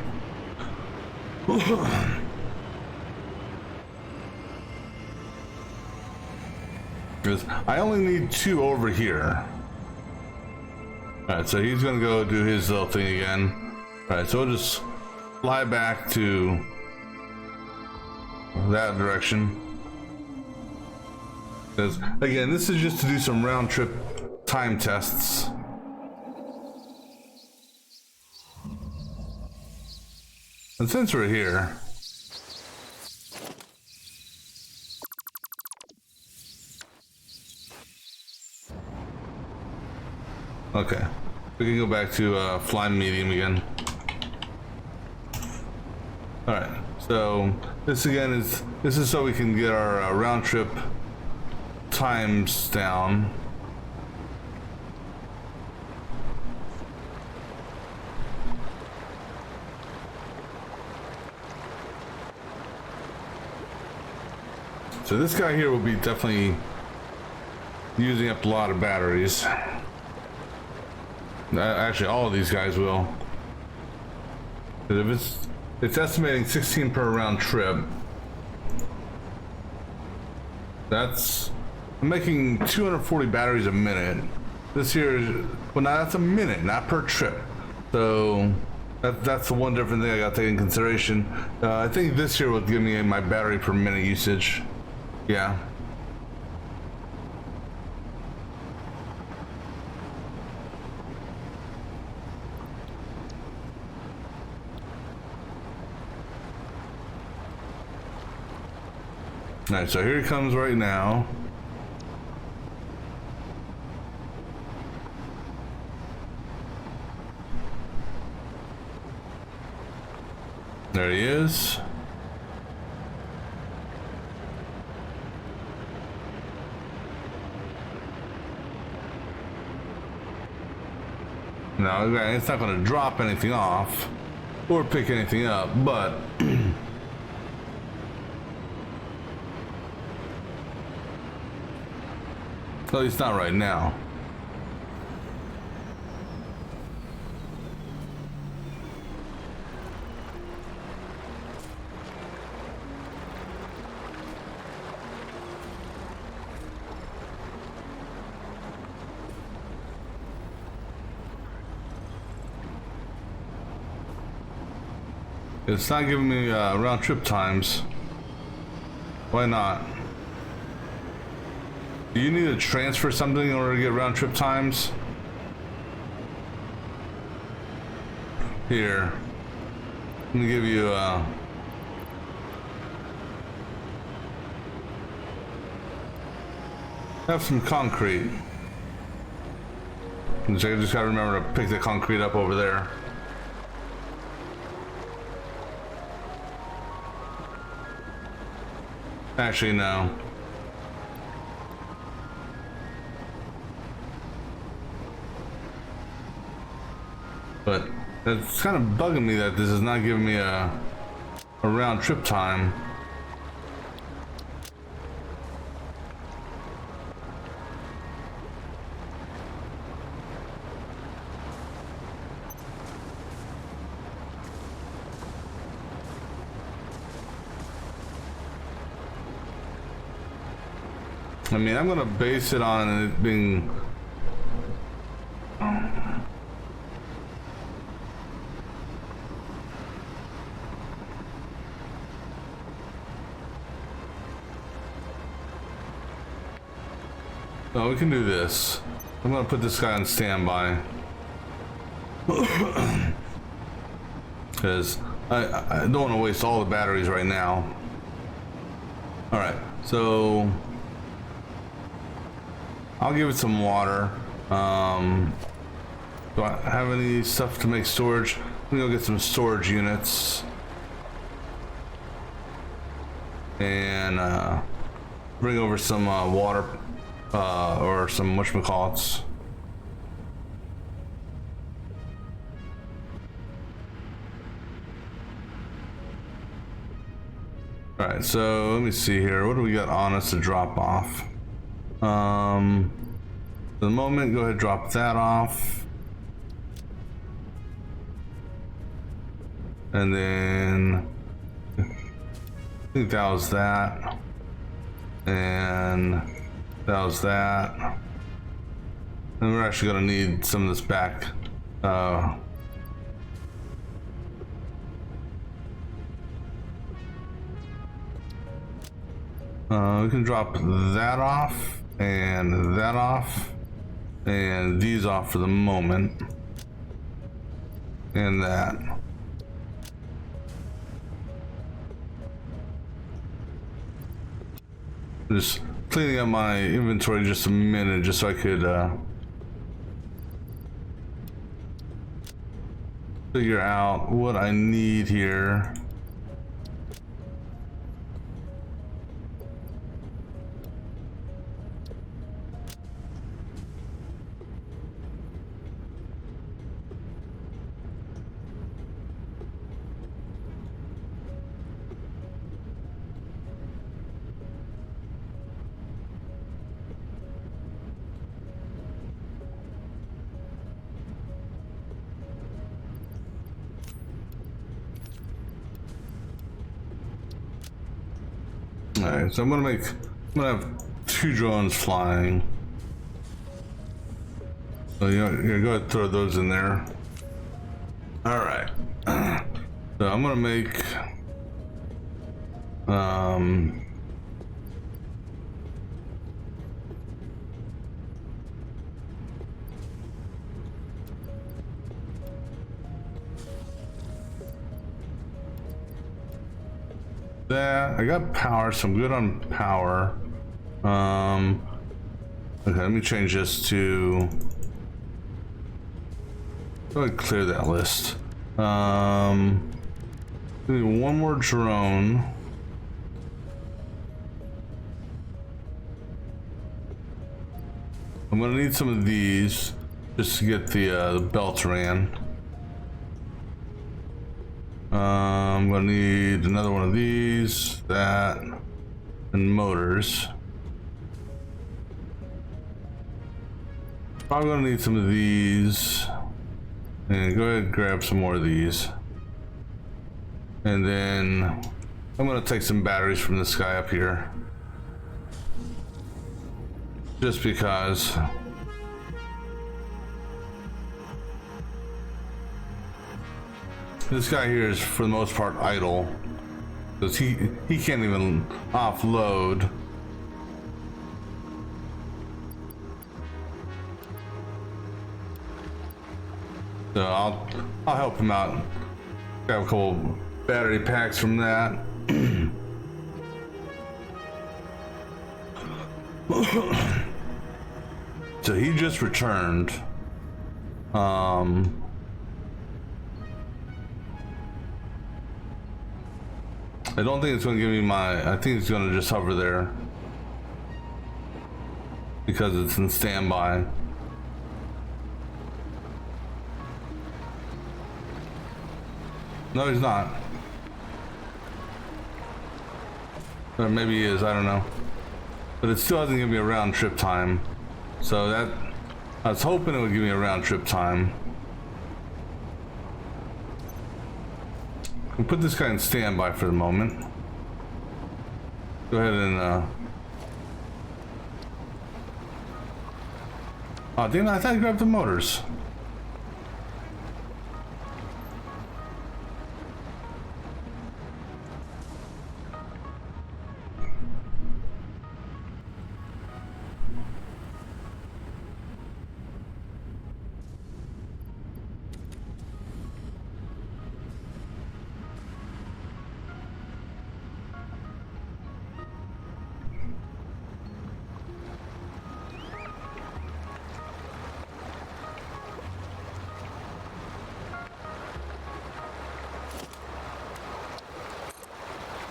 Because I only need 2 over here. Alright, so he's gonna go do his little thing again. Alright, so we'll just fly back to that direction. Because again, this is just to do some round trip time tests. And since we're here, okay, we can go back to flying medium again. All right, so this again is so we can get our round trip times down. So this guy here will be definitely using up a lot of batteries. Actually, all of these guys will. But if it's estimating 16 per round trip. I'm making 240 batteries a minute. This here is, well, now that's a minute, not per trip. So that's the one different thing I got to take in consideration. I think this here will give me my battery per minute usage. Yeah. All right, so here he comes right now. There he is. Now, it's not going to drop anything off or pick anything up, but at least not right now. It's not giving me round trip times. Why not? Do you need to transfer something in order to get round trip times? Here. Let me give you have some concrete. I just gotta remember to pick the concrete up over there. Actually, no. But it's kind of bugging me that this is not giving me a round trip time. I mean, I'm gonna base it on it being no, we can do this. I'm gonna put this guy on standby because I don't want to waste all the batteries right now. All right, so I'll give it some water. Do I have any stuff to make storage? I'm gonna go get some storage units and bring over some water or some whatchamacallits. All right, so let me see here. What do we got on us to drop off? For the moment, go ahead and drop that off. And then I think that was that. And that was that. And we're actually gonna need some of this back. We can drop that off and that off and these off for the moment and that. Just cleaning up my inventory just a minute just so I could figure out what I need here. Alright, so I'm gonna have 2 drones flying. So you know, go ahead and throw those in there. Alright. So I'm gonna make that. I got power, so I'm good on power. Okay, let me change this to go ahead and clear that list. Need one more drone. I'm gonna need some of these just to get the belt ran. I'm gonna need another one of these, that, and motors. Probably gonna need some of these. And go ahead and grab some more of these. And then I'm gonna take some batteries from this guy up here. Just because. This guy here is for the most part idle, because he can't even offload. So I'll help him out. Got a couple battery packs from that. So he just returned. I don't think it's going to give me my. I think it's going to just hover there because it's in standby. No, he's not. Or maybe he is, I don't know. But it still hasn't given me a round trip time. So that, I was hoping it would give me a round trip time. We'll put this guy in standby for the moment. Go ahead and, oh, damn it, I thought I grabbed the motors.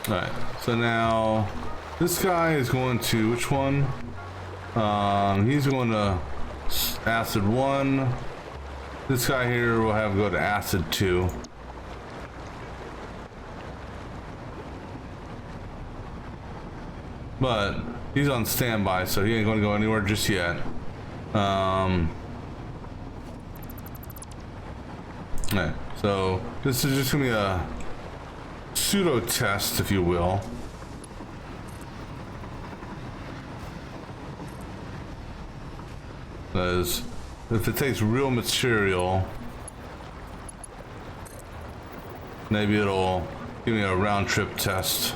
Alright, so now this guy is going to, which one? He's going to acid 1. This guy here will have go to acid 2. But he's on standby, so he ain't going to go anywhere just yet. Alright, so this is just going to be a pseudo test, if you will. Because if it takes real material, maybe it'll give me a round trip test,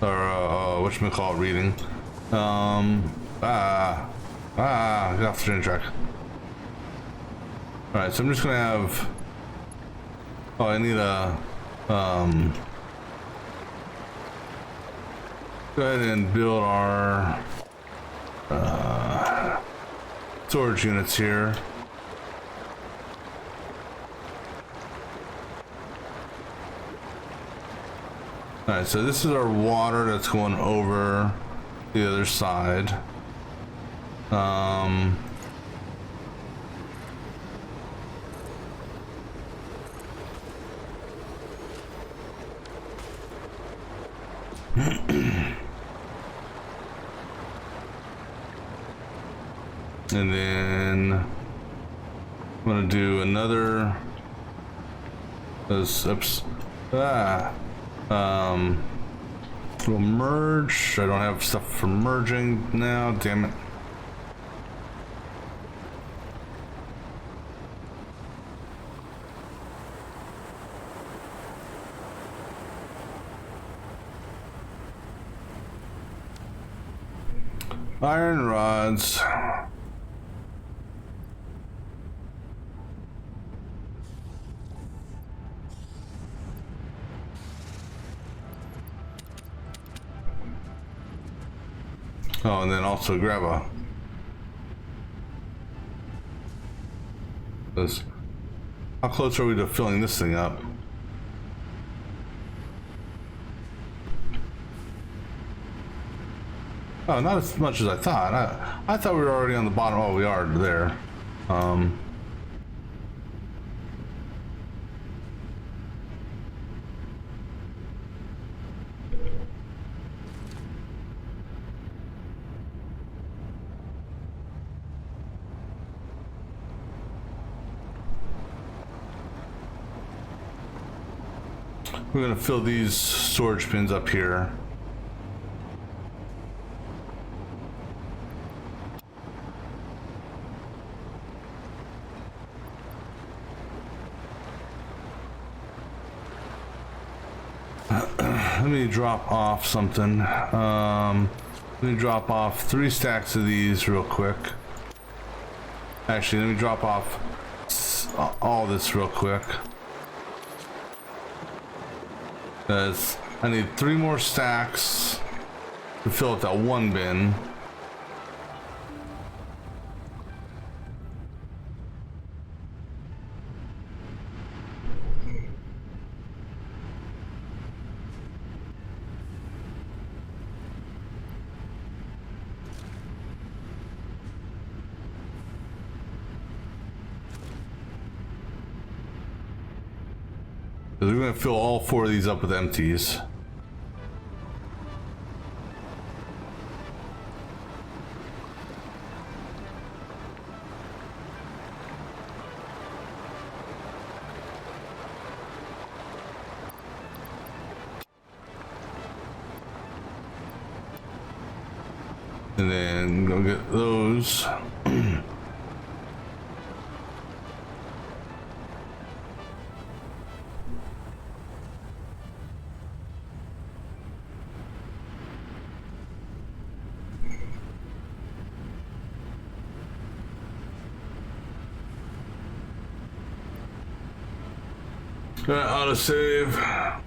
or whatchamacallit reading. Get off the train track. Alright, so I'm just gonna have, oh, I need a, go ahead and build our storage units here. Alright, so this is our water that's going over the other side. And then I'm gonna do another. Oops. We'll merge. I don't have stuff for merging now. Damn it. Iron rods. Oh, and then also grab a. How close are we to filling this thing up? Oh, not as much as I thought. I thought we were already on the bottom. Oh, we are there. We're gonna fill these storage bins up here. Let me drop off something. Let me drop off 3 stacks of these real quick. Actually, let me drop off all this real quick. Because I need 3 more stacks to fill up that 1 bin. We're going to fill all 4 of these up with empties. And then go get those. Autosave.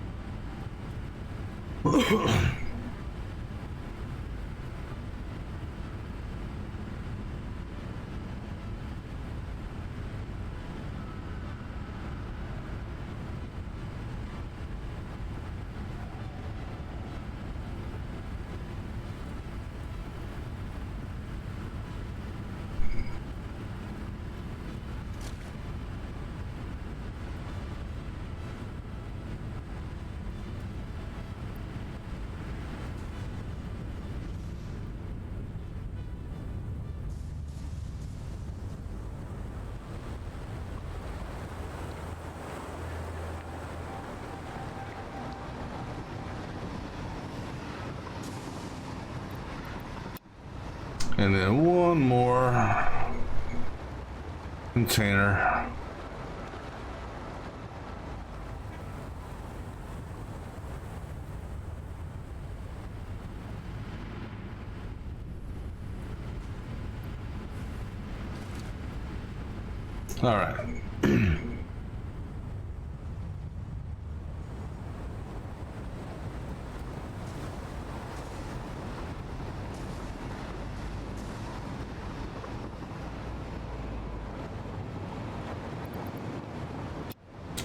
And then 1 more container. All right.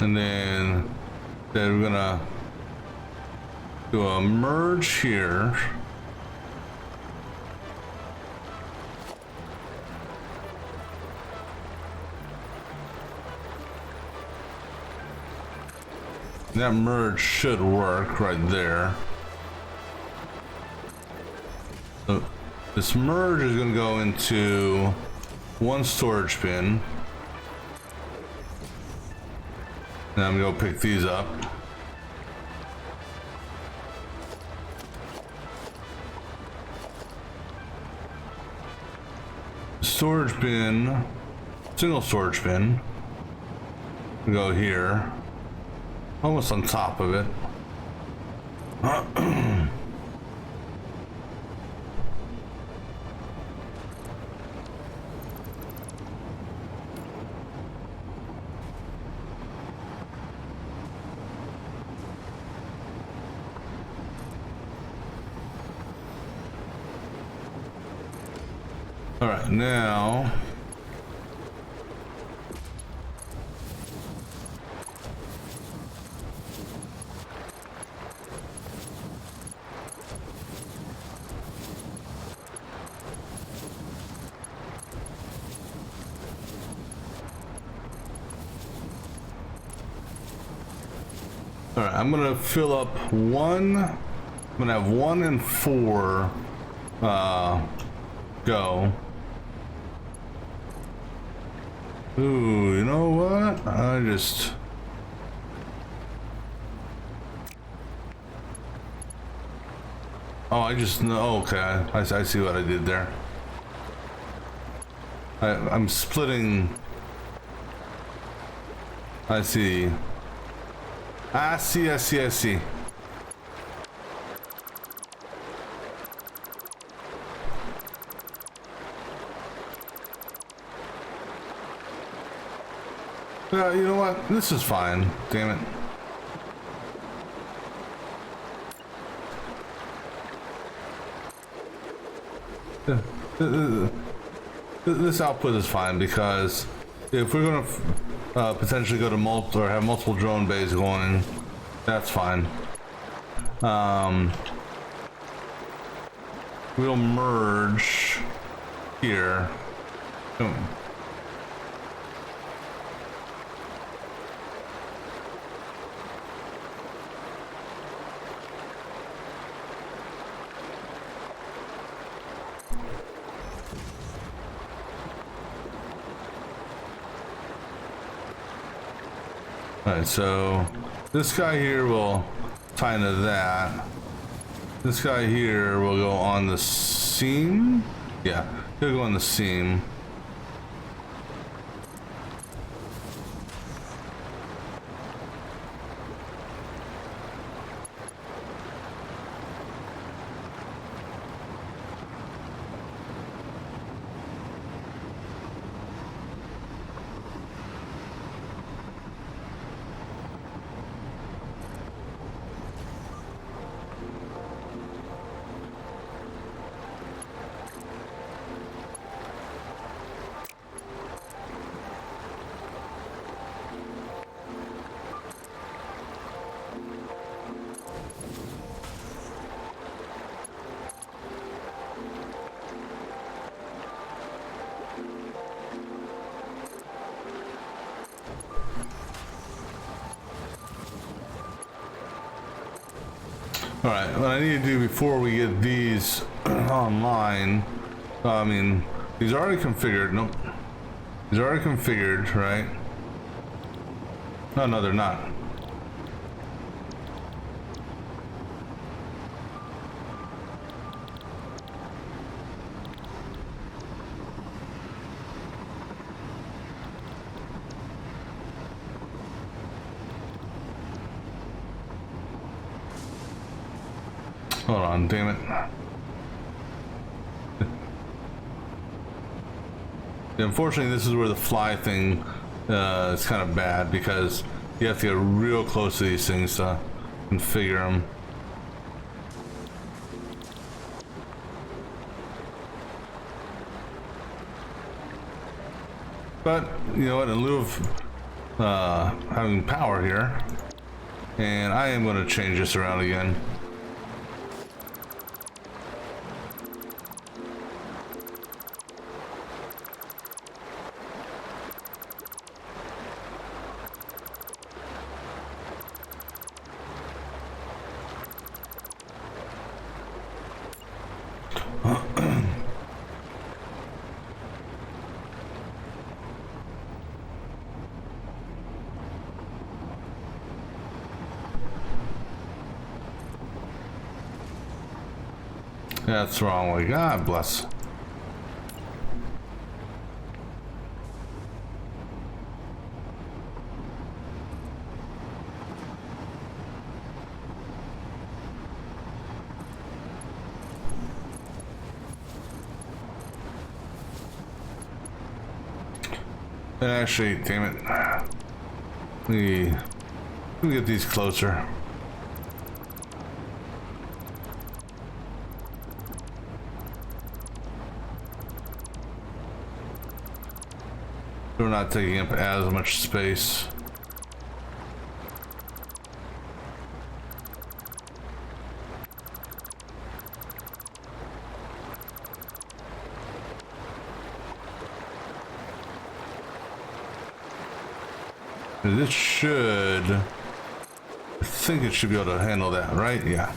And then we're gonna do a merge here. That merge should work right there. So this merge is gonna go into 1 storage bin. And I'm gonna go pick these up. Storage bin, single storage bin. Go here, almost on top of it. All right, now I'm gonna fill up 1. I'm gonna have 1 and 4 go. Ooh, you know what? I just know. Okay, I see what I did there. I'm splitting. I see. I see. You know what? This is fine. Damn it. This output is fine because if we're gonna potentially go to or have multiple drone bays going, that's fine. We'll merge here. Alright, so this guy here will tie into that. This guy here will go on the seam. Yeah, he'll go on the seam. Alright, what I need to do before we get these online, I mean, these are already configured. Nope. These are already configured, right? No, they're not. Hold on, damn it. Unfortunately, this is where the fly thing is kind of bad because you have to get real close to these things to configure them. But, you know what, in lieu of having power here, and I am going to change this around again. That's the wrong way. God bless. And actually, damn it. Let me get these closer. We're not taking up as much space. This should, I think it should be able to handle that, right? Yeah.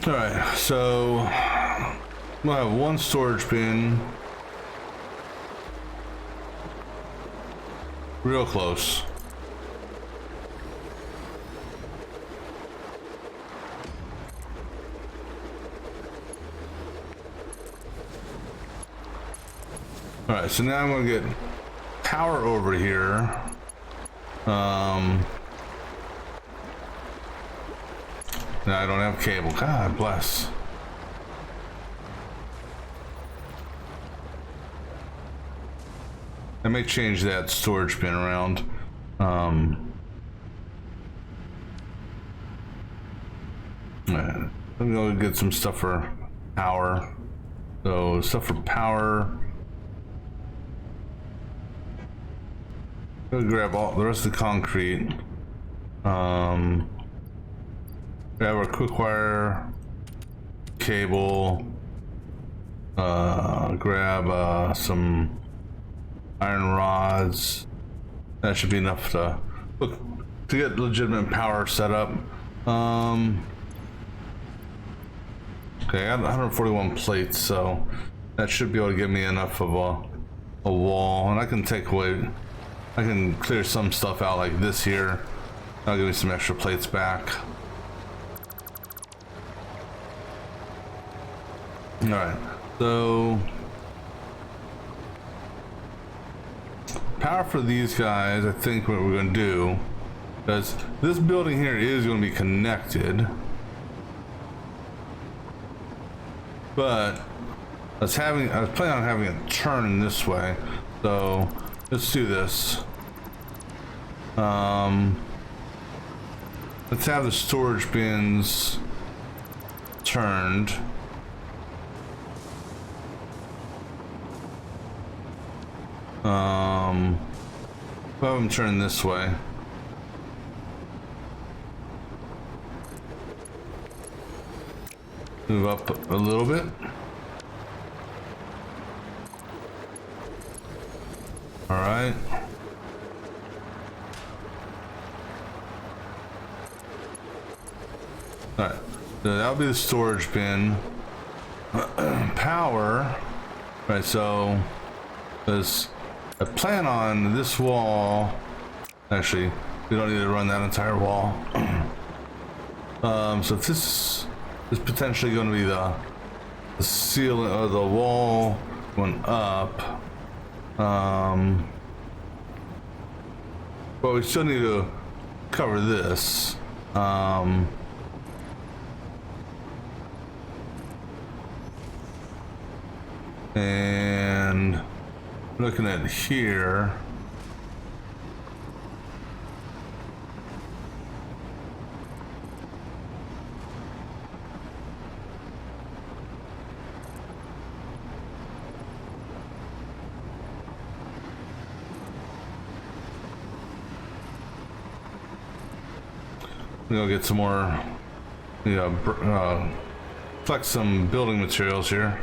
All right, so we'll have one storage bin. Real close. All right, so now I'm gonna get power over here. No, I don't have cable. God bless. I may change that storage bin around. I'm gonna get some stuff for power. So stuff for power. Go grab all the rest of the concrete. Grab our quick wire cable. Grab some iron rods. That should be enough to get legitimate power set up. Okay, I got 141 plates, so that should be able to give me enough of a wall, and I can clear some stuff out like this here. That'll give me some extra plates back. All right, so power for these guys, I think what we're going to do, because this building here is going to be connected, but I was planning on having it turn this way, so let's do this. Let's have the storage bins turned. We'll have them turn this way. Move up a little bit. All right. All right. So that'll be the storage bin. Power. All right. So there's. I plan on this wall. Actually, we don't need to run that entire wall. So if this is potentially going to be the ceiling or the wall going up. But we still need to cover this. And looking at here, we'll get some more, collect some building materials here.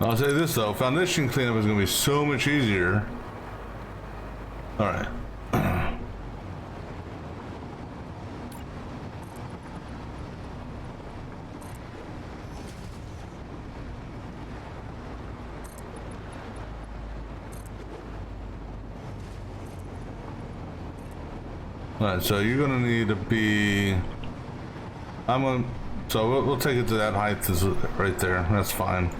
I'll say this though, foundation cleanup is going to be so much easier. All right. All right, so you're going to need to be. So we'll take it to that height is right there. That's fine.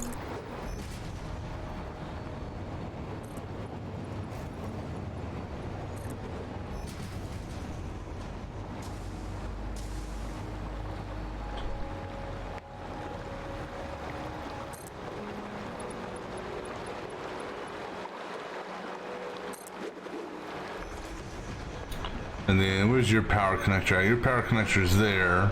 And then where's your power connector at? Your power connector is there.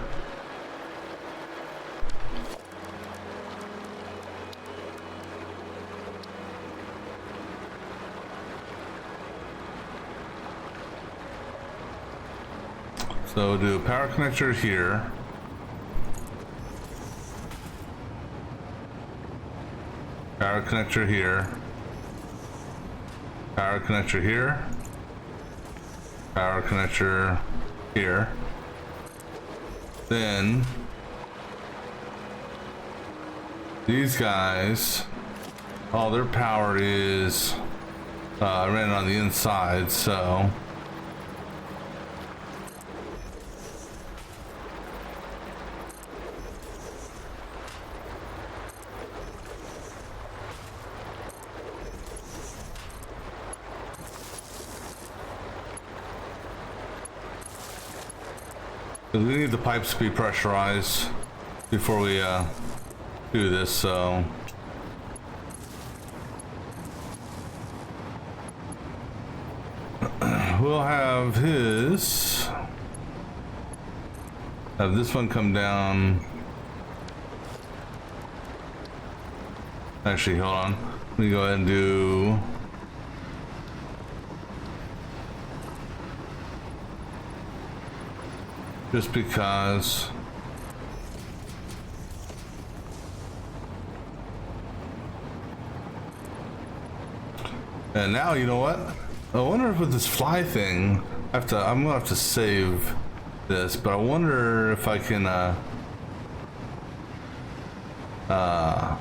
So do a power connector here. Power connector here. Power connector here. Power connector here. Then these guys, all their power is ran on the inside, so we need the pipes to be pressurized before we do this, so we'll have this one come down. Actually, hold on. Let me go ahead and do just because. And now, you know what? I wonder if with this fly thing, I'm gonna have to save this, but I wonder if I can, I'm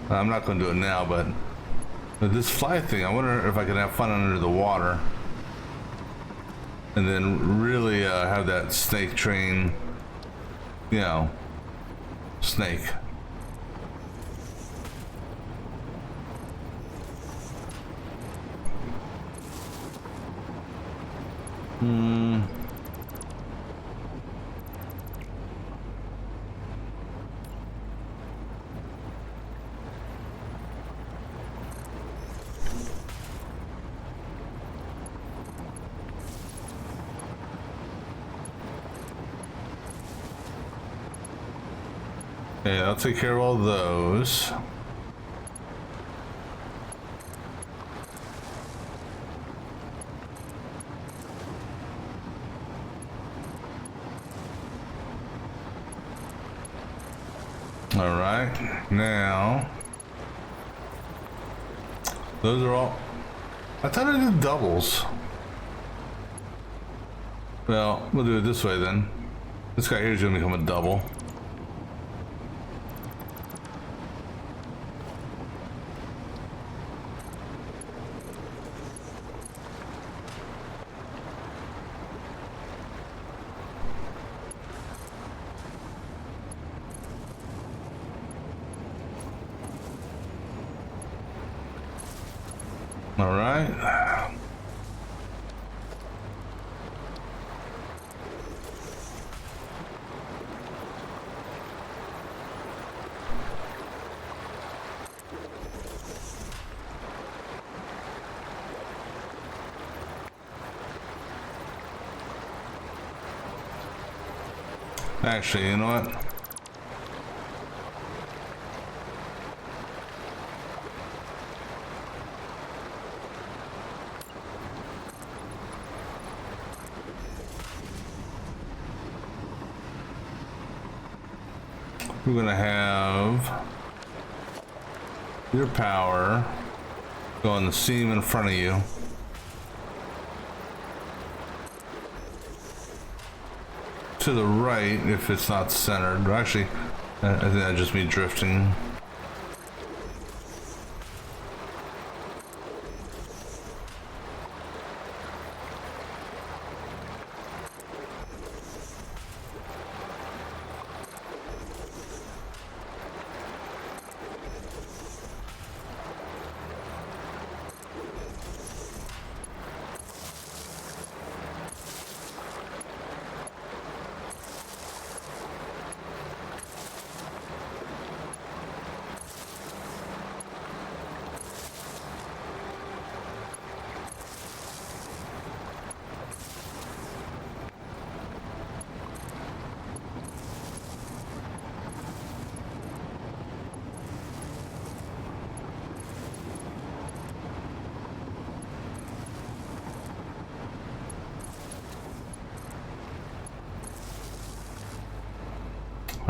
not gonna do it now, but with this fly thing, I wonder if I can have fun under the water. And then really have that snake train, you know, snake. Okay, I'll take care of all those. All right, now those are all. I thought I did doubles. Well, we'll do it this way then. This guy here is gonna become a double. All right. Actually, you know what? We're gonna have your power go on the seam in front of you. To the right if it's not centered. Actually, I think that just me drifting.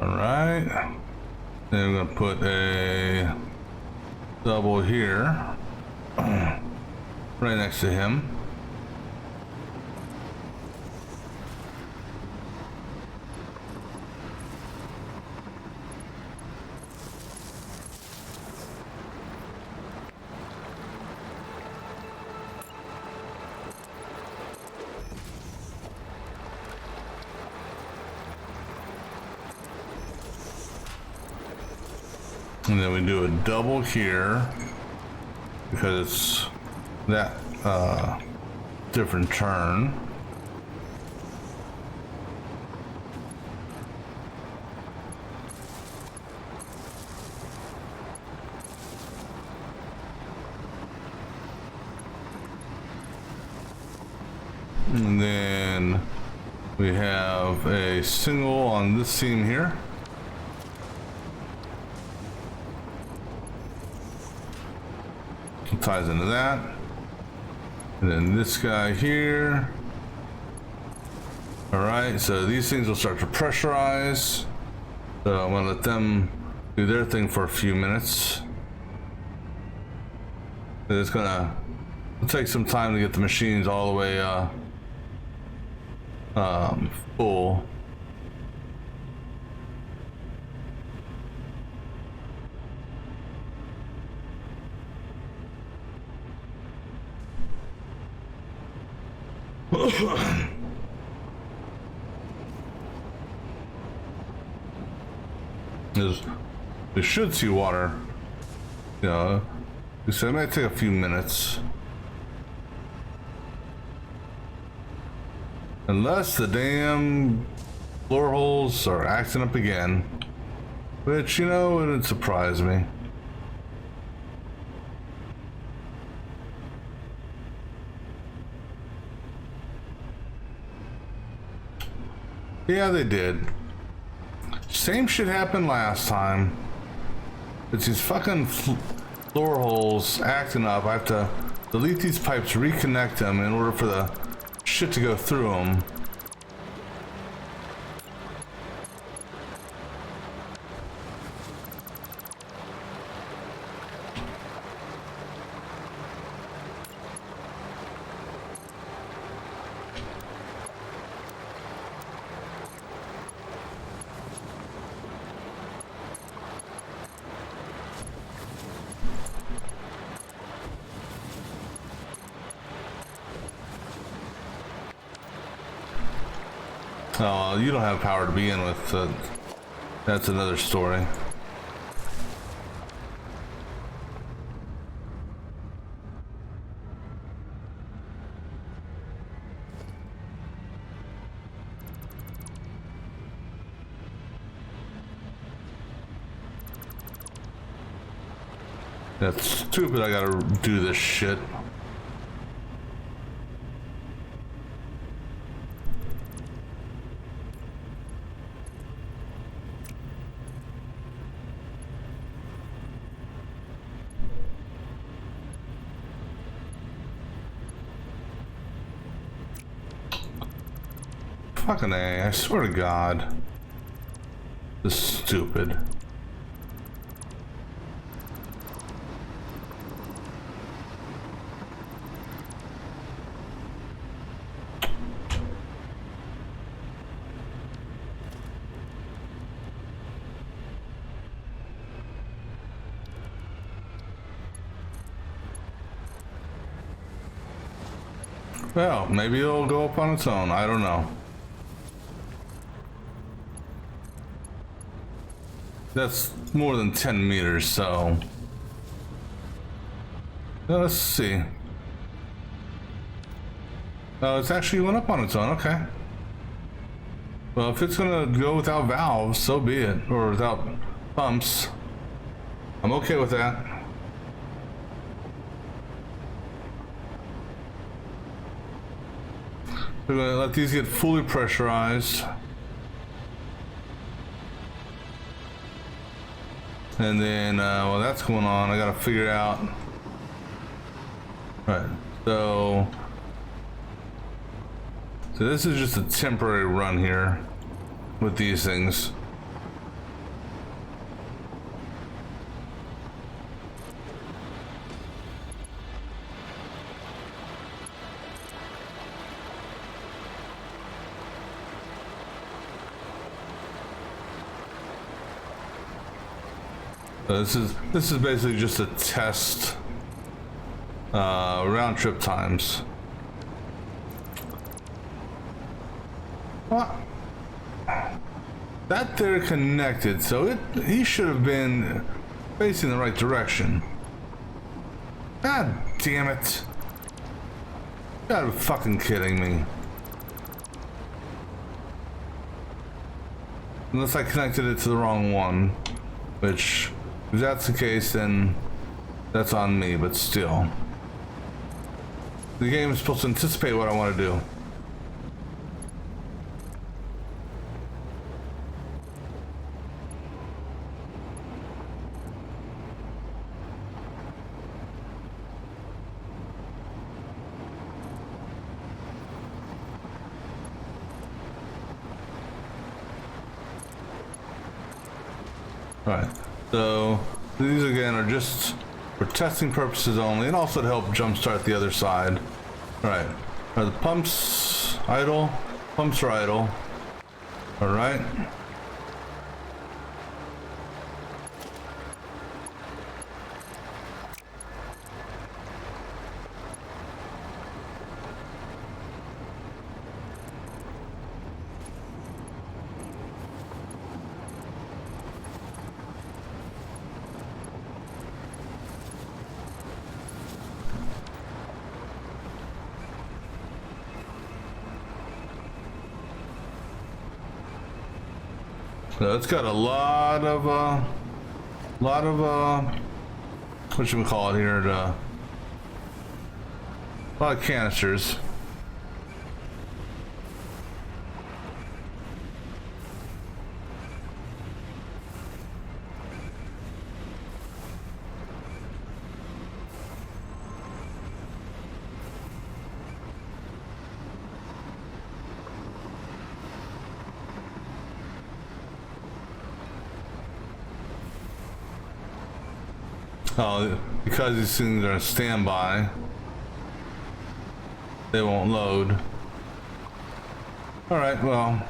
All right. Then we're gonna put a double here, right next to him. And then we do a double here because it's that different turn. And then we have a single on this seam here. Ties into that. And then this guy here. All right, so these things will start to pressurize. So I'm gonna let them do their thing for a few minutes. It's gonna take some time to get the machines all the way full. We should see water, you know, so it might take a few minutes. Unless the damn floor holes are acting up again, which, you know, wouldn't surprise me. Yeah, they did. Same shit happened last time. It's these fucking floor holes acting up. I have to delete these pipes, reconnect them in order for the shit to go through them. Oh, you don't have power to begin with. That's another story. That's stupid. I gotta do this shit. Fucking A, I swear to God. This is stupid. Well, maybe it'll go up on its own. I don't know. That's more than 10 meters, so... Let's see. Oh, it's actually went up on its own, okay. Well, if it's gonna go without valves, so be it. Or without pumps. I'm okay with that. We're gonna let these get fully pressurized. And then, while that's going on, I gotta figure out. Right, so this is just a temporary run here with these things. This is basically just a test round trip times. What? That they're connected, so he should have been facing the right direction. God damn it. You gotta be fucking kidding me. Unless I connected it to the wrong one. Which, if that's the case, then that's on me, but still. The game is supposed to anticipate what I want to do. Alright, so these again are just for testing purposes only, and also to help jumpstart the other side. Alright, are the pumps idle? Pumps are idle. Alright. So it's got a lot of what should we call it here? A lot of canisters. Oh, because these things are on standby, they won't load. All right, well.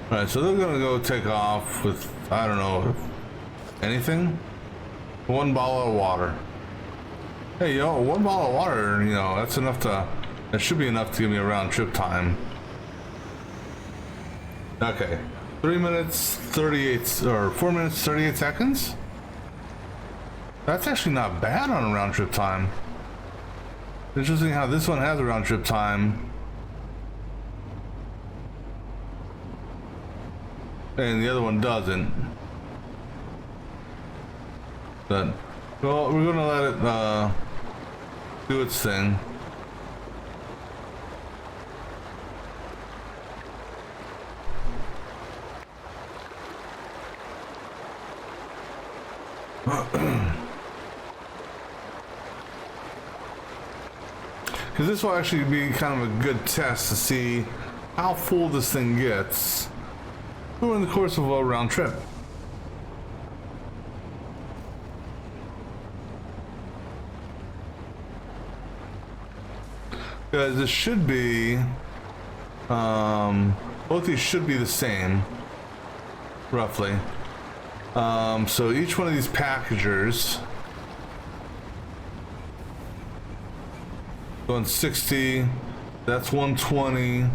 Alright, so they're gonna go take off with, I don't know, anything? One bottle of water. Hey, you know, one bottle of water, you know, that's enough to, that should be enough to give me a round trip time. Okay, 3 minutes 38, or 4 minutes 38 seconds? That's actually not bad on a round trip time. Interesting how this one has a round trip time. And the other one doesn't. But, well, we're gonna let it do its thing. Because this will actually be kind of a good test to see how full this thing gets during the course of a round trip. Because this should be, both these should be the same, roughly. So each one of these packagers going 60, that's 120.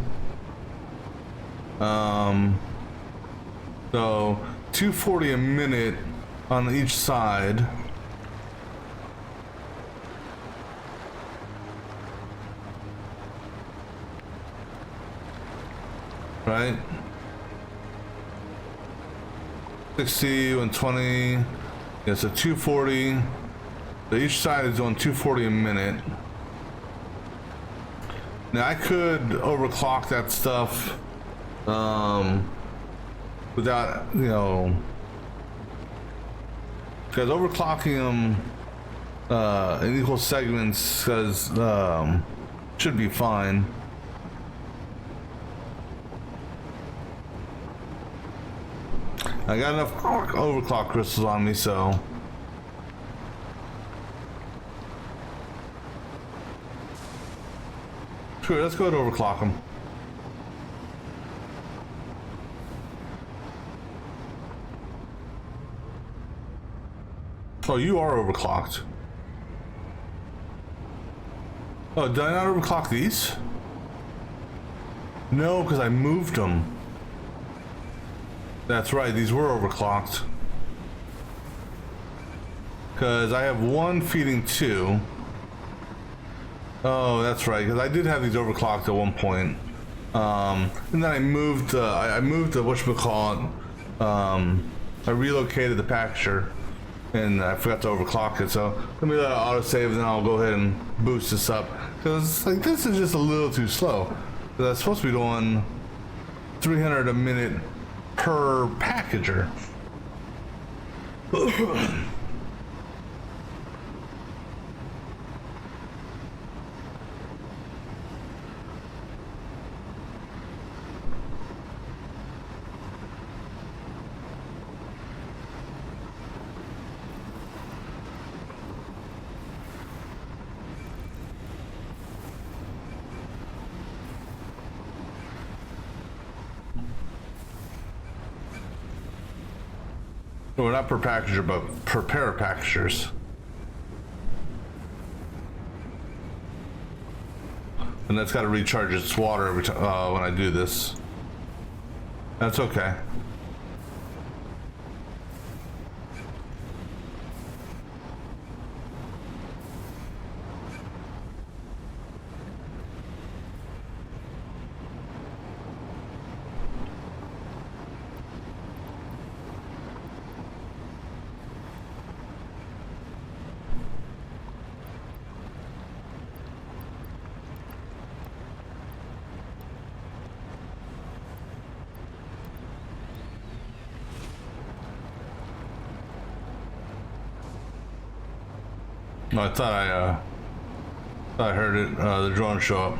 So 240 a minute on each side. Right? 60, 120. Yeah, so 240. So each side is doing 240 a minute. Now I could overclock that stuff without, you know, because overclocking them in equal segments should be fine. I got enough overclock crystals on me, so. Sure, let's go ahead and overclock them. Oh, you are overclocked. Oh, did I not overclock these? No, because I moved them. That's right, these were overclocked. Because I have one feeding two. Oh, that's right, because I did have these overclocked at one point. And then I moved the whatchamacallit, I relocated the packager. And I forgot to overclock it, so let me let it autosave, and then I'll go ahead and boost this up. Because like this is just a little too slow. That's supposed to be doing 300 a minute per packager. Well, not per packager, but per pair of packagers. And that's got to recharge its water every time when I do this. That's okay. No, I thought I heard it, the drone show up.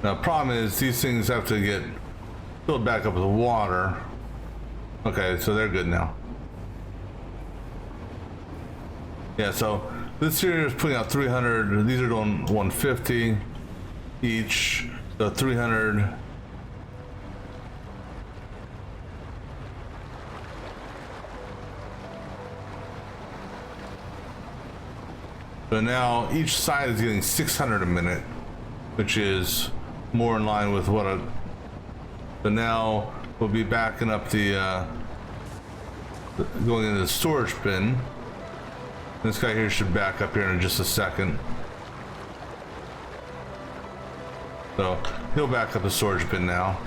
Now, the problem is these things have to get filled back up with water. Okay, so they're good now. Yeah, so this here is putting out 300. These are doing 150 each, so 300. So now each side is getting 600 a minute, which is more in line with what so now we'll be backing up the going into the storage bin. This guy here should back up here in just a second. So he'll back up the storage bin now.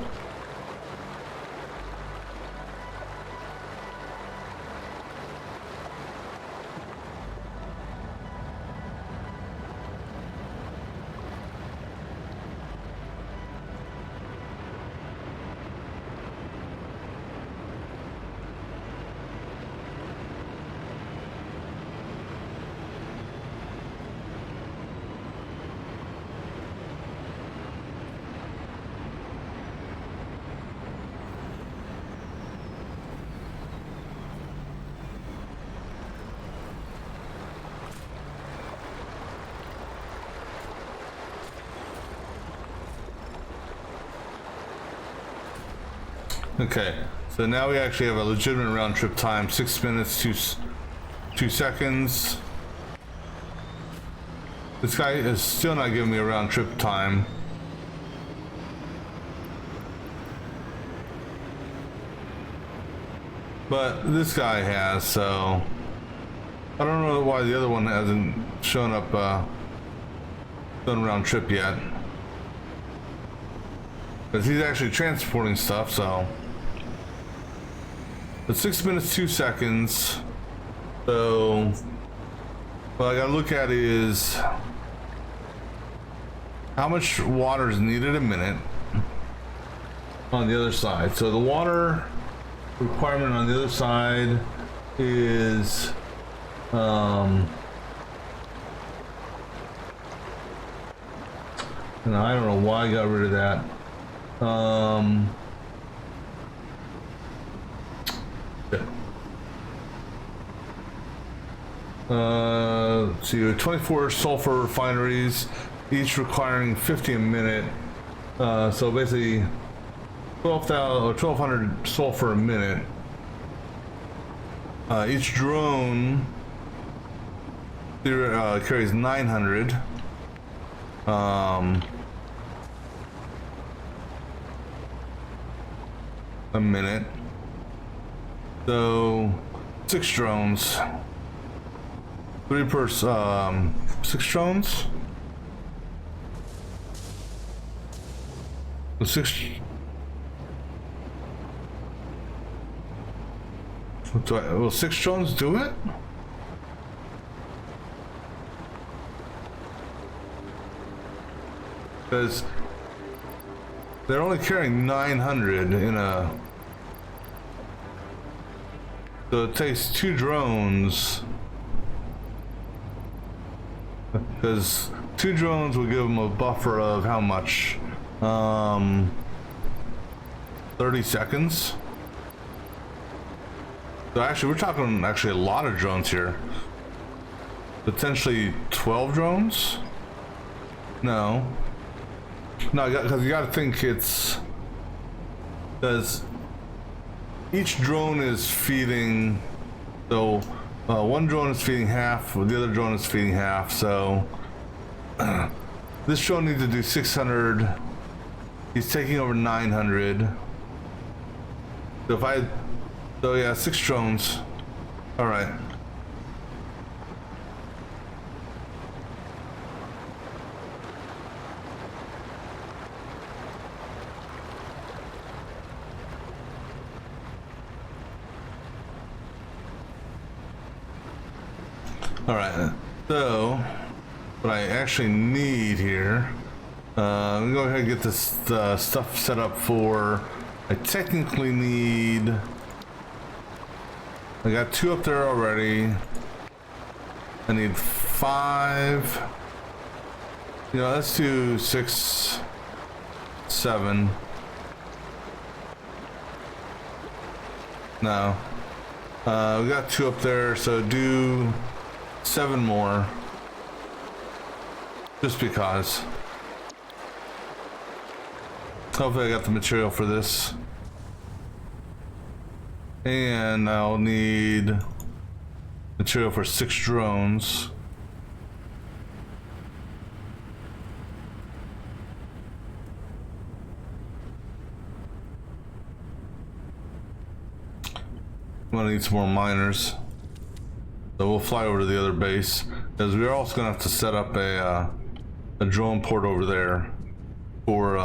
Okay, so now we actually have a legitimate round trip time, 6 minutes, 2 seconds. This guy is still not giving me a round trip time. But this guy has, so I don't know why the other one hasn't shown up, done round trip yet. Because he's actually transporting stuff, so. But 6 minutes, 2 seconds. So what I gotta look at is how much water is needed a minute on the other side. So the water requirement on the other side is and I don't know why I got rid of that. Yeah. Let's see, 24 sulfur refineries, each requiring 50 a minute. So basically 12,000 or 1,200 sulfur a minute. Each drone carries 900. A minute. So 6 drones. 3 per 6 drones. 6. Will 6 drones do it? Because they're only carrying 900 in a. So it takes 2 drones. Because 2 drones will give them a buffer of how much? 30 seconds. So actually, we're talking a lot of drones here. Potentially 12 drones? No. No, because you gotta think it's... Because each drone is feeding... So, one drone is feeding half, the other drone is feeding half, so... This drone needs to do 600. He's taking over 900. So if I... So yeah, 6 drones. Alright. Alright, so what I actually need here, let me go ahead and get this stuff set up for, I technically need, I got 2 up there already. I need 5. You know, let's do 6, 7. No. We got 2 up there, so do 7 more. Just because. Hopefully I got the material for this. And I'll need material for 6 drones. I'm gonna need some more miners. So we'll fly over to the other base, because we're also gonna have to set up a drone port over there for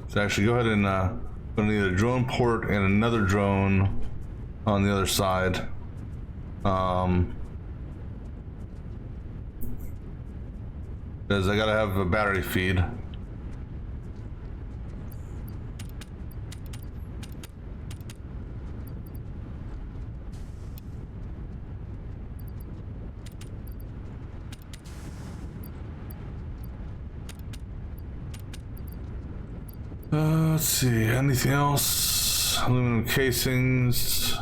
so actually go ahead and gonna need a drone port and another drone on the other side. Because I gotta have a battery feed. Let's see, anything else? Aluminum casings.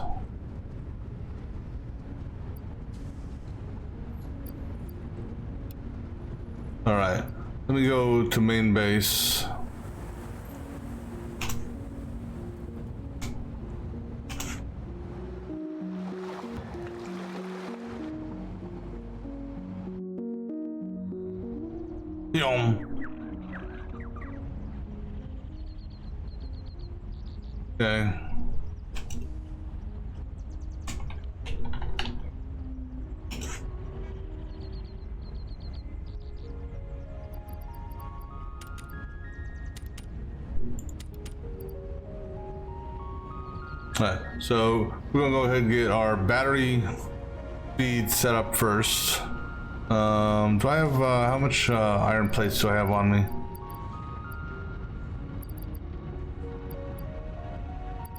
All right, let me go to main base. Yum. Okay. Alright, so we're gonna go ahead and get our battery feed set up first. Do I have how much iron plates do I have on me?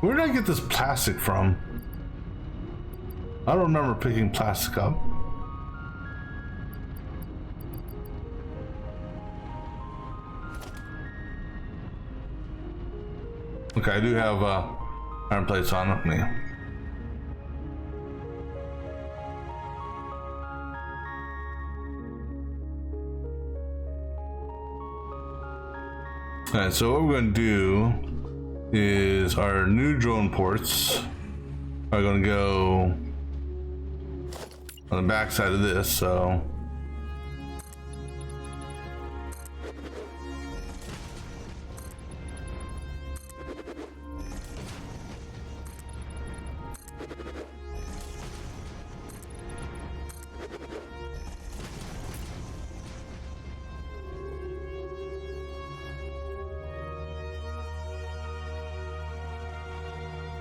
Where did I get this plastic from? I don't remember picking plastic up. Okay, I do have iron plates on me. Alright, so what we're going to do is our new drone ports are going to go on the back side of this, so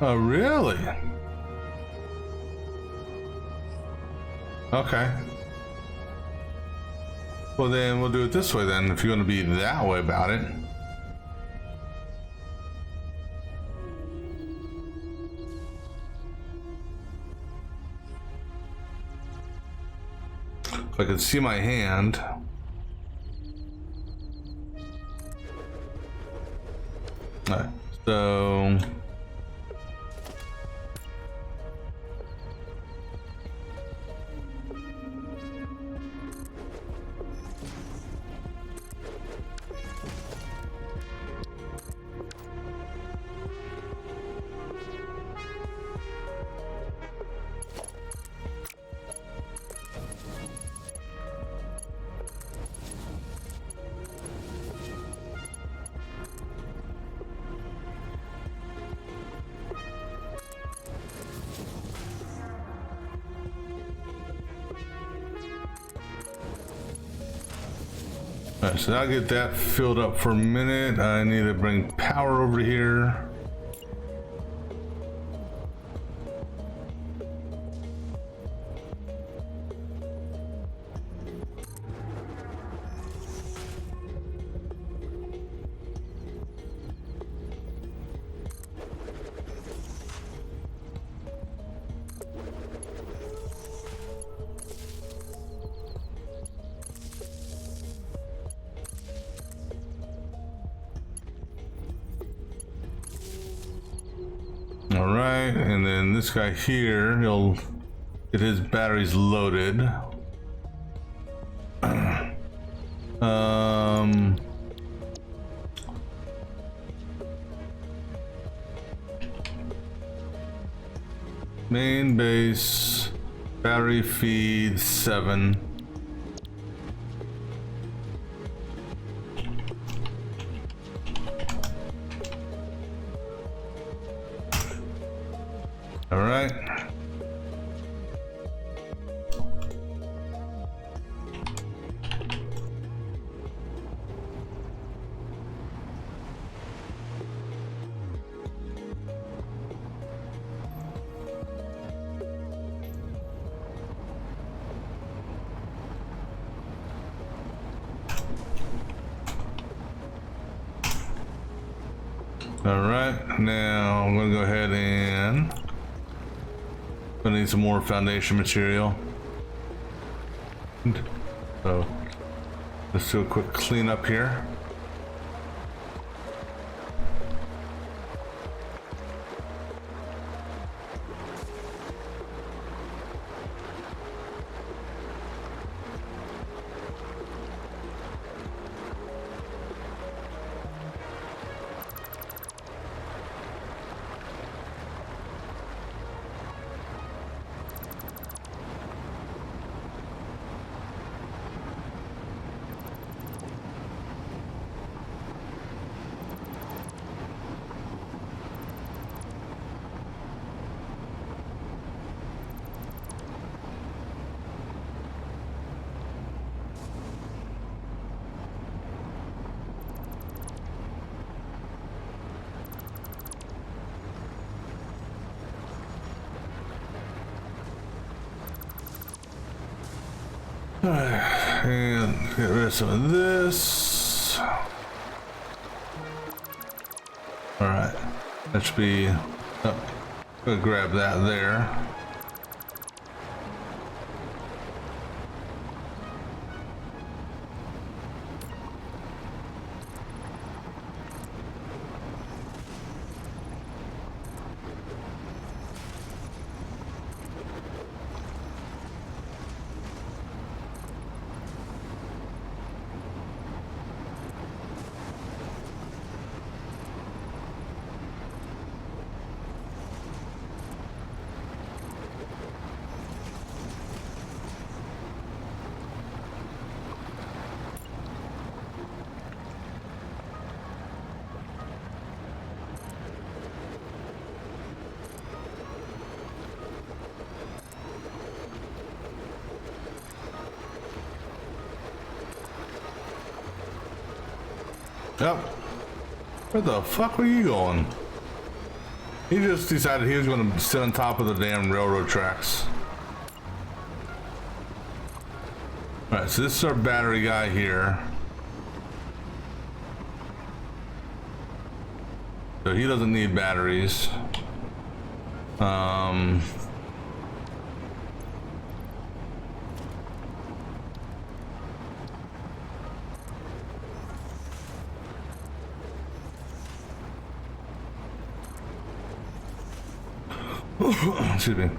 oh, really? Okay. Well, then we'll do it this way then, if you're going to be that way about it. If I can see my hand. Alright, so alright, so I'll get that filled up for a minute. I need to bring power over here. All right, and then this guy here, he'll get his batteries loaded. Main base, battery feed 7. All right. All right, now I'm gonna go ahead and I need some more foundation material. So let's do a quick cleanup here. And get rid of some of this. All right, that should be, oh, go grab that there. Yep. Where the fuck were you going? He just decided he was going to sit on top of the damn railroad tracks. Alright, so this is our battery guy here. So he doesn't need batteries. Excuse me.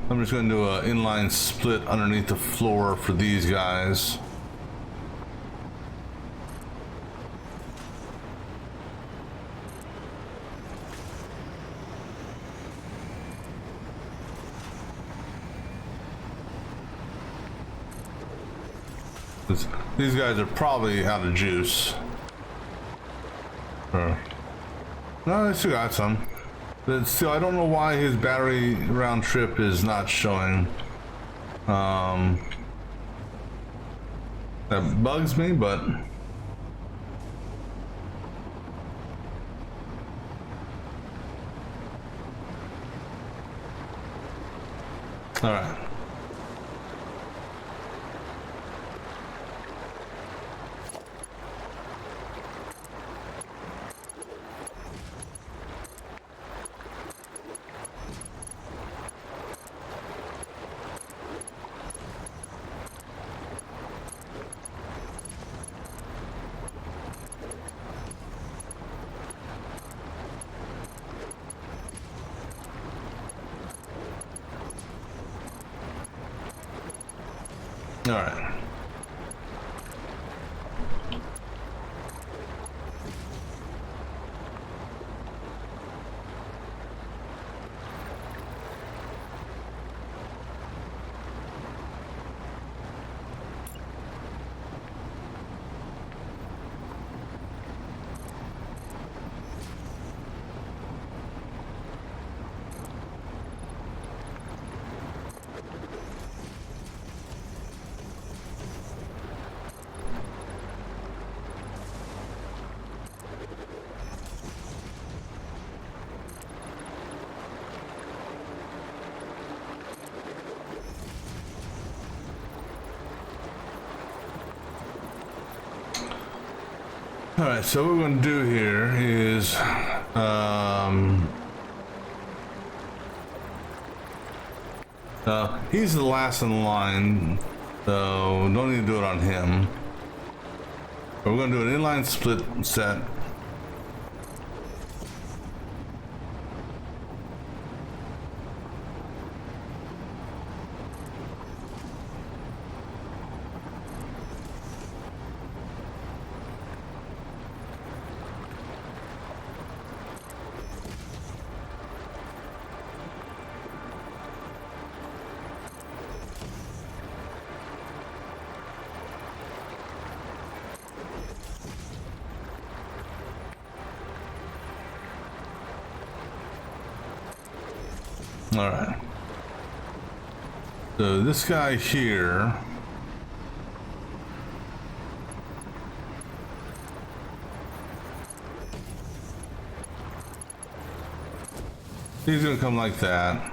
I'm just going to do an inline split underneath the floor for these guys. These guys are probably out of juice. No, they still got some. But still, I don't know why his battery round trip is not showing. That bugs me, but... Alright. All right. Alright, so what we're going to do here is he's the last in line, so don't need to do it on him. But we're going to do an inline split set. All right. So this guy here, he's gonna come like that.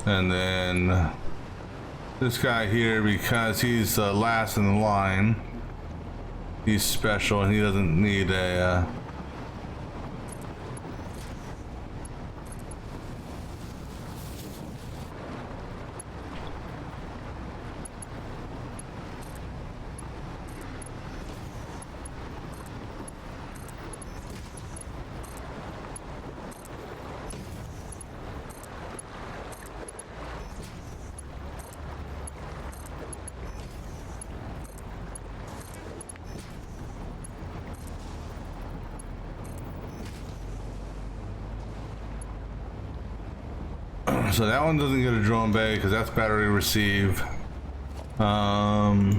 And then this guy here, because he's the last in the line, he's special and he doesn't need a So that one doesn't get a drone bay because that's battery receive. Oh,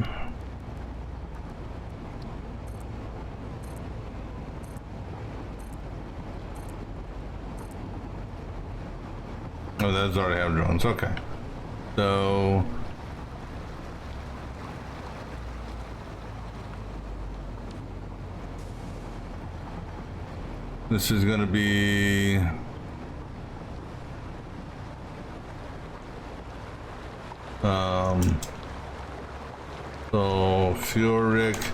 those already have drones. Okay. So this is going to be sulfuric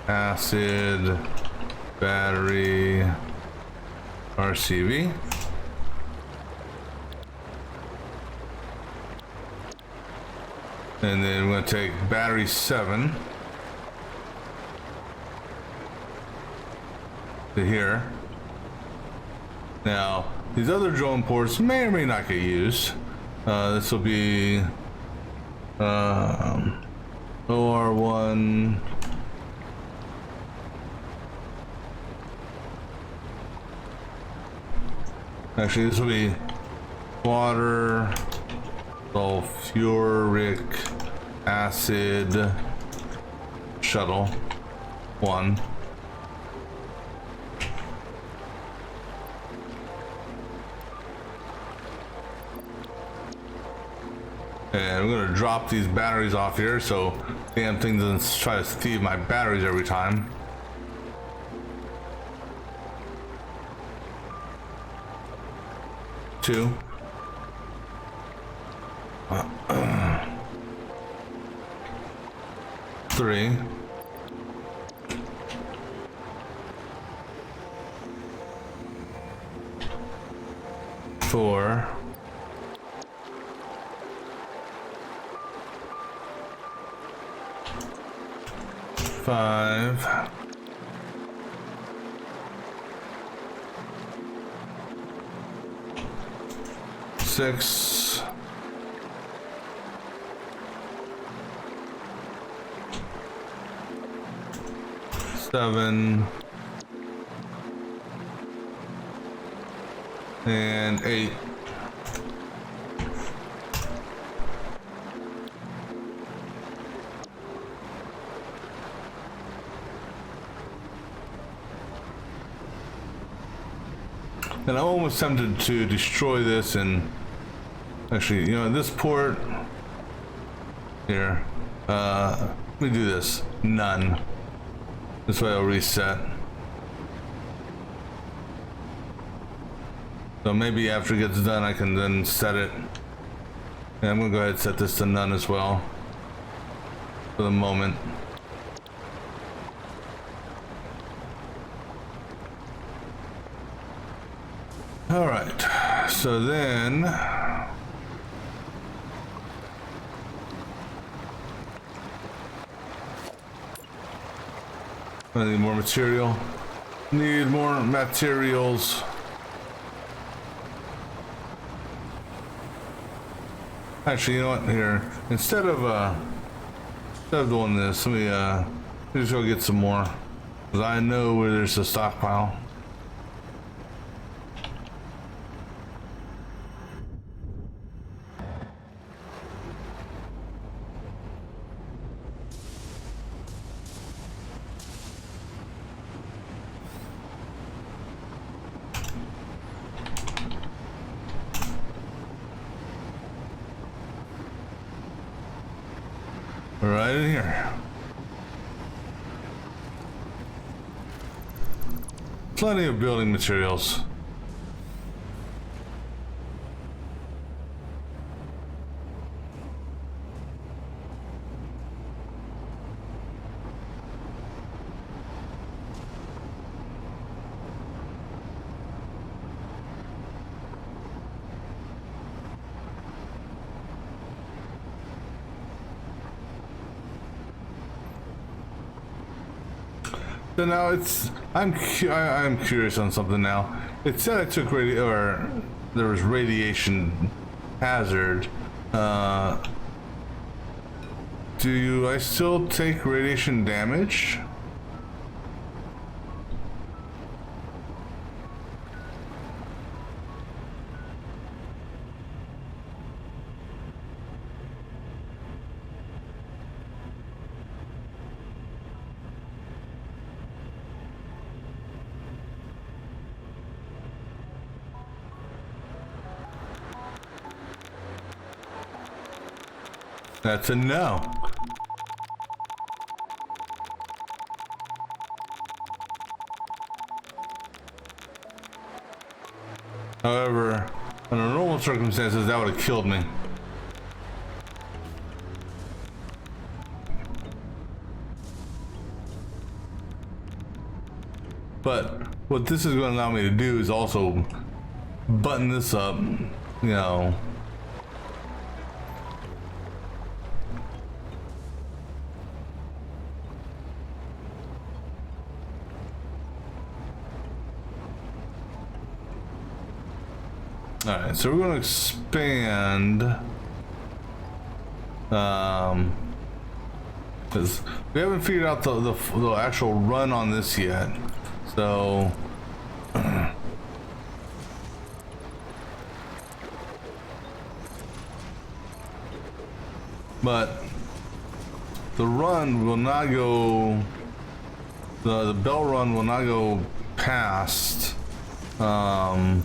acid battery RCV. And then we're going to take battery 7 to here. Now, these other drone ports may or may not get used. This will be OR1. Actually, this will be water, sulfuric acid shuttle 1. And I'm gonna drop these batteries off here so damn thing doesn't try to steal my batteries every time. Two. Three. 4. 5. 6. 7. And 8. And I'm almost tempted to destroy this and actually, you know, this port here, let me do this. None. This way I'll reset. So maybe after it gets done, I can then set it. And I'm gonna go ahead and set this to none as well for the moment. All right, so then I need more material. Need more materials. Actually, you know what? Here, instead of doing this, let me just go get some more, because I know where there's a stockpile. Right in here. Plenty of building materials. So now I'm curious on something now. It said I took there was radiation hazard. I still take radiation damage? That's a no. However, under normal circumstances, that would have killed me. But what this is going to allow me to do is also button this up, you know. Alright, so we're going to expand, because we haven't figured out the actual run on this yet, so but the run will not go, the bell run will not go past, will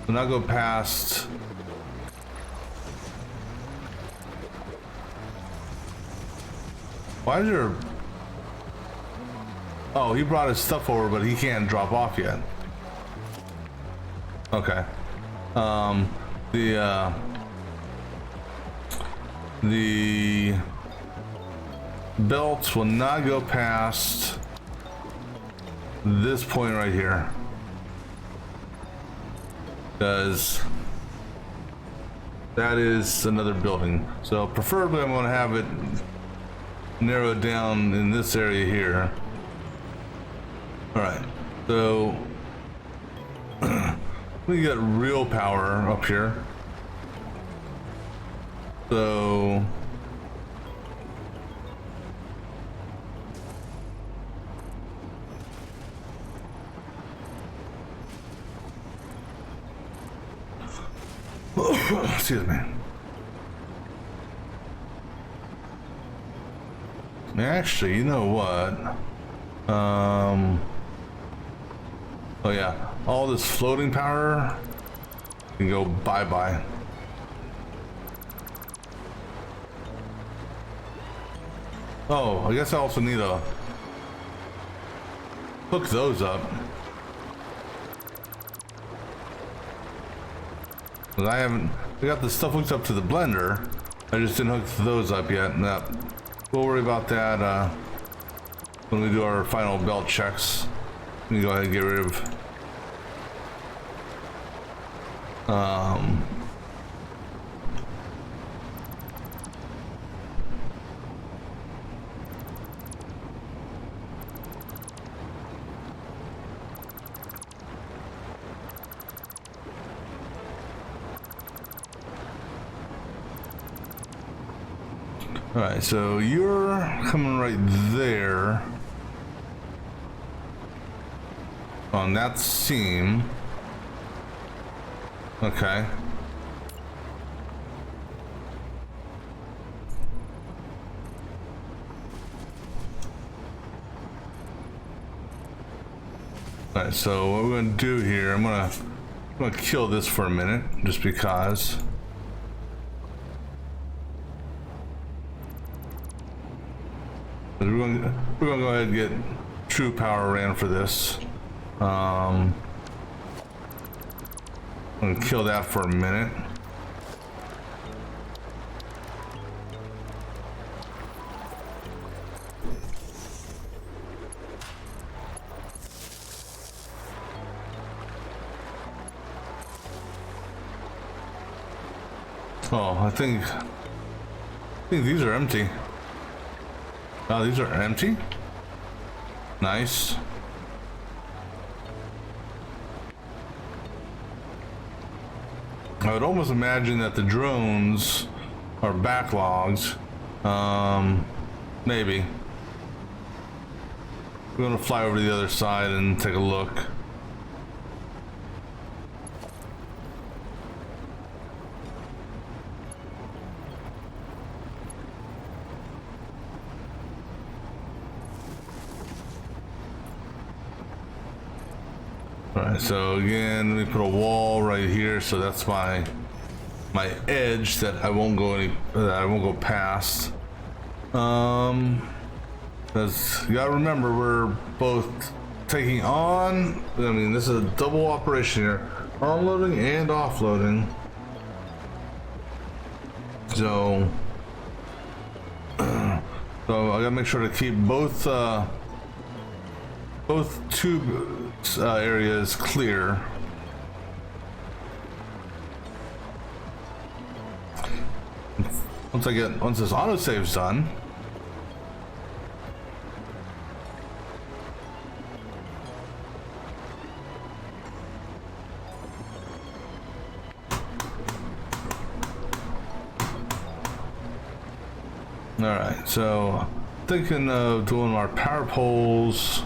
not go past why is there, oh, he brought his stuff over but he can't drop off yet. Okay. The belts will not go past this point right here, because that is another building. So preferably I'm going to have it narrowed down in this area here. All right, so we got real power up here. So excuse me. Actually, you know what? Oh yeah, all this floating power can go bye-bye. Oh, I guess I also need to hook those up. I got the stuff hooked up to the blender. I just didn't hook those up yet. No, we'll worry about that when we do our final belt checks. Let me go ahead and get rid of all right, so you're coming right there on that seam. Okay. All right, so what we're gonna do here, I'm gonna kill this for a minute, just because. We're gonna go ahead and get true power ran for this. I'm gonna kill that for a minute. Oh, I think these are empty. Oh, these are empty? Nice. I would almost imagine that the drones are backlogs. Maybe. We're gonna fly over to the other side and take a look. Alright, so again, let me put a wall right here, so that's my my edge that I won't go past. Because you gotta remember, we're both taking on, I mean, this is a double operation here, onloading and offloading. So I gotta make sure to keep both tube areas clear. Once this autosave's done, all right, so thinking of doing our power poles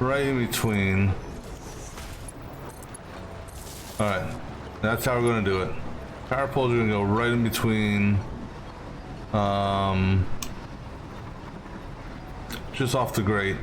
right in between. All right, that's how we're going to do it. Power poles are going to go right in between, just off the grate.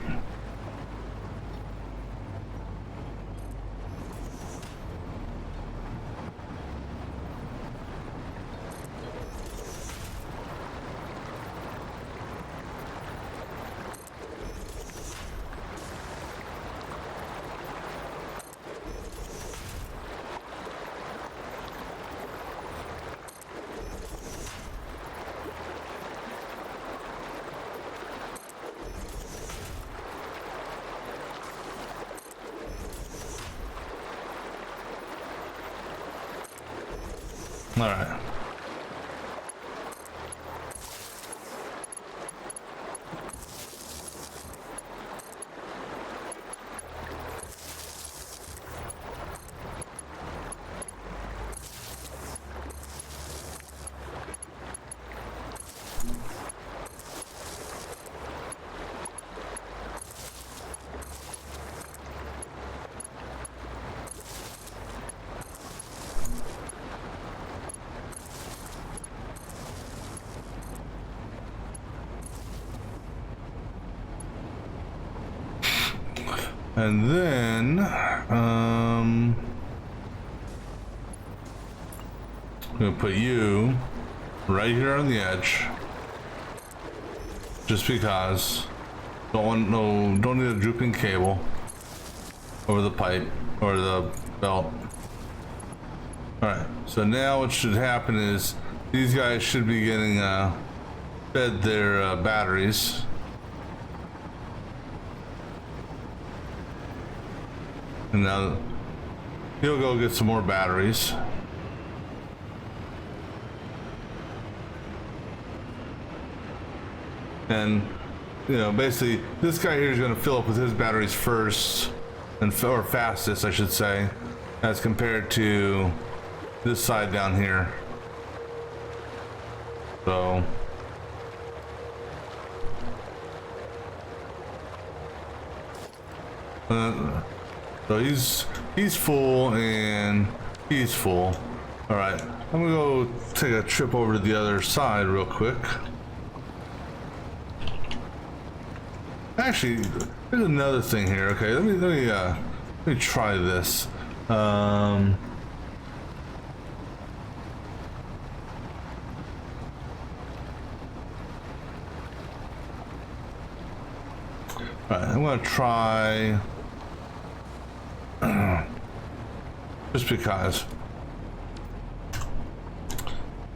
All right. And then, I'm gonna put you right here on the edge, just because. Don't need a drooping cable over the pipe or the belt. All right. So now what should happen is these guys should be getting fed their batteries. And now he'll go get some more batteries. And, you know, basically this guy here is going to fill up with his batteries first, or fastest, I should say, as compared to this side down here. So so he's full and he's full. All right, I'm gonna go take a trip over to the other side real quick. Actually, there's another thing here. Okay, let me try this. All right, I'm gonna try. Just because.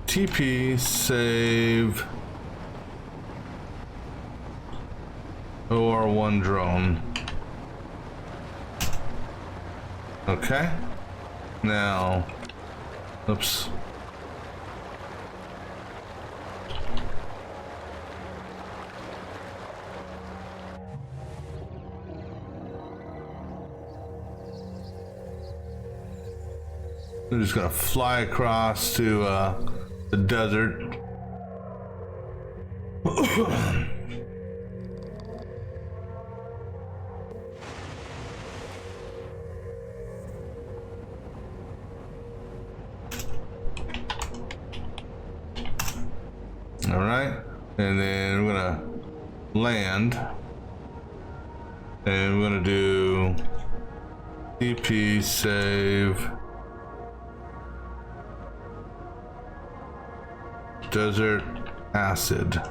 TP save OR1 drone. Okay. Now, oops. We're just gonna fly across to the desert. All right, and then we're gonna land, and we're gonna do TP save desert acid.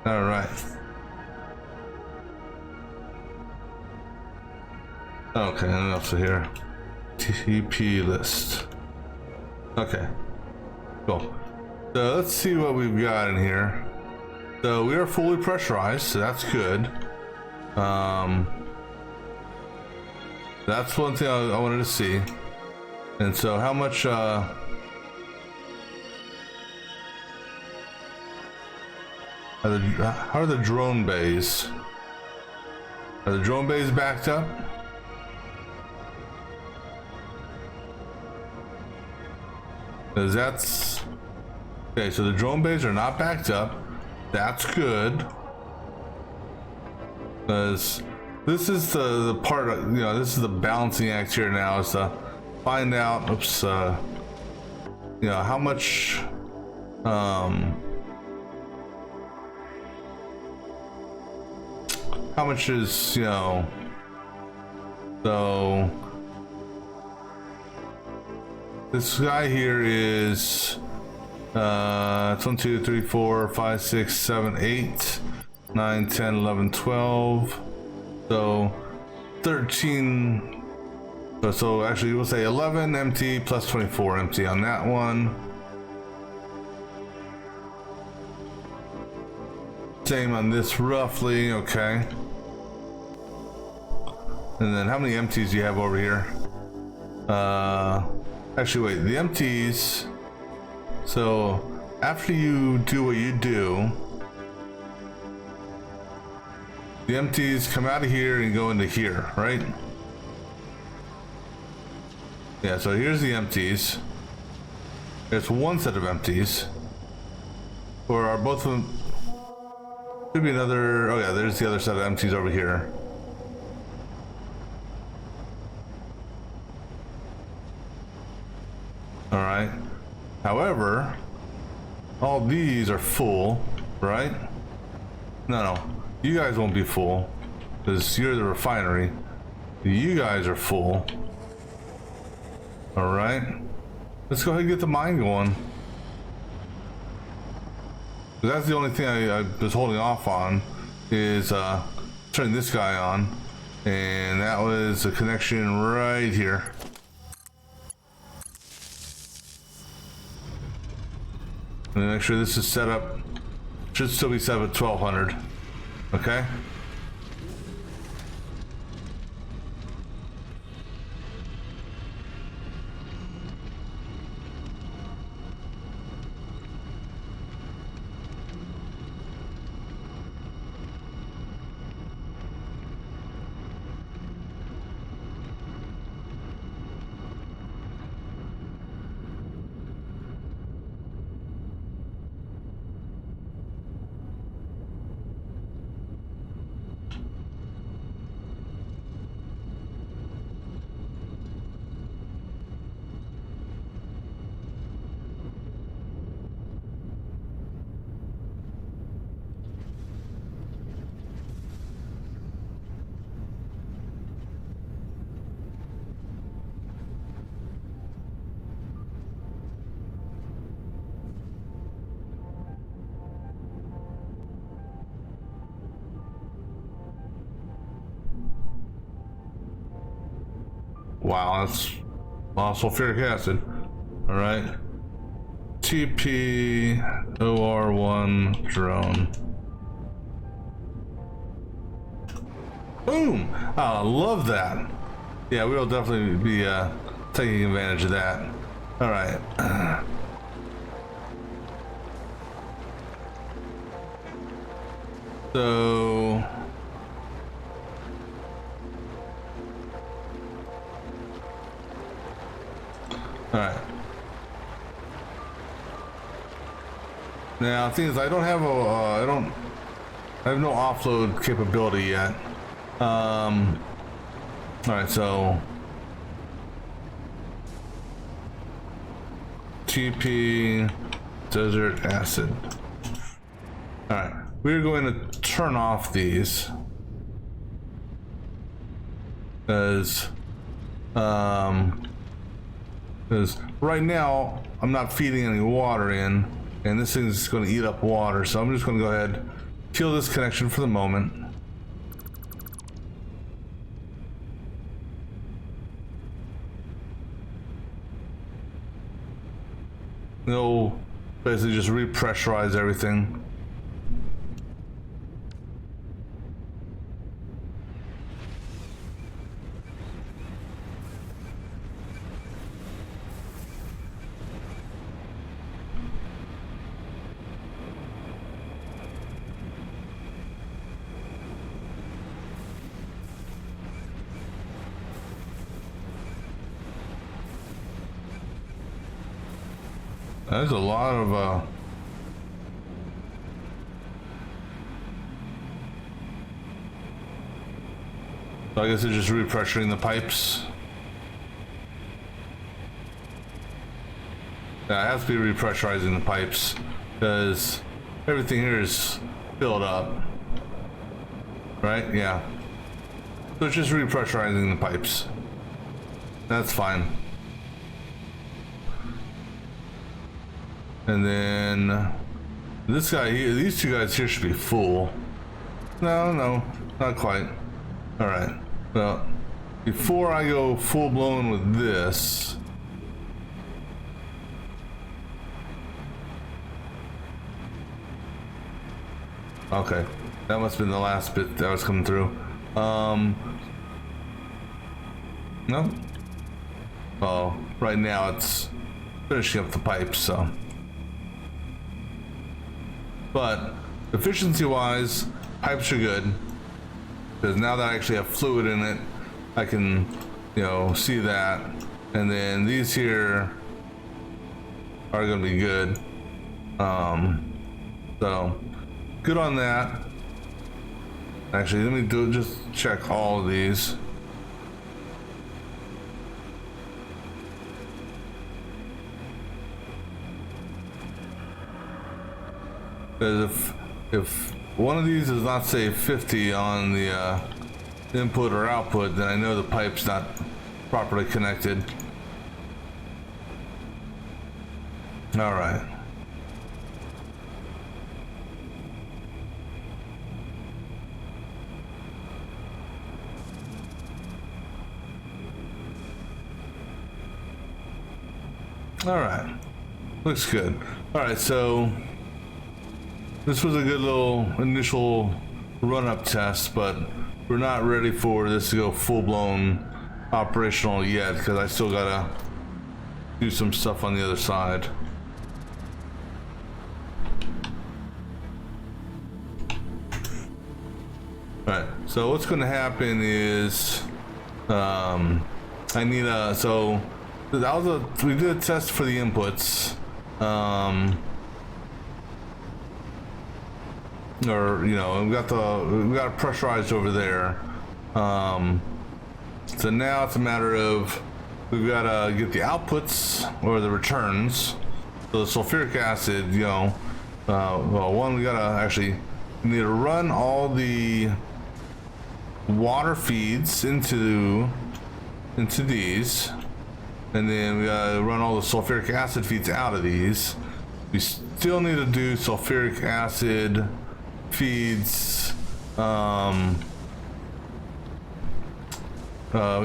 All right. Okay, and else here. TP list. Okay, cool. So let's see what we've got in here. So we are fully pressurized, so that's good. That's one thing I wanted to see. And so how much how are the drone bays? Are the drone bays backed up? Because that's okay, so the drone bays are not backed up. That's good. Because this is the part, you know, this is the balancing act here now, is to find out, you know, how much, is, you know, so this guy here is, it's 1, 2, 3, 4, 5, 6, 7, 8, 9, 10, 11, 12. So 13. So actually we'll say 11 empty plus 24 empty on that one. Same on this roughly, okay. And then how many empties do you have over here? Actually wait, the empties. So after you do what you do, the empties come out of here and go into here, right? Yeah, so here's the empties. There's one set of empties. Or are both of them? Should be another, oh yeah, there's the other set of empties over here. All right. However, all these are full, right? No, you guys won't be full because you're the refinery. You guys are full. All right, let's go ahead and get the mine going. That's the only thing I was holding off on, is turning this guy on, and that was a connection right here. And make sure this is set up. Should still be set up at 1200. Okay. Wow, that's sulfuric acid. All right. TP-OR1 drone. Boom! Oh, I love that. Yeah, we'll definitely be taking advantage of that. All right. So... all right. Now, the thing is, I don't have a, I have no offload capability yet. All right, so TP desert acid. All right, we're going to turn off these because Because right now I'm not feeding any water in, and this thing's going to eat up water. So I'm just going to go ahead, kill this connection for the moment. It'll basically just repressurize everything. There's a lot of so I guess it's just repressuring the pipes. Yeah, it has to be repressurizing the pipes because everything here is filled up. Right? Yeah. So it's just repressurizing the pipes. That's fine. And then this guy here, these two guys here should be full. No, not quite. All right. Well, before I go full blown with this, okay, that must have been the last bit that was coming through. No. Oh, right now it's finishing up the pipes, so. But efficiency wise, pipes are good because now that I actually have fluid in it, I can, see that. And then these here are going to be good. So good on that. Actually, let me just check all of these. Because if one of these does not say 50 on the input or output, then I know the pipe's not properly connected. All right. All right. Looks good. All right, so this was a good little initial run-up test, but we're not ready for this to go full-blown operational yet because I still gotta do some stuff on the other side. Alright, so what's going to happen is I need a, so that was we did a test for the inputs. Or we got it pressurized over there. So now it's a matter of we've got to get the outputs or the returns. So the sulfuric acid, well, one, we need to run all the water feeds into these, and then we gotta run all the sulfuric acid feeds out of these. We still need to do sulfuric acid feeds. We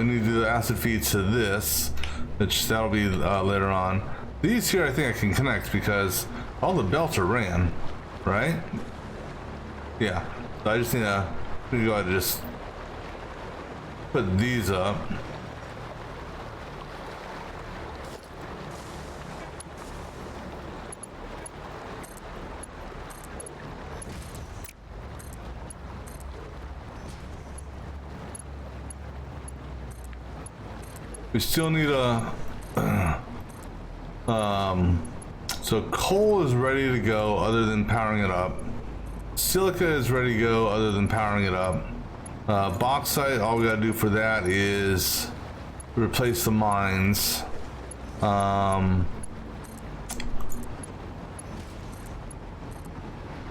need to do the acid feeds to this, which that'll be later on. These here I think I can connect because all the belts are ran, right? Yeah, so I just need to go ahead and just put these up. We still need a so coal is ready to go other than powering it up. Silica is ready to go other than powering it up. Bauxite, all we gotta do for that is replace the mines. And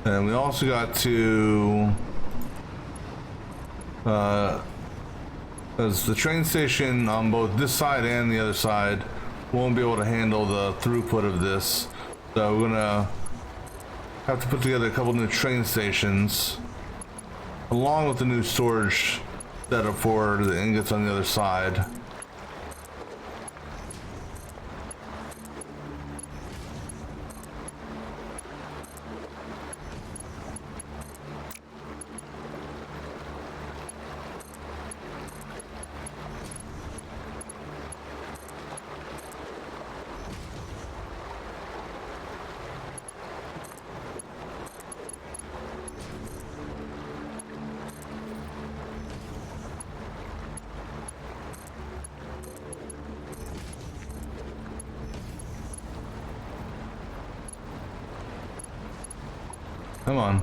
we also got to as the train station on both this side and the other side won't be able to handle the throughput of this. So we're gonna have to put together a couple new train stations along with the new storage setup for the ingots on the other side. Come on.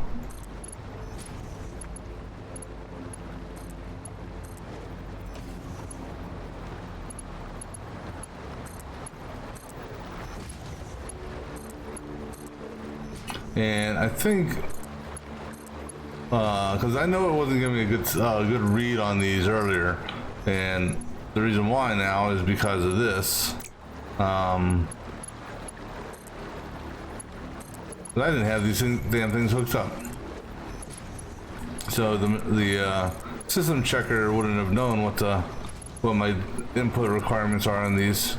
And I think, because I know it wasn't giving me a good read on these earlier, and the reason why now is because of this. But I didn't have these damn things hooked up, so the system checker wouldn't have known what my input requirements are on these.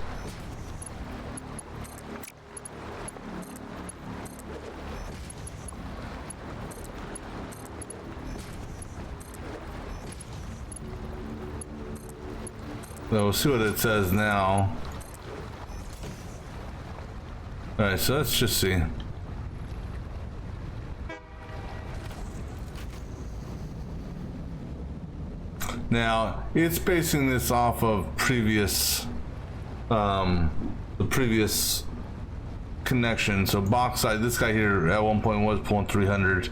So we'll see what it says now. All right, so let's just see. Now it's basing this off of previous, the previous connection. So bauxite, this guy here at one point was pulling 300,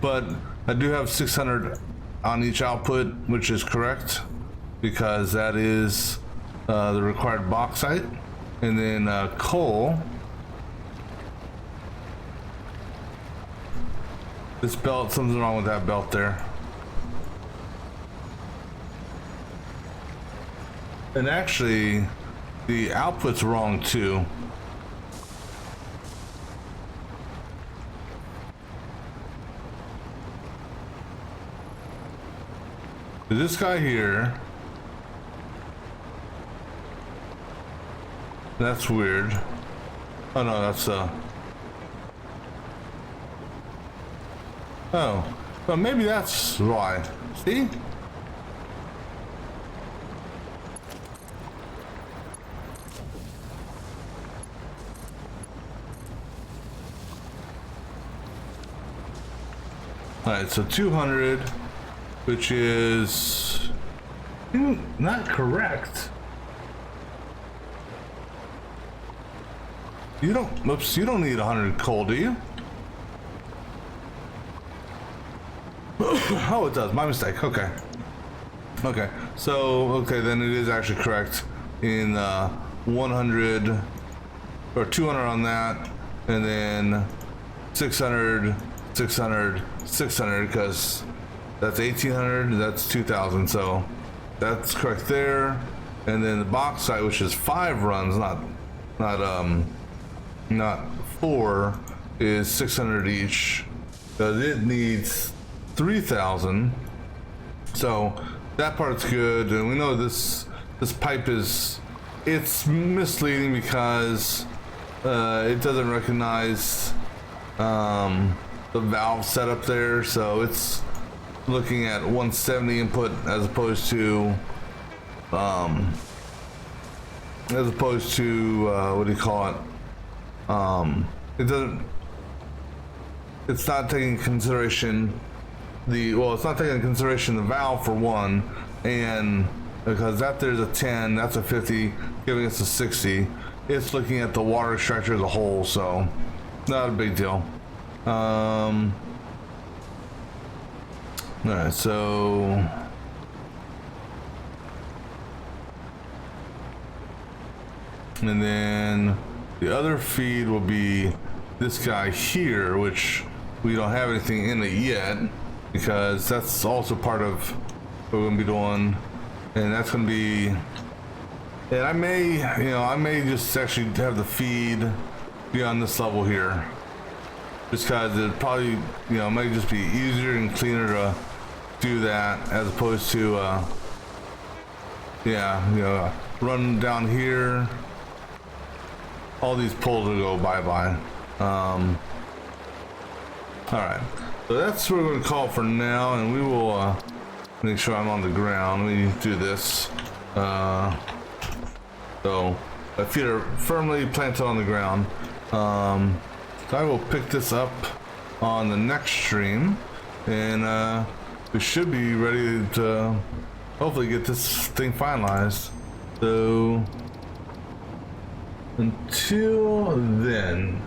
but I do have 600 on each output, which is correct because that is the required bauxite. And then coal, this belt, something's wrong with that belt there. And actually, the output's wrong too. This guy here, that's weird. Oh no, that's oh, well maybe that's why. See? Alright, so 200, which is not correct. You don't, oops, you don't need 100 coal, do you? Oh, it does, my mistake, okay. Okay, so, okay, then it is actually correct in 100, or 200 on that, and then 600, 600, 600, because that's 1800, that's 2000, so that's correct there. And then the bauxite, which is 5 runs, not 4, is 600 each, because it needs 3000. So that part's good, and we know this pipe is, it's misleading because it doesn't recognize the valve setup there, so it's looking at 170 input as opposed to what do you call it, it's not taking consideration it's not taking into consideration the valve for one, and because that there's a 10, that's a 50, giving us a 60. It's looking at the water extractor as a whole, so not a big deal. Alright, so and then the other feed will be this guy here, which we don't have anything in it yet, because that's also part of what we're going to be doing, and that's going to be And I may just actually have the feed be on this level here. Just because it probably, might just be easier and cleaner to do that as opposed to, run down here. All these poles will go bye-bye. Alright, so that's what we're going to call for now, and we will make sure I'm on the ground. Let me do this. So my feet are firmly planted on the ground. So I will pick this up on the next stream, and we should be ready to hopefully get this thing finalized. So until then,